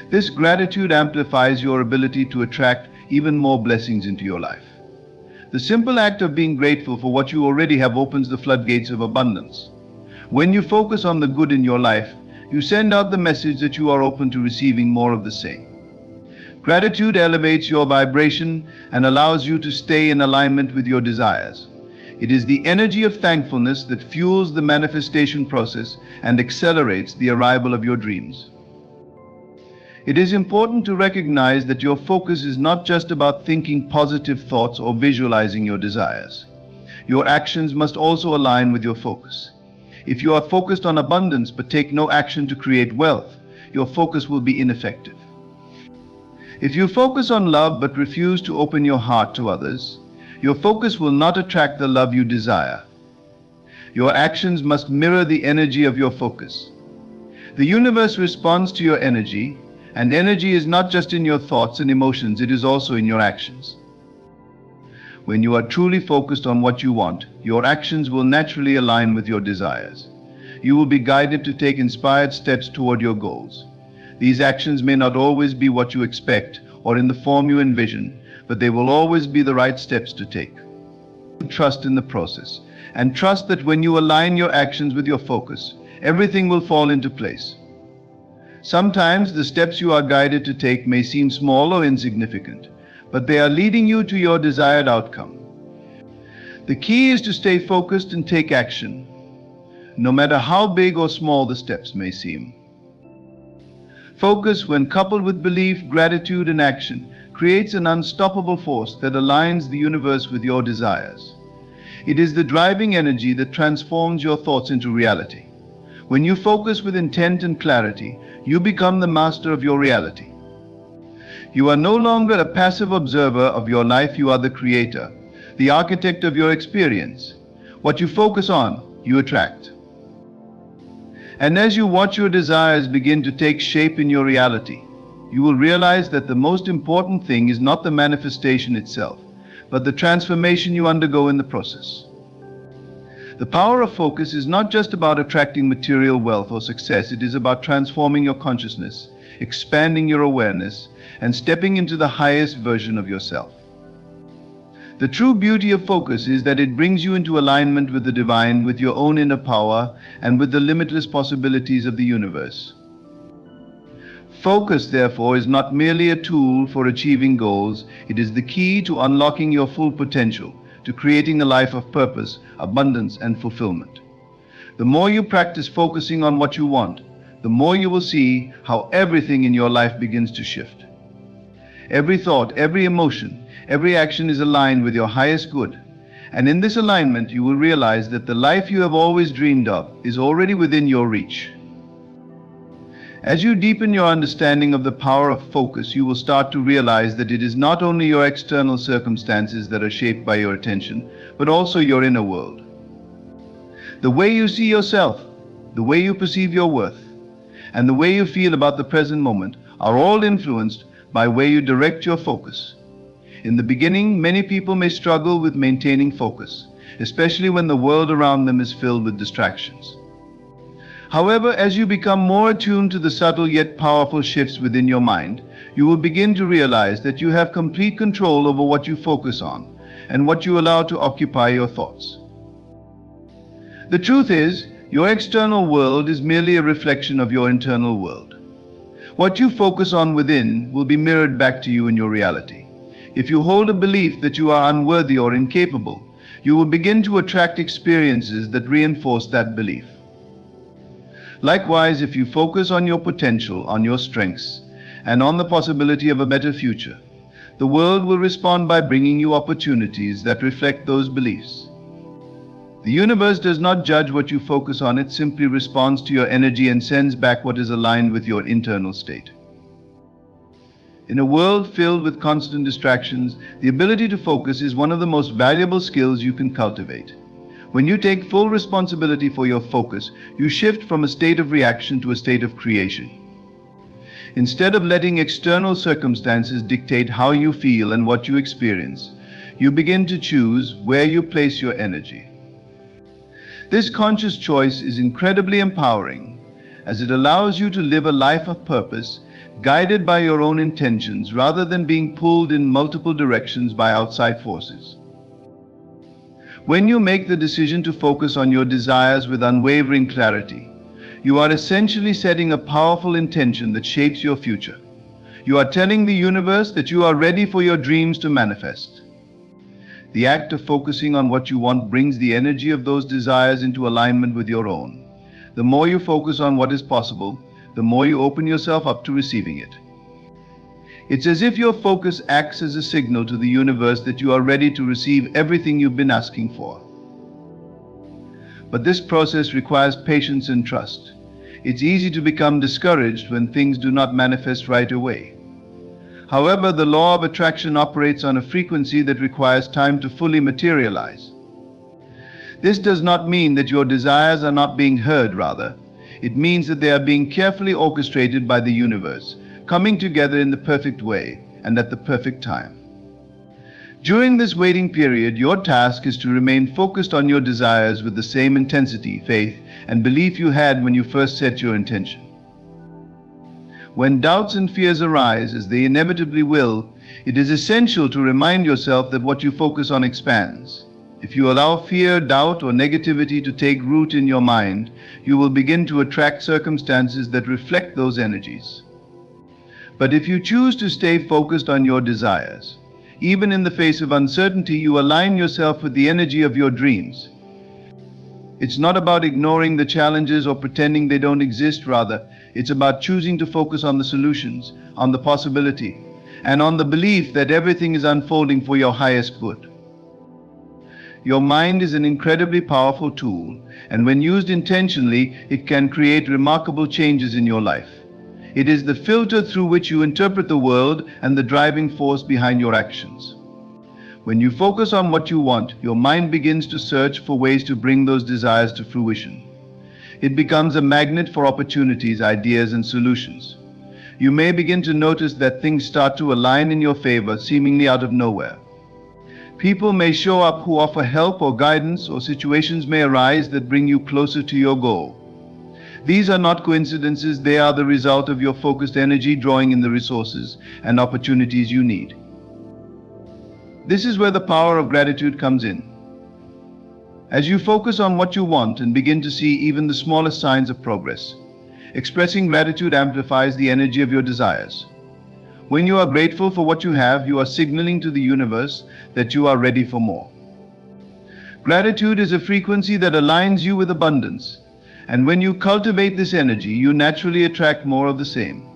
[SPEAKER 1] This gratitude amplifies your ability to attract even more blessings into your life. The simple act of being grateful for what you already have opens the floodgates of abundance. When you focus on the good in your life, you send out the message that you are open to receiving more of the same. Gratitude elevates your vibration and allows you to stay in alignment with your desires. It is the energy of thankfulness that fuels the manifestation process and accelerates the arrival of your dreams. It is important to recognize that your focus is not just about thinking positive thoughts or visualizing your desires. Your actions must also align with your focus. If you are focused on abundance but take no action to create wealth, your focus will be ineffective. If you focus on love but refuse to open your heart to others, your focus will not attract the love you desire. Your actions must mirror the energy of your focus. The universe responds to your energy, and energy is not just in your thoughts and emotions, it is also in your actions. When you are truly focused on what you want, your actions will naturally align with your desires. You will be guided to take inspired steps toward your goals. These actions may not always be what you expect or in the form you envision, but they will always be the right steps to take. Trust in the process, and trust that when you align your actions with your focus, everything will fall into place. Sometimes the steps you are guided to take may seem small or insignificant, but they are leading you to your desired outcome. The key is to stay focused and take action, no matter how big or small the steps may seem. Focus, when coupled with belief, gratitude, and action, creates an unstoppable force that aligns the universe with your desires. It is the driving energy that transforms your thoughts into reality. When you focus with intent and clarity, you become the master of your reality. You are no longer a passive observer of your life, you are the creator, the architect of your experience. What you focus on, you attract. And as you watch your desires begin to take shape in your reality, you will realize that the most important thing is not the manifestation itself, but the transformation you undergo in the process. The power of focus is not just about attracting material wealth or success, it is about transforming your consciousness, expanding your awareness, and stepping into the highest version of yourself. The true beauty of focus is that it brings you into alignment with the divine, with your own inner power, and with the limitless possibilities of the universe. Focus, therefore, is not merely a tool for achieving goals, it is the key to unlocking your full potential, to creating a life of purpose, abundance, and fulfillment. The more you practice focusing on what you want, the more you will see how everything in your life begins to shift. Every thought, every emotion, every action is aligned with your highest good. And in this alignment, you will realize that the life you have always dreamed of is already within your reach. As you deepen your understanding of the power of focus, you will start to realize that it is not only your external circumstances that are shaped by your attention, but also your inner world. The way you see yourself, the way you perceive your worth, and the way you feel about the present moment are all influenced by where you direct your focus. In the beginning, many people may struggle with maintaining focus, especially when the world around them is filled with distractions. However, as you become more attuned to the subtle yet powerful shifts within your mind, you will begin to realize that you have complete control over what you focus on and what you allow to occupy your thoughts. The truth is, your external world is merely a reflection of your internal world. What you focus on within will be mirrored back to you in your reality. If you hold a belief that you are unworthy or incapable, you will begin to attract experiences that reinforce that belief. Likewise, if you focus on your potential, on your strengths, and on the possibility of a better future, the world will respond by bringing you opportunities that reflect those beliefs. The universe does not judge what you focus on, it simply responds to your energy and sends back what is aligned with your internal state. In a world filled with constant distractions, the ability to focus is one of the most valuable skills you can cultivate. When you take full responsibility for your focus, you shift from a state of reaction to a state of creation. Instead of letting external circumstances dictate how you feel and what you experience, you begin to choose where you place your energy. This conscious choice is incredibly empowering, as it allows you to live a life of purpose, guided by your own intentions rather than being pulled in multiple directions by outside forces. When you make the decision to focus on your desires with unwavering clarity, you are essentially setting a powerful intention that shapes your future. You are telling the universe that you are ready for your dreams to manifest. The act of focusing on what you want brings the energy of those desires into alignment with your own. The more you focus on what is possible, the more you open yourself up to receiving it. It's as if your focus acts as a signal to the universe that you are ready to receive everything you've been asking for. But this process requires patience and trust. It's easy to become discouraged when things do not manifest right away. However, the law of attraction operates on a frequency that requires time to fully materialize. This does not mean that your desires are not being heard, rather. It means that they are being carefully orchestrated by the universe, coming together in the perfect way and at the perfect time. During this waiting period, your task is to remain focused on your desires with the same intensity, faith, and belief you had when you first set your intention. When doubts and fears arise, as they inevitably will, it is essential to remind yourself that what you focus on expands. If you allow fear, doubt, or negativity to take root in your mind, you will begin to attract circumstances that reflect those energies. But if you choose to stay focused on your desires, even in the face of uncertainty, you align yourself with the energy of your dreams. It's not about ignoring the challenges or pretending they don't exist, rather, it's about choosing to focus on the solutions, on the possibility, and on the belief that everything is unfolding for your highest good. Your mind is an incredibly powerful tool, and when used intentionally, it can create remarkable changes in your life. It is the filter through which you interpret the world and the driving force behind your actions. When you focus on what you want, your mind begins to search for ways to bring those desires to fruition. It becomes a magnet for opportunities, ideas, and solutions. You may begin to notice that things start to align in your favor, seemingly out of nowhere. People may show up who offer help or guidance, or situations may arise that bring you closer to your goal. These are not coincidences, they are the result of your focused energy drawing in the resources and opportunities you need. This is where the power of gratitude comes in. As you focus on what you want and begin to see even the smallest signs of progress, expressing gratitude amplifies the energy of your desires. When you are grateful for what you have, you are signaling to the universe that you are ready for more. Gratitude is a frequency that aligns you with abundance, and when you cultivate this energy, you naturally attract more of the same.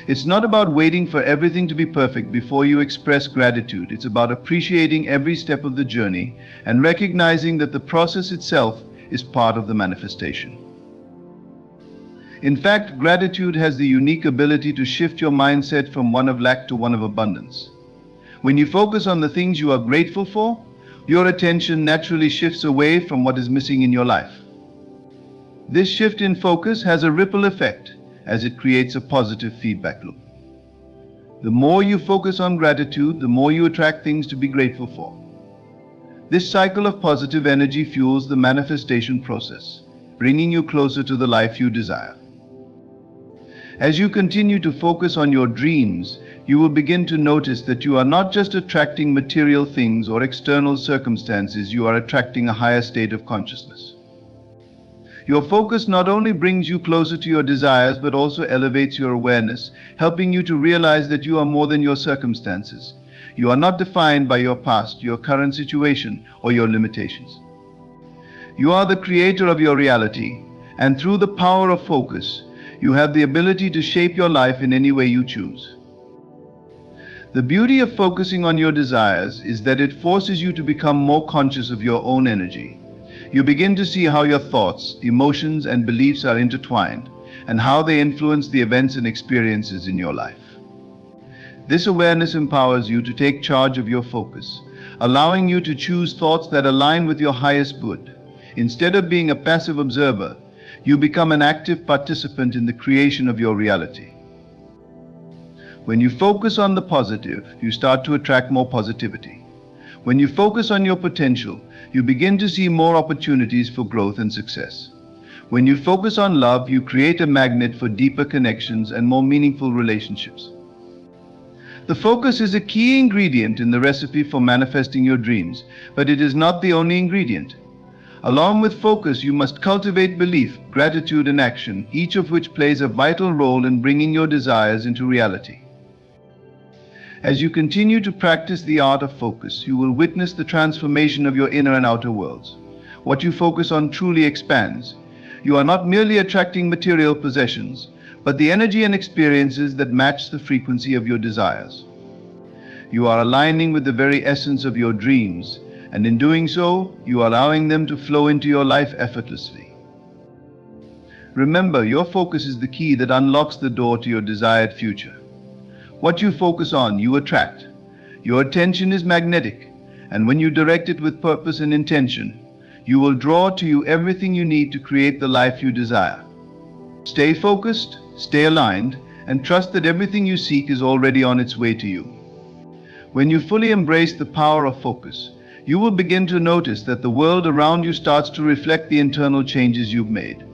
[SPEAKER 1] It's not about waiting for everything to be perfect before you express gratitude. It's about appreciating every step of the journey and recognizing that the process itself is part of the manifestation. In fact, gratitude has the unique ability to shift your mindset from one of lack to one of abundance. When you focus on the things you are grateful for, your attention naturally shifts away from what is missing in your life. This shift in focus has a ripple effect as it creates a positive feedback loop. The more you focus on gratitude, the more you attract things to be grateful for. This cycle of positive energy fuels the manifestation process, bringing you closer to the life you desire. As you continue to focus on your dreams, you will begin to notice that you are not just attracting material things or external circumstances, you are attracting a higher state of consciousness. Your focus not only brings you closer to your desires, but also elevates your awareness, helping you to realize that you are more than your circumstances. You are not defined by your past, your current situation, or your limitations. You are the creator of your reality, and through the power of focus, you have the ability to shape your life in any way you choose. The beauty of focusing on your desires is that it forces you to become more conscious of your own energy, You begin to see how your thoughts, emotions, and beliefs are intertwined, and how they influence the events and experiences in your life. This awareness empowers you to take charge of your focus, allowing you to choose thoughts that align with your highest good. Instead of being a passive observer, you become an active participant in the creation of your reality. When you focus on the positive, you start to attract more positivity. When you focus on your potential, you begin to see more opportunities for growth and success. When you focus on love, you create a magnet for deeper connections and more meaningful relationships. The focus is a key ingredient in the recipe for manifesting your dreams, but it is not the only ingredient. Along with focus, you must cultivate belief, gratitude, and action, each of which plays a vital role in bringing your desires into reality. As you continue to practice the art of focus, you will witness the transformation of your inner and outer worlds. What you focus on truly expands. You are not merely attracting material possessions, but the energy and experiences that match the frequency of your desires. You are aligning with the very essence of your dreams, and in doing so, you are allowing them to flow into your life effortlessly. Remember, your focus is the key that unlocks the door to your desired future. What you focus on, you attract. Your attention is magnetic, and when you direct it with purpose and intention, you will draw to you everything you need to create the life you desire. Stay focused, stay aligned, and trust that everything you seek is already on its way to you. When you fully embrace the power of focus, you will begin to notice that the world around you starts to reflect the internal changes you've made.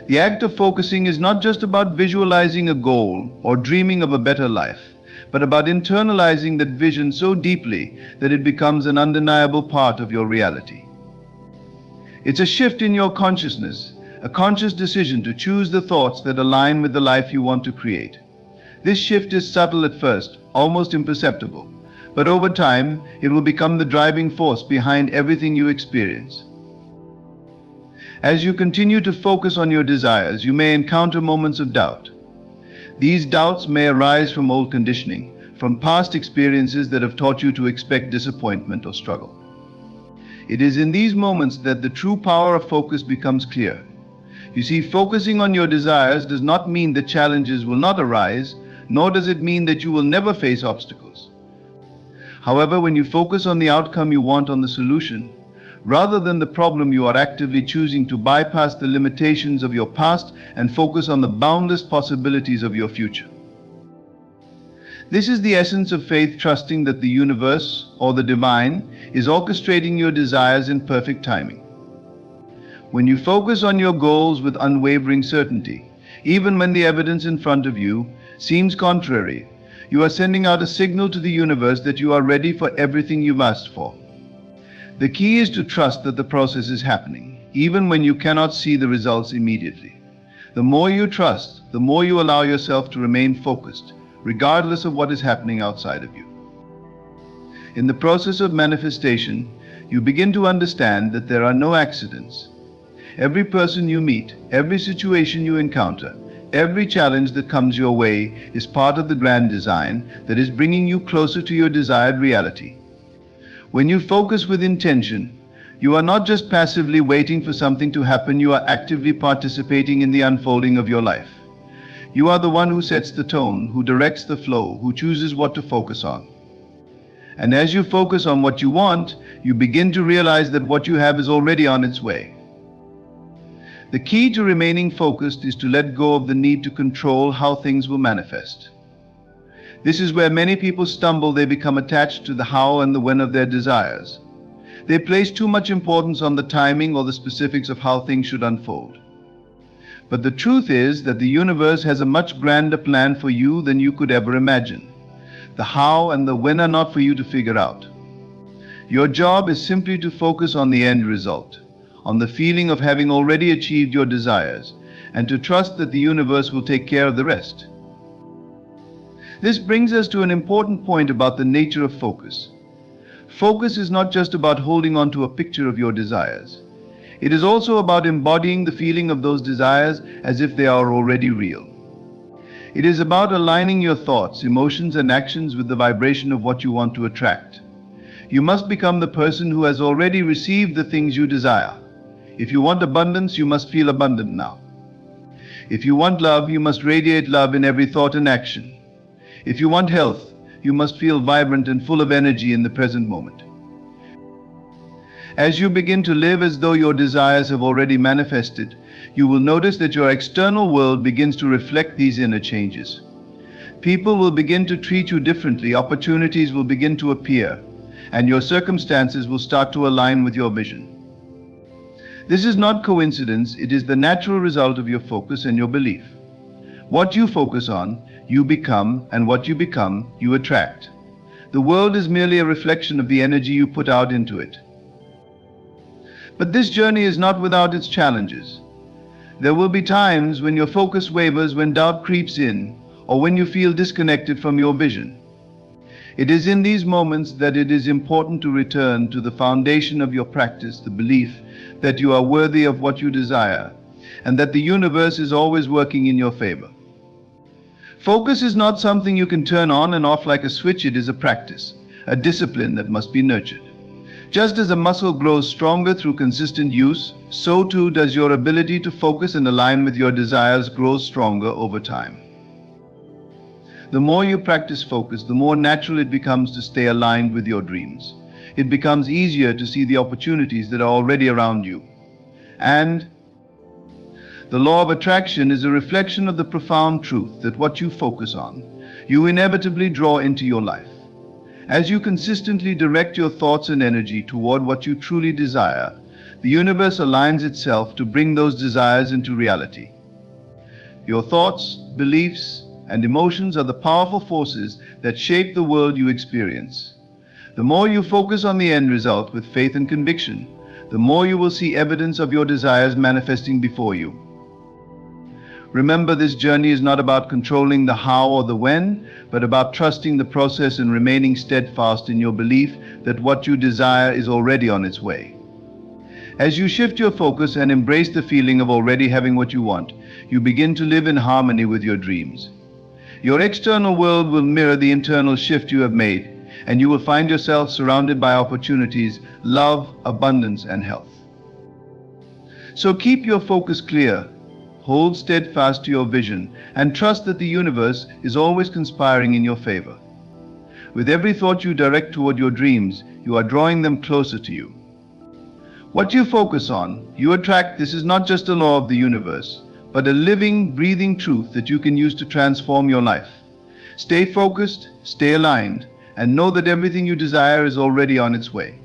[SPEAKER 1] The act of focusing is not just about visualizing a goal or dreaming of a better life, but about internalizing that vision so deeply that it becomes an undeniable part of your reality. It's a shift in your consciousness, a conscious decision to choose the thoughts that align with the life you want to create. This shift is subtle at first, almost imperceptible, but over time, it will become the driving force behind everything you experience. As you continue to focus on your desires, you may encounter moments of doubt. These doubts may arise from old conditioning, from past experiences that have taught you to expect disappointment or struggle. It is in these moments that the true power of focus becomes clear. You see, focusing on your desires does not mean that challenges will not arise, nor does it mean that you will never face obstacles. However, when you focus on the outcome you want, on the solution, rather than the problem, you are actively choosing to bypass the limitations of your past and focus on the boundless possibilities of your future. This is the essence of faith, trusting that the universe, or the divine, is orchestrating your desires in perfect timing. When you focus on your goals with unwavering certainty, even when the evidence in front of you seems contrary, you are sending out a signal to the universe that you are ready for everything you've asked for. The key is to trust that the process is happening, even when you cannot see the results immediately. The more you trust, the more you allow yourself to remain focused, regardless of what is happening outside of you. In the process of manifestation, you begin to understand that there are no accidents. Every person you meet, every situation you encounter, every challenge that comes your way is part of the grand design that is bringing you closer to your desired reality. When you focus with intention, you are not just passively waiting for something to happen, you are actively participating in the unfolding of your life. You are the one who sets the tone, who directs the flow, who chooses what to focus on. And as you focus on what you want, you begin to realize that what you have is already on its way. The key to remaining focused is to let go of the need to control how things will manifest. This is where many people stumble. They become attached to the how and the when of their desires. They place too much importance on the timing or the specifics of how things should unfold. But the truth is that the universe has a much grander plan for you than you could ever imagine. The how and the when are not for you to figure out. Your job is simply to focus on the end result, on the feeling of having already achieved your desires, and to trust that the universe will take care of the rest. This brings us to an important point about the nature of focus. Focus is not just about holding on to a picture of your desires. It is also about embodying the feeling of those desires as if they are already real. It is about aligning your thoughts, emotions, and actions with the vibration of what you want to attract. You must become the person who has already received the things you desire. If you want abundance, you must feel abundant now. If you want love, you must radiate love in every thought and action. If you want health, you must feel vibrant and full of energy in the present moment. As you begin to live as though your desires have already manifested, you will notice that your external world begins to reflect these inner changes. People will begin to treat you differently, opportunities will begin to appear, and your circumstances will start to align with your vision. This is not coincidence, it is the natural result of your focus and your belief. What you focus on, you become, and what you become, you attract. The world is merely a reflection of the energy you put out into it. But this journey is not without its challenges. There will be times when your focus wavers, when doubt creeps in, or when you feel disconnected from your vision. It is in these moments that it is important to return to the foundation of your practice, the belief that you are worthy of what you desire, and that the universe is always working in your favor. Focus is not something you can turn on and off like a switch, it is a practice, a discipline that must be nurtured. Just as a muscle grows stronger through consistent use, so too does your ability to focus and align with your desires grow stronger over time. The more you practice focus, the more natural it becomes to stay aligned with your dreams. It becomes easier to see the opportunities that are already around you. And the law of attraction is a reflection of the profound truth that what you focus on, you inevitably draw into your life. As you consistently direct your thoughts and energy toward what you truly desire, the universe aligns itself to bring those desires into reality. Your thoughts, beliefs, and emotions are the powerful forces that shape the world you experience. The more you focus on the end result with faith and conviction, the more you will see evidence of your desires manifesting before you. Remember, this journey is not about controlling the how or the when, but about trusting the process and remaining steadfast in your belief that what you desire is already on its way. As you shift your focus and embrace the feeling of already having what you want, you begin to live in harmony with your dreams. Your external world will mirror the internal shift you have made, and you will find yourself surrounded by opportunities, love, abundance, and health. So keep your focus clear, hold steadfast to your vision, and trust that the universe is always conspiring in your favor. With every thought you direct toward your dreams, you are drawing them closer to you. What you focus on, you attract. This is not just a law of the universe, but a living, breathing truth that you can use to transform your life. Stay focused, stay aligned, and know that everything you desire is already on its way.